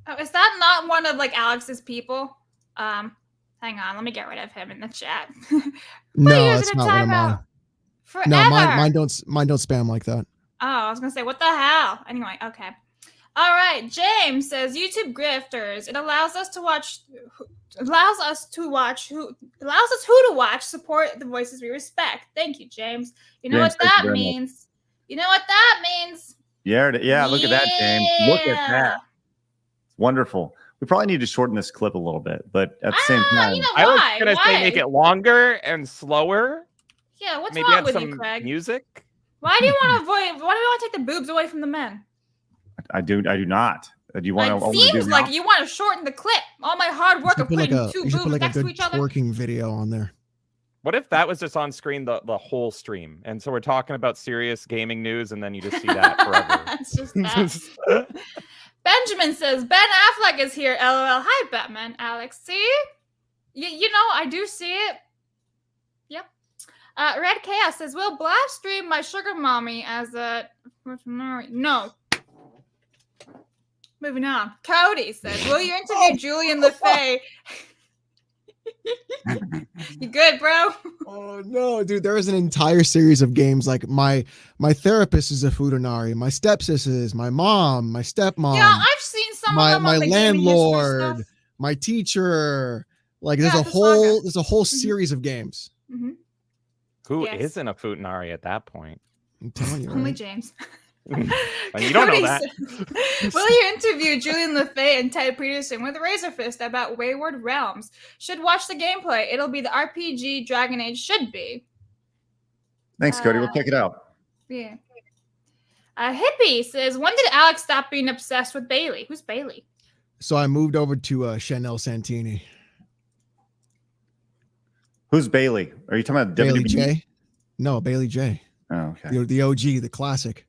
Oh, is that not one of like Alex's people? Hang on, let me get rid of him in the chat. No, that's not one of mine. Forever. No, mine don't spam like that. Oh, I was gonna say, what the hell? Anyway, okay. All right, James says YouTube grifters. It allows us to watch who to watch, support the voices we respect. Thank you, James. You know what that means? You know what that means? Yeah, look at that, James. Look at that. It's wonderful. We probably need to shorten this clip a little bit, but at the same time, you know I was why? gonna say make it longer and slower. Yeah, what's Maybe wrong add with some you, Craig? music. Why do you want to take the boobs away from the men? I do not. Do you want to? It seems like you want to shorten the clip. All my hard work of putting two boobs next to each other. Twerking video on there. What if that was just on screen the whole stream? And so we're talking about serious gaming news, and then you just see that forever. It's just that. Benjamin says, Ben Affleck is here, LOL. Hi, Batman, Alex. See? You know, I do see it. Yep. Red Chaos says, will Blast stream my sugar mommy as a... No. Moving on. Cody says, will you interview Julian LeFay? You good, bro? Oh no, dude! There is an entire series of games. Like my therapist is a Futanari. My stepsis is my mom. My stepmom. Yeah, I've seen some of them. My On the landlord. My teacher. Like there's a whole series of games. Mm-hmm. Who isn't a Futanari at that point? I'm telling you. Only right? James. You don't know that. Will you interview Julian LeFay and Ted Peterson with Razorfist about Wayward Realms? Should watch the gameplay. It'll be the RPG Dragon Age should be. Thanks, Cody. We'll check it out. Yeah. Hippie says, when did Alex stop being obsessed with Bailey? Who's Bailey? So I moved over to Chanel Santini. Who's Bailey? Are you talking about Bailey WWE? J? No, Bailey J. Oh, okay. The OG, the classic.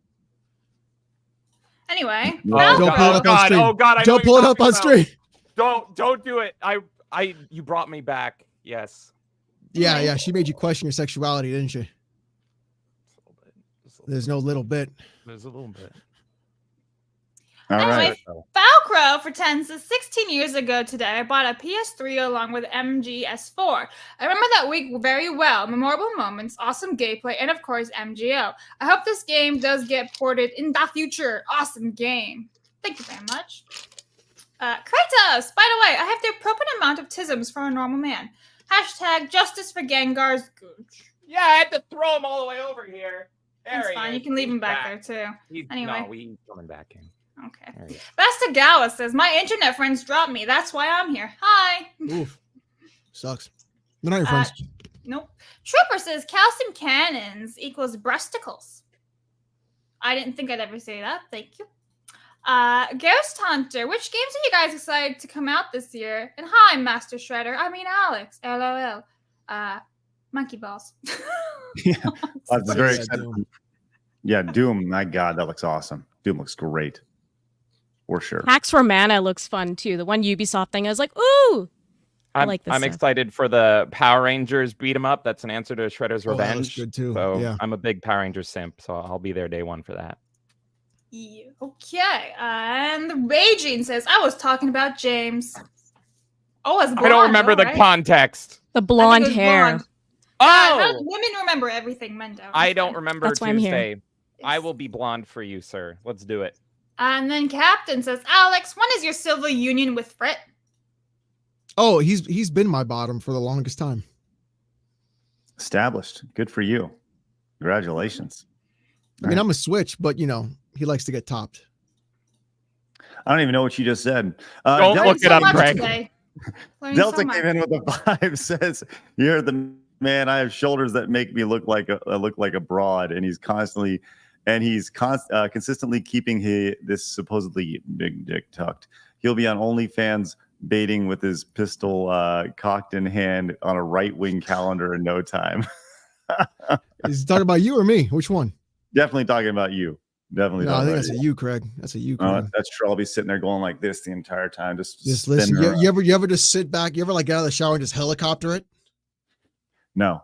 Anyway, don't pull it up on stream. Oh God! Don't pull it up on stream. Don't do it. You brought me back. Yes. Yeah. She made you question your sexuality, didn't she? There's no little bit. There's a little bit. All right. Falcrow for 10 says 16 years ago today, I bought a PS3 along with MGS4. I remember that week very well. Memorable moments, awesome gameplay, and of course MGO. I hope this game does get ported in the future. Awesome game. Thank you very much. Kratos, by the way, I have the appropriate amount of tisms for a normal man. Hashtag justice for Gengar's gooch. Yeah, I had to throw him all the way over here. That's fine. You can leave him back there too. Anyway, no, he's coming back in. Okay. Vestagawa says, my internet friends dropped me. That's why I'm here. Hi. Oof. Sucks. They're not your friends. Nope. Trooper says, calcium cannons equals breasticles. I didn't think I'd ever say that. Thank you. Ghost Hunter, which games are you guys excited to come out this year? And hi, Master Shredder. I mean, Alex. LOL. Monkey balls. Yeah, that's very exciting. Yeah, Doom. My God, that looks awesome. Doom looks great. For sure. Hacks for Mana looks fun too. The one Ubisoft thing, I was like, ooh. I like this. I'm excited for the Power Rangers beat 'em up. That's an answer to Shredder's Revenge. That was good too. So yeah. I'm a big Power Rangers simp, so I'll be there day one for that. Yeah, okay. And the Raging says, I was talking about James. Oh, it's blonde. I don't remember the context. The blonde hair. Blonde. Oh, women remember everything, men don't. I don't remember That's why I'm Tuesday. here. I will be blonde for you, sir. Let's do it. And then Captain says, Alex, when is your civil union with Frit? Oh, he's been my bottom for the longest time. Established. Good for you. Congratulations. I mean, I'm a switch, but you know, he likes to get topped. I don't even know what you just said. Don't look it up, Greg. Today. Learned Delta so much. came in with a 5. Says, "You're the man. I have shoulders that make me look like a broad." And he's consistently keeping this supposedly big dick tucked. He'll be on OnlyFans baiting with his pistol cocked in hand on a right-wing calendar in no time. Is he talking about you or me? Which one? Definitely talking about you. Definitely. No, I think that's a you, Craig. That's a you, Craig. That's true. I'll be sitting there going like this the entire time. Just listen. You ever just sit back? You ever like get out of the shower and just helicopter it? No.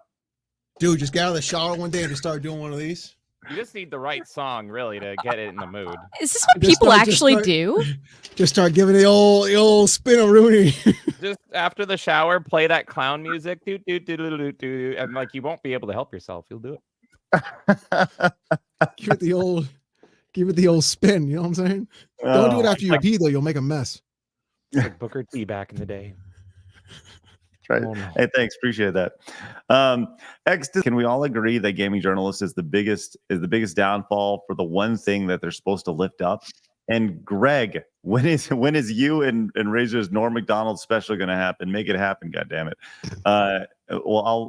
Dude, just get out of the shower one day and just start doing one of these. You just need the right song, really, to get it in the mood. Is this what people actually do? Just start giving the old spin a Rooney. Just after the shower, play that clown music, and like you won't be able to help yourself. You'll do it. Give it the old spin. You know what I'm saying? Don't do it after you pee though. You'll make a mess. Like Booker T back in the day. Right. Oh, no. Hey, thanks. Appreciate that. Can we all agree that gaming journalists is the biggest downfall for the one thing that they're supposed to lift up? And Greg, when is you and Razor's Norm Macdonald special going to happen? Make it happen, goddammit. Well,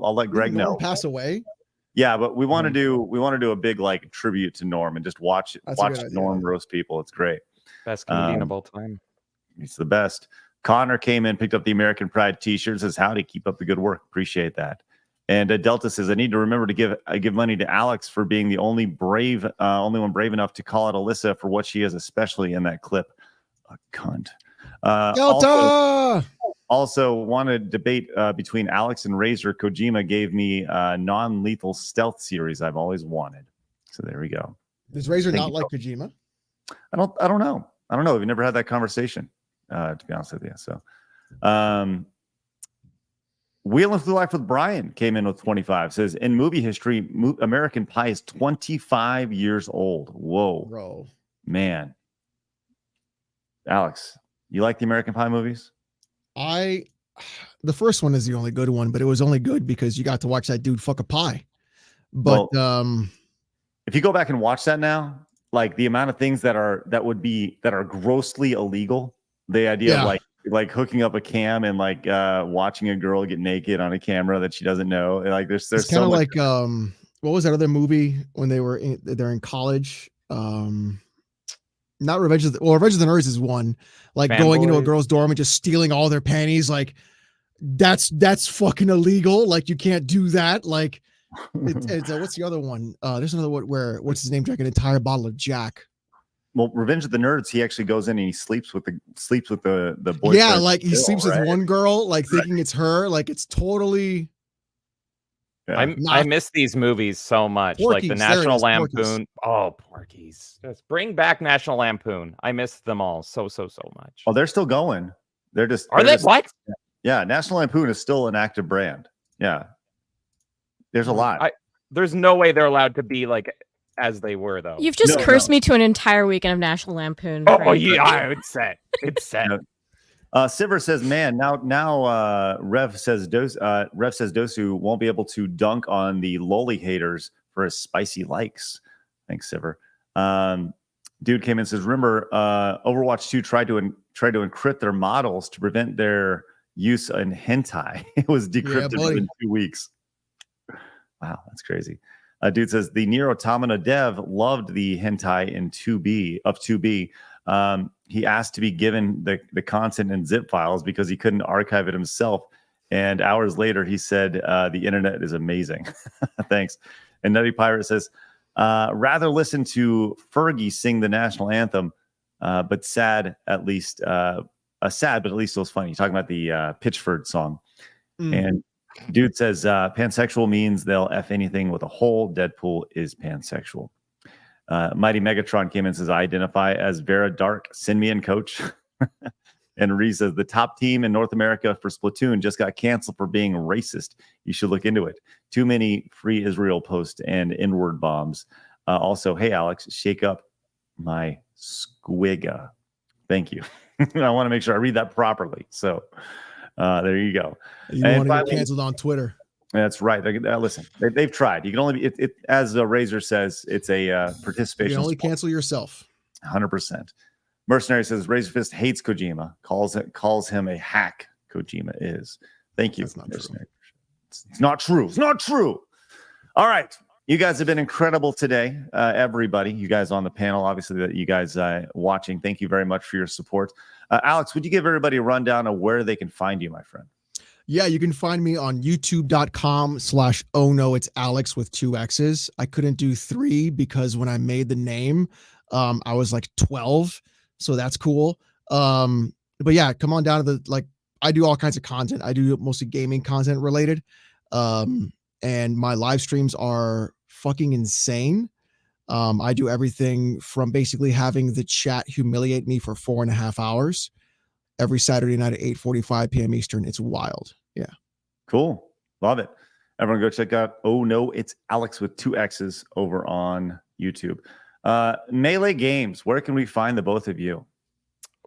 I'll let Greg know. Pass away. Yeah, but we want to do a big like tribute to Norm and just watch Norm roast people. It's great. Best comedian of all time. He's the best. Connor came in, picked up the American Pride t-shirt, says, "Howdy, keep up the good work. Appreciate that." And Delta says, "I need to remember to give money to Alexx for being the only one brave enough to call out Alyssa for what she is, especially in that clip. A cunt." Delta! Also want to debate between Alexx and Razor. Kojima gave me a non-lethal stealth series I've always wanted. So there we go. Does Razor not like Kojima? I don't know. We've never had that conversation. To be honest with you. So Wheel and Flew Life with Brian came in with 25. Says, in movie history, American Pie is 25 years old. Whoa. Bro. Man. Alexx, you like the American Pie movies? The first one is the only good one, but it was only good because you got to watch that dude fuck a pie. But if you go back and watch that now, like the amount of things that are grossly illegal. The idea of like hooking up a cam and like watching a girl get naked on a camera that she doesn't know. Like there's kind so of much. Like what was that other movie when they're in college? Not Revenge of the Nerds is one. Like going into a girl's dorm and just stealing all their panties. Like that's fucking illegal. Like you can't do that. Like it's what's the other one? There's another one where what's his name drank an entire bottle of Jack. Well, Revenge of the Nerds, he actually goes in and he sleeps with the boyfriend. Yeah, like he sleeps with one girl, like thinking it's her. Like it's totally. Yeah. I miss these movies so much. Porky's, like the National Lampoon. Porky's. Oh, Porky's. Just bring back National Lampoon. I miss them all so much. Oh, they're still going. Are they? What? Yeah, National Lampoon is still an active brand. Yeah. There's a lot. There's no way they're allowed to be like as they were, though. You've just cursed me to an entire weekend of National Lampoon. Oh, yeah, it's set. It's set. Siver says, "Man, now Rev says Dosu won't be able to dunk on the loli haters for his spicy likes." Thanks, Siver. Dude came in and says, "Remember, Overwatch 2 tried to encrypt their models to prevent their use in hentai. It was decrypted within 2 weeks." Wow, that's crazy. Dude says the Nier Automata dev loved the hentai in 2B. He asked to be given the content in zip files because he couldn't archive it himself. And hours later, he said, the internet is amazing. Thanks. And Nutty Pirate says, rather listen to Fergie sing the national anthem, but sad, at least. Sad, but at least it was funny. Talking about the Pitchford song. And dude says, pansexual means they'll F anything with a hole. Deadpool is pansexual. Mighty Megatron came in and says, I identify as Vera Dark. Send me in, coach. And Reese says, the top team in North America for Splatoon just got canceled for being racist. You should look into it. Too many free Israel posts and inward bombs. Also, hey, Alexx, shake up my squigga. Thank you. I want to make sure I read that properly. So there you go. You don't want to get canceled on Twitter. That's right. Listen, they've tried. You can only be, as Razor says, it's a participation. You can only cancel yourself. 100%. Mercenary says Razor Fist hates Kojima, calls him a hack. Kojima is. Thank you. That's not true. It's not true. It's not true. All right. You guys have been incredible today. Everybody, you guys on the panel, obviously, that you guys watching. Thank you very much for your support. Alexx, would you give everybody a rundown of where they can find you, my friend? Yeah, you can find me on youtube.com/oh no, it's Alexx with 2 X's. I couldn't do 3 because when I made the name, I was like 12. So that's cool. But yeah, come on down to I do all kinds of content. I do mostly gaming content related. And my live streams are fucking insane. I do everything from basically having the chat humiliate me for 4.5 hours every Saturday night at 8:45 p.m. Eastern. It's wild. Yeah. Cool. Love it. Everyone go check out Oh No, It's Alexx with 2 X's over on YouTube. Melee Games, where can we find the both of you?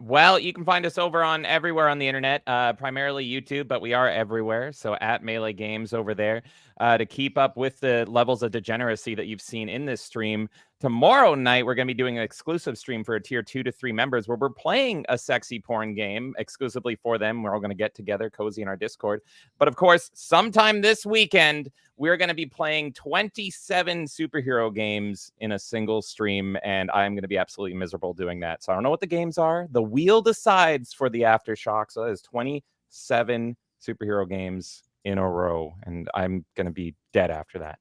Well, you can find us over on everywhere on the internet, primarily YouTube, but we are everywhere. So at Melee Games over there to keep up with the levels of degeneracy that you've seen in this stream. Tomorrow night, we're going to be doing an exclusive stream for a tier 2 to 3 members where we're playing a sexy porn game exclusively for them. We're all going to get together, cozy in our Discord. But of course, sometime this weekend, we're going to be playing 27 superhero games in a single stream, and I'm going to be absolutely miserable doing that. So I don't know what the games are. The wheel decides for the Aftershock. So that is 27 superhero games in a row, and I'm going to be dead after that.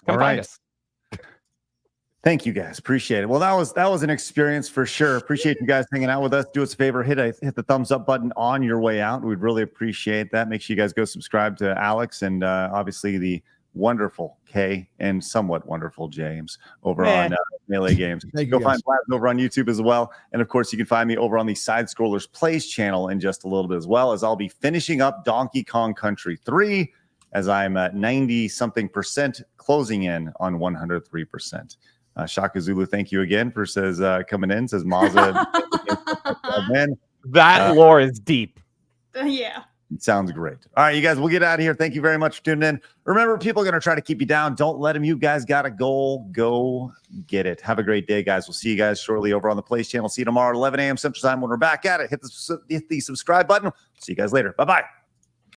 Come find us. Thank you guys. Appreciate it. Well, that was an experience for sure. Appreciate you guys hanging out with us. Do us a favor, hit the thumbs up button on your way out. We'd really appreciate that. Make sure you guys go subscribe to Alexx and obviously the wonderful K and somewhat wonderful James over on Melee Games. Go find Vlad over on YouTube as well. And of course, you can find me over on the Side Scrollers Plays channel in just a little bit as well, as I'll be finishing up Donkey Kong Country 3 as I'm at 90-something%, closing in on 103%. Shaka Zulu, thank you again for coming in. Says Mazda. That lore is deep. Yeah. It sounds great. All right, you guys, we'll get out of here. Thank you very much for tuning in. Remember, people are going to try to keep you down. Don't let them. You guys got a goal. Go get it. Have a great day, guys. We'll see you guys shortly over on the Plays channel. See you tomorrow at 11 a.m. Central Time when we're back at it. Hit the subscribe button. See you guys later. Bye-bye.